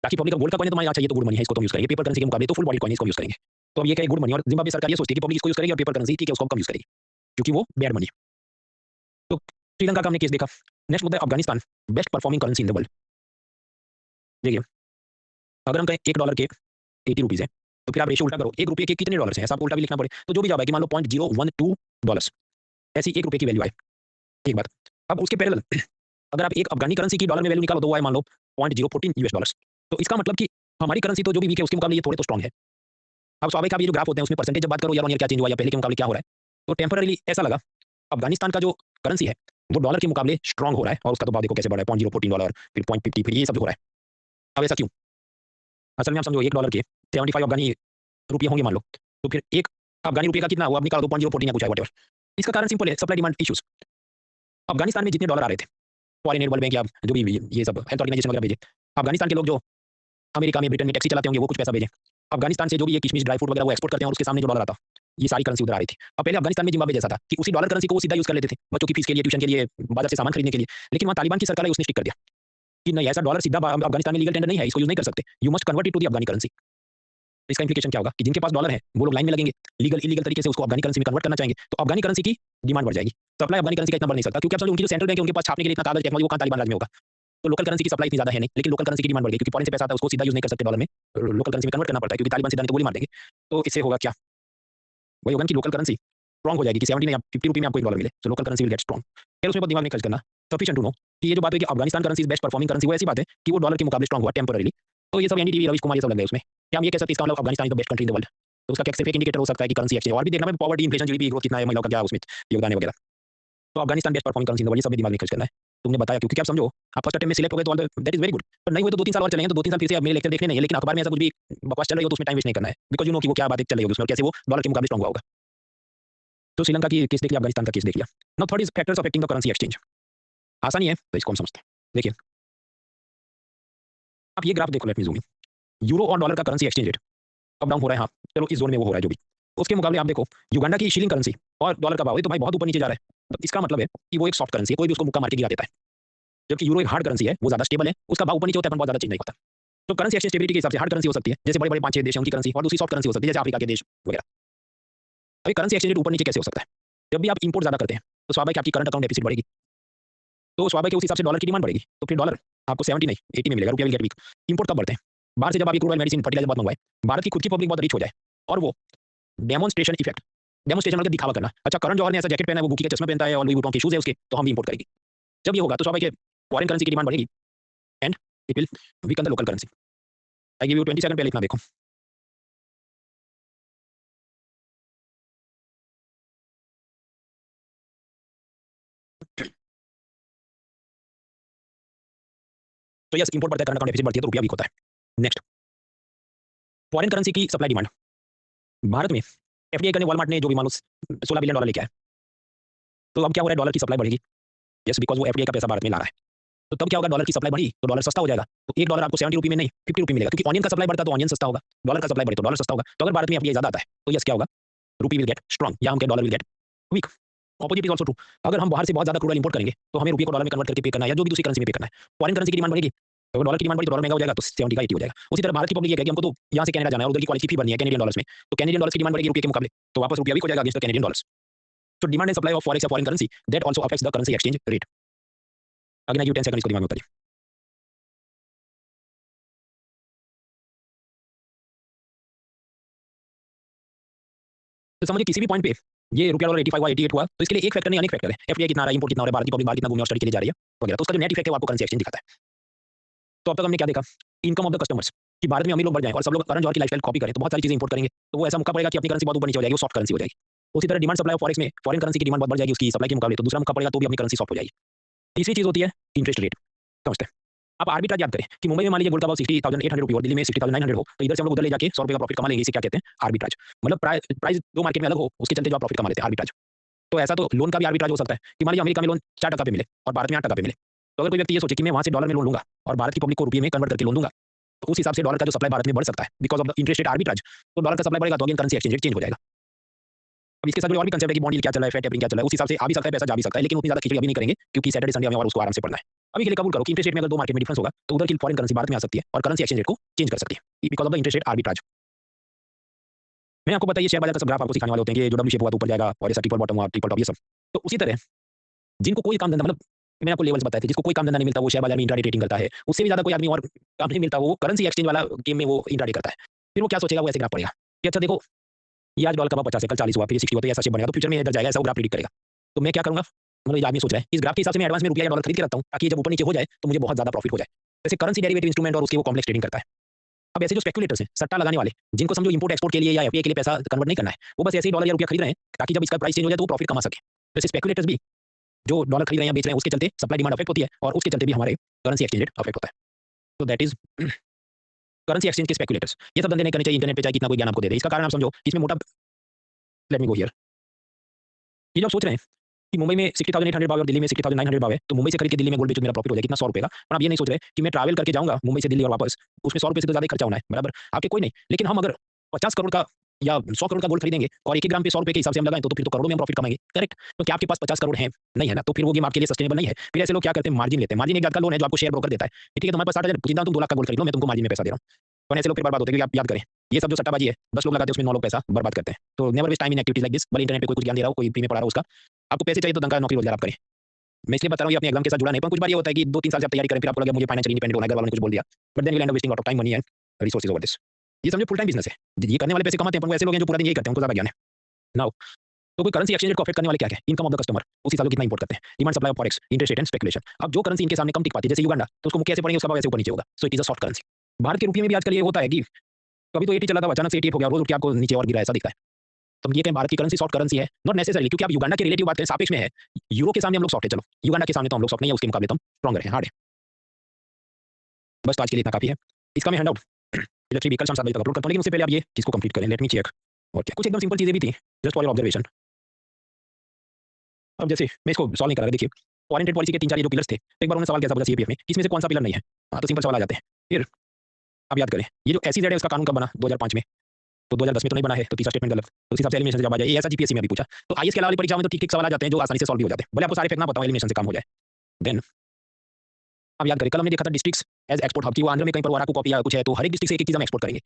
ताकि पब्लिक का गोल्ड का कॉइन है तो हमारे यहाँ चाहिए तो गुड मनी है, इसको तो यूज करेंगे, पेपर करेंसी के मुकाबले तो फुल बॉडी कॉइन इसको यूज करेंगे। तो अब ये क्या गुड मनी, और जिम्बाब्वे सरकार ये सोचती है कि पब्लिक इसको यूज करेगी और पेपर करेंसी ठीक है उसको कम यूज करेगी, क्योंकि वो बैड मनी। तो श्रीलंका का हमने केस देखा। नेक्स्ट मुद्दा है Afghanistan, best performing currency in the world. देखिए अगर हम कहें $1 के 80 रुपीज़ है, तो फिर आप रेशियो उल्टा करो, 1 रुपये के कितने डॉलर्स हैं, ऐसा आपको उल्टा भी लिखना पड़े, तो जो भी जवाब है कि मान लो $0.012 ऐसी 1 रुपये की वैल्यू आए, एक बात। अब उसके पैरेलल अगर आप एक अफगानी करेंसी की डॉलर में वैल्यू निकालो तो वो आए मान लो $0.014 US। तो इसका मतलब कि हमारी करेंसी तो जो भी वीक है उसके मुकाबले ये थोड़े तो स्ट्रॉन्ग है। अब स्वाभाविक आप ये जो ग्राफ होते हैं उसमें परसेंटेज जब बात करो ईयर ऑन ईयर क्या चेंज हुआ या पहले के मुकाबले क्या हो रहा है, तो टेम्पररीली ऐसा लगा अफगानिस्तान का जो करेंसी है वो डॉलर के मुकाबले स्ट्रॉन्ग हो रहा है, और उसका तो भाव देखो कैसे बढ़ रहा है, $0.014 फिर 0.50 फिर ये सब हो रहा है। अब ऐसा क्यों? असल में आप समझो $1 के 75 अफगानी रुपये होंगे मान लो, तो फिर एक अफगानी रुपये का कितना हुआ, अब निकाल दो, 0.014 या कुछ है व्हाटएवर। इसका कारण सिंपल है, सप्लाई डिमांड इश्यूज। अफगानिस्तान में जितने डॉलर आ रहे थे, फॉरेन एड, वर्ल्ड बैंक या जो भी ये सब हेल्थ ऑर्गेनाइजेशन वगैरह भेजे, अफगानिस्तान के लोग जो अमेरिका में ब्रिटेन में टैक्सी चलाते होंगे वो कुछ पैसा भेजें, अफगानिस्तान से जो भी ये किशमिश ड्राई फ्रूट वगैरह वो एक्सपोर्ट करते हैं और उसके सामने जो डॉलर आता, ये सारी करेंसी उधर आ रही थी। अब पहले अफगानिस्तान में जिम्बाब्वे जैसा था कि उसी डॉलर करेंसी को वो सीधा यूज कर लेते थे बच्चों की फीस के लिए, ट्यूशन के लिए, बाजार से सामान खरीदने के लिए, लेकिन वहाँ तालिबान की सरकार है उसने स्टिक कर दिया कि नहीं, ऐसा डॉलर सीधा अफगानिस्तान में लीगल टेंडर नहीं है, इसको यूज नहीं कर सकते, you must convert it to the Afghani currency. इसका इंप्लीकेशन क्या होगा कि जिनके पास डॉलर है वो लोग लाइन में लगेंगे, लीगल इलीगल तरीके से उसको अफगानी करेंसी में कन्वर्ट करना चाहेंगे, तो अफगानी करेंसी की डिमांड बढ़ जाएगी, सप्लाई अफगानी करेंसी का इतना बढ़ नहीं सकता, क्योंकि आप समझो उनकी जो सेंट्रल बैंक है उनके पास छापने के लिए इतना कागज टेक्नोलॉजी वो कहाँ तालिबान राज में होगा। तो लोकल करेंसी की सप्लाई इतनी ज्यादा है नहीं, लेकिन लोकल करेंसी की डिमांड बढ़ गई, क्योंकि फॉरेन से पैसा आता है उसको सीधा यूज नहीं कर सकते डॉलर में, लोकल करेंसी में कन्वर्ट करना पड़ता है, क्योंकि तालिबान सीधा नहीं तो गोली मार देंगे। तो इससे होगा क्या, वही होगा कि लोकल करेंसी स्ट्रॉन्ग हो जाएगी कि 70 में या 50 रुपये में आपको $1 मिले, तो local currency will get strong. फिर उसमें बहुत दिमाग नहीं खर्च करना, सफिशिएंट टू नो कि ये जो बात है कि Afghanistan currency is best performing currency, वो ऐसी बात है कि वो डॉलर के मुकाबले स्ट्रॉन्ग हुआ टेम्पररीली। तो ये सब एनडीटीवी रवीश कुमार ये सब लग गए उसमें, क्या हम ये कह सकते हैं इसका मतलब Afghanistan is the best country in the world? तो उसका क्या सिर्फ एक इंडिकेटर हो सकता है कि करेंसी एक्सचेंज, और भी देखना है पॉवर्टी, इन्फ्लेशन, जीडीपी ग्रोथ कितना है, महिलाओं का क्या उसमें योगदान है वगैरह। तो Afghanistan best performing currency in the world, ये सब भी दिमाग नहीं खर्च करना है। तुमने बताया क्योंकि आप समझो आप फर्स्ट अटेम्प्ट में सिलेक्ट हो गए तो दैट इज वेरी गुड, पर नहीं हुए तो 2-3 साल और चलेंगे, तो 2-3 साल फिर से मेरे लेक्चर देखने नहीं है, लेकिन अखबार में ऐसा कुछ भी बकवास चल रही हो तो उसमें टाइम वेस्ट नहीं करना है, बिकॉज़ यू नो कि वो क्या बातें चल रही होगी उसमें और कैसे वो डॉलर के मुकाबले स्ट्रॉन्ग हुआ होगा। तो श्रीलंका की केस देख लिया, अफगानिस्तान का केस देख लिया। Now third is factors affecting the currency exchange. आसानी है तो इसको हम समझते हैं। देखिए आप ये ग्राफ देखो, let me zoom in. Euro और डॉलर का currency exchange rate up down हो रहा है, हाँ चलो इस जोन में वो हो रहा है जो भी। उसके मुकाबले आप देखो युगांडा की शिलिंग करेंसी और डॉलर का भाव, ये तो भाई बहुत ऊपर नीचे जा रहा है। तो इसका मतलब है कि वो एक सॉफ्ट करेंसी है, कोई भी उसको मुक्का मार के गिरा देता है, जबकि यूरो एक हार्ड करेंसी है, वो ज्यादा स्टेबल है, उसका भाव ऊपर नीचे होता है, बहुत ज्यादा चेंज नहीं होता। तो करेंसी एक्सचेंज स्टेबिलिटी के हिसाब से हार्ड करेंसी हो सकती है, जैसे बड़े बड़े 5-6 देश हैं उनकी करेंसी, और दूसरी सॉफ्ट करेंसी हो सकती है जैसे अफ्रीका के देश वगैरह। अभी करेंसी एक्सचेंज रेट ऊपर नीचे कैसे हो सकता है? जब भी आप इंपोर्ट ज़्यादा करते हैं तो स्वाभाविक आपकी करंट अकाउंट डेफिसिट बढ़ेगी, तो स्वाभाविक है उस हिसाब से डॉलर की डिमांड बढ़ेगी, तो फिर डॉलर आपको 70 नहीं 80 में मिलेगा, रुपया विल गेट वीक। इंपोर्ट कब बढ़ते हैं? बाहर से जब आप ये क्रूड ऑयल, मेडिसिन, फर्टिलाइजर बहुत मंगवाए, भारत की खुद की पब्लिक बहुत रिच हो जाए और वो डेमोन्स्ट्रेशन इफेक्ट, डेमोन्स्ट्रेशन मतलब दिखावा करना, अच्छा करण जौहर ने ऐसा जैकेट पहना है, वो गुकी का चश्मा पहनता है और लुई वुइटन के शूज है उसके, तो हम भी इंपोर्ट करेंगे। जब ये होगा तो स्वाभाविक है फॉरेन करेंसी की डिमांड बढ़ेगी and it will weaken the local currency. I give you 20 second, पहले इतना देखो। तो यस, इंपोर्ट बढ़ता है, करंट अकाउंट डेफिसिट बढ़ती है तो रुपया वीक होता है। नेक्स्ट, फॉरेन करेंसी की सप्लाई डिमांड। भारत में एफडीआई करने वॉलमार्ट ने जो भी मान लो 16 बिलियन डॉलर लेके आया, तो अब क्या हो रहा है, डॉलर की सप्लाई बढ़ेगी। यस, बिकॉज वो एफडीआई का पैसा भारत में ला रहा है, तो तब क्या होगा, डॉलर की सप्लाई बढ़ी तो डॉलर सस्ता हो जाएगा, तो एक डॉलर आपको 70 रुपये में नहीं 50 रुपये मिलेगा, क्योंकि ऑनियन का सप्लाई बढ़ता तो ऑनियन सस्ता होगा, डॉलर का सप्लाई बढ़े तो डॉलर सस्ता होगा। तो अगर भारत में एफडीआई ज्यादा आता है तो यस क्या होगा, रुपी विल गेट स्ट्रॉन्ग या हम dollar will get weak. Opposite is also true, अगर हम बाहर से बहुत ज्यादा क्रूड ऑयल इंपोर्ट करेंगे तो हमें रुपये को डॉलर में कन्वर्ट करके पे करना है या जो भी दूसरी करेंसी में पे करना है, फॉरेन करेंसी की डिमांड बढ़ेगी, तो अगर डॉलर की डिमांड बढ़ी तो डॉलर महंगा हो जाएगा, तो 70 का 80 हो जाएगा। उसी तरह भारत की पब्लिक ये है कि हमको तो यहाँ से कनाडा जाना है और उधर की क्वालिटी फी भरनी है कैनेडियन डॉलर्स में, तो कैनेडियन डॉलर्स की डिमांड बढ़ेगी रुपये के मुकाबले, तो वापस रुपया वीक हो जाएगा against the Canadian dollars. So demand and supply of forex या foreign currency that also affects the currency exchange rate. Again I give 10 seconds इसको दिमाग में उतारिए। तो समझिए किसी भी पॉइंट पे ये रुपया डॉलर 85 हुआ 88 हुआ तो इसके लिए एक फैक्टर नहीं अनेक फैक्टर है, एफडीआई कितना आ रहा है, इंपोर्ट कितना हो रहा है, भारत की पब्लिक बाहर कितना घूमने और स्टडी के लिए जा रही है वगैरह, तो उसका जो नेट इफेक्ट है वो आपको करेंसी एक्सचेंज दिखाता है। तो अब तक हमने क्या देखा, इनकम ऑफ द कस्टमर्स, कि भारत में अमीर लोग बढ़ जाएं और सब लोग करण जौहर की लाइफस्टाइल कॉपी करें तो बहुत सारी चीजें इंपोर्ट करेंगे, तो वो ऐसा मौका पड़ेगा कि अपनी करेंसी बहुत ऊपर नीचे हो जाएगी, वो सॉफ्ट करेंसी हो जाएगी। उसी तरह डिमांड सप्लाई ऑफ फॉरेक्स में फॉरेन करेंसी की डिमांड बहुत बढ़ जाएगी उसकी सप्लाई के मुकाबले, तो दूसरा मौका पड़ेगा तो भी अपनी करेंसी सॉफ्ट हो जाएगी। तीसरी चीज होती है इंटरेस्ट रेट, समझते हैं। आप आर्बिट्राज याद करें कि मुंबई में मान लीजिए गोल्ड का भाव 60,800 रुपये और दिल्ली में 60,900 हो, तो इधर से हम लोग उधर ले जाके 100 रुपये का प्रॉफिट कमा लेंगे, इसे क्या कहते हैं, आर्बिट्राज। मतलब प्राइस दो मार्केट में अलग हो उसके चलते जो आप प्रॉफिट कमा लेते हैं, आर्बिट्राज। तो ऐसा तो लोन का भी आर्बिट्राज हो सकता है कि मान लीजिए अमेरिका में लोन 4% पे मिले और भारत में 8% पे मिले, तो अगर कोई व्यक्ति ये सोचे कि मैं वहां से डॉलर में लोन लूंगा और भारत की पब्लिक को रुपये में कन्वर्ट करके लोन दूंगा, तो उस हिसाब से डॉलर का जो सप्लाई भारत में बढ़ सकता है because of the interest rate arbitrage, तो डॉलर का सप्लाई बढ़ेगा तो again currency exchange rate change हो जाएगा। अब इसके साथ और भी कंसेप्ट है कि बॉन्ड यील्ड क्या चल रहा है, फेड टेपरिंग क्या चल रहा है, उस हिसाब से आ भी सकता है पैसा जा भी सकता है, लेकिन उतनी ज्यादा खिचड़ी अभी नहीं करेंगे क्योंकि सैटरडे संडे हमें और उसको आराम से पढ़ना है। अभी के लिए कबूल करो कि इंटरेस्ट रेट में अगर दो मार्केट में डिफरेंस होगा तो उधर की फॉरेन करेंसी भारत में आ सकती है और करेंसी एक्सचेंज रेट को चेंज कर सकती है because of the interest rate arbitrage. मैं आपको बताइए शेयर बाजार का सब ग्राफ आपको सिखाने वाले होते हैं कि जो डब्ल्यू शेप हुआ तो ऊपर जाएगा और ऐसा ट्रिपल बॉटम हुआ ट्रिपल टॉप, ये सब। तो उसी तरह जिनको कोई काम धंधा, मतलब मैंने आपको लेवल्स बताए थे, जिसको कोई काम धंधा नहीं मिलता वो शेयर बाजार में इंट्राडे ट्रेडिंग करता है, उससे भी ज्यादा कोई आदमी और काम नहीं मिलता वो करेंसी एक्सचेंज वाला गेम में वो इंट्राडे करता है। फिर वो क्या सोचेगा, वो ऐसे ग्राफ पड़ेगा कि अच्छा देखो ये आज डॉलर का भाव 50 है, कल 40 हुआ, फिर 60 हुआ, तो ऐसा शेप बनेगा, तो फ्यूचर में इधर जाएगा, ऐसा वो ग्राफ प्रेडिक्ट करेगा। तो मैं क्या करूंगा, मतलब ये आदमी सोच रहा है इस ग्राफ के हिसाब से मैं एडवांस में रुपया या डॉलर खरीद के रखता हूं ताकि जब ऊपर नीचे हो जाए तो मुझे बहुत ज्यादा प्रॉफिट हो जाए। जैसे करेंसी डेरिवेटिव इंस्ट्रूमेंट और उसके वो कॉम्प्लेक्स ट्रेडिंग करता है। अब ऐसे जो स्पेकुलेटर्स हैं, सट्टा लगाने वाले, जिनको समझो इंपोर्ट एक्सपोर्ट के लिए या एफडीआई के लिए पैसा कन्वर्ट नहीं करना है, वो बस ऐसे ही डॉलर या रुपया खरीद रहे हैं ताकि जब इसका प्राइस चेंज हो जाए तो वो प्रॉफिट कमा सके। जैसे स्पेकुलेटर्स भी जो डॉलर खरीद रहे हैं या बेच रहे हैं उसके चलते सप्लाई डिमांड अफेक्ट होती है और उसके चलते भी हमारे करेंसी एक्सचेंज रेट अफेक्ट होता है। तो दैट इज करेंसी एक्सचेंज के स्पेकुलेटर्स। ये सब धंधे नहीं करने चाहिए, इंटरनेट पे चाहे कितना कोई ज्ञान आपको दे दे, इसका कारण आप समझो इसमें मोटा, लेट मी गो हियर। ये जो आप सोच रहे हैं कि मुंबई में 60,800 भाव है और दिल्ली में 60,900 भाव है, तो मुंबई से खरीद के दिल्ली में गोल्ड बेचो मेरा प्रॉफिट हो जाए कितना, 100 रुपये का। पर आप ये नहीं सोच रहे कि मैं ट्रैवल करके जाऊंगा मुंबई से दिल्ली और वापस, उसमें 100 रुपये से तो ज्यादा खर्चा होना है, बराबर आपके कोई नहीं। लेकिन हम अगर 50 करोड़ का या 100 करोड़ का गोल्ड खरीदेंगे और 1 ग्राम पे 100 रुपये के हिसाब से हम लगाएं तो फिर तो करोड़ों में हम प्रॉफिट कमाएंगे, करेक्ट। तो क्या आपके पास 50 करोड़ है, नहीं है ना, तो फिर वो गेम आपके लिए सस्टेनेबल नहीं है। फिर ऐसे लोग क्या करते हैं, मार्जिन लेते हैं। मार्जिन एक जात का लोन है जो आपको शेयर ब्रोकर देता है, ठीक है, तुम्हारे पास 60,000 जिंदा तुम 2 लाख का गोल्ड खरीद लो, मैं तुमको मार्जिन में पैसा दे रहा हूँ। तो ऐसे लोग फिर बर्बाद होते हैं, क्योंकि आप याद करें ये सब जो सट्टाबाजी है 10 लोग लगाते हैं उसमें 9 लोग पैसा बर्बाद करते हैं। तो never waste time in activities like this. भले इंटरनेट पे कोई कुछ ज्ञान दे रहा हो, कोई फ्री में पढ़ा रहा हो, उसका आपको पैसे चाहिए तो दंगा नौकरी रोजगार आप करें। मैं इसलिए बता रहा हूँ ये अपने एग्जाम के साथ जुड़ा नहीं, पर कुछ बार ये होता है कि 2-3 साल से आप तैयारी करें फिर आपको लगे मुझे फाइनेंशियली इंडिपेंडेंट होना है, घर वालों ने कुछ बोल दिया, but then you end up wasting lot of time, money and resources over this. ये समझो फुल टाइम बिजनेस है, ये करने वाले पैसे कमाते हैं, पर वो ऐसे लोग हैं जो पूरा दिन यही करते हैं, उनको ज्यादा ज्ञान है। नाउ तो कोई करेंसी एक्सचेंज रेट को अफेक्ट करने वाले क्या है, इनकम ऑफ द कस्टमर, उस हिसाब से कितना इंपोर्ट करते हैं, demand supply of forex, interest rate and speculation. अब जो करेंसी इनके सामने कम टिक पाती है जैसे युगांडा, तो उसको कैसे पढ़ेंगे, उसका भाव ऐसे ऊपर नीचे होगा, so it is a soft currency. Bharat के रुपये में भी आजकल ये होता है कि कभी तो 80 चला था, अचानक से 88 हो गया, रोज उठ के आपको नीचे और गिरा, ऐसा दिखता है। तो ये कहें भारत की करेंसी सॉफ्ट करेंसी है, नॉट नेसेसरली, क्योंकि आप युगांडा के रिलेटिव बात करें, सापेक्ष में है। यूरो के सामने हम लोग सॉफ्ट है, चलो युगांडा के सामने तो हम लोग सॉफ्ट नहीं है, उसके मुकाबले तो हम स्ट्रॉन्गर है, हार्ड है। बस तो आज के लिए इतना काफी है। इसका मैं हैंडआउट इलेक्ट्रिक व्हीकल शाम 7 बजे तक अपलोड करता हूँ, लेकिन उससे पहले आप ये चीज को कंप्लीट करें, लेट मी चेक। और क्या कुछ एकदम सिंपल चीजें भी थी जस्ट फॉर योर ऑब्जर्वेशन। अब जैसे मैं इसको सॉल्व नहीं कर रहा, देखिए फॉरेन ट्रेड पॉलिसी के 3-4 ये जो पिलर्स थे, तो एक बार उन्होंने सवाल किया था सीपीएफ में, किसमें से कौन सा पिलर नहीं है। हाँ तो सिंपल सवाल आ जाते हैं। फिर आप याद करें ये जो एसईजेड है उसका कानून कब बना, 2005 में, तो 2010 में तो नहीं बना है, तो तीसरा स्टेटमेंट गलत, तो उस हिसाब से एलिमिनेशन से जवाब आ जाए। ये ऐसा जीपीएससी में भी पूछा, तो आईएएस के अलावा परीक्षा में तो ठीक सवाल आ जाते हैं जो आसानी से सॉल्व भी हो जाते हैं, भले आपको सारे फैक्ट ना बताओ, एलिमिनेशन से काम हो जाए। देन अब याद करें कल हमने देखा था डिस्ट्रिक्ट्स एज एक्सपोर्ट हब की, वो आंध्र में कहीं पर वराकू कॉफी या कुछ है, तो हर एक डिस्ट्रिक्ट से एक चीज हम एक्सपोर्ट करेंगे।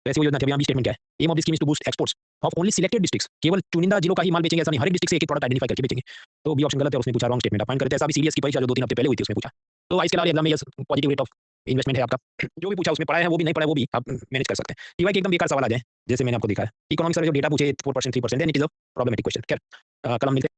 तो ऐसी कोई योजना थी। अभी यहाँ भी स्टेटमेंट क्या है? Aim of the scheme is to boost exports of only selected districts. केवल चुनिंदा जिलों का ही माल बेचेंगे, ऐसा नहीं, हर एक डिस्ट्रिक्ट से एक प्रोडक्ट आइडेंटिफाई करके बेचेंगे। तो बी ऑप्शन गलत है, उसने पूछा रॉन्ग स्टेटमेंट। आप फाइंड करते हैं, ऐसा भी सीडीएस की परीक्षा जो 2-3 हफ्ते पहले हुई थी उसमें पूछा। तो इसके अलावा एग्जाम में yes positive rate of investment है आपका। जो भी पूछा उसमें पढ़ा है वो भी, नहीं पढ़ा है वो भी आप मैनेज कर सकते हैं। टीवाई के एकदम बेकार सवाल आ जाए, जैसे मैंने आपको दिखाया, इकोनॉमिक्स में जो डेटा पूछे 4% 3%, then it is a problematic question. खैर कल हम मिलते हैं।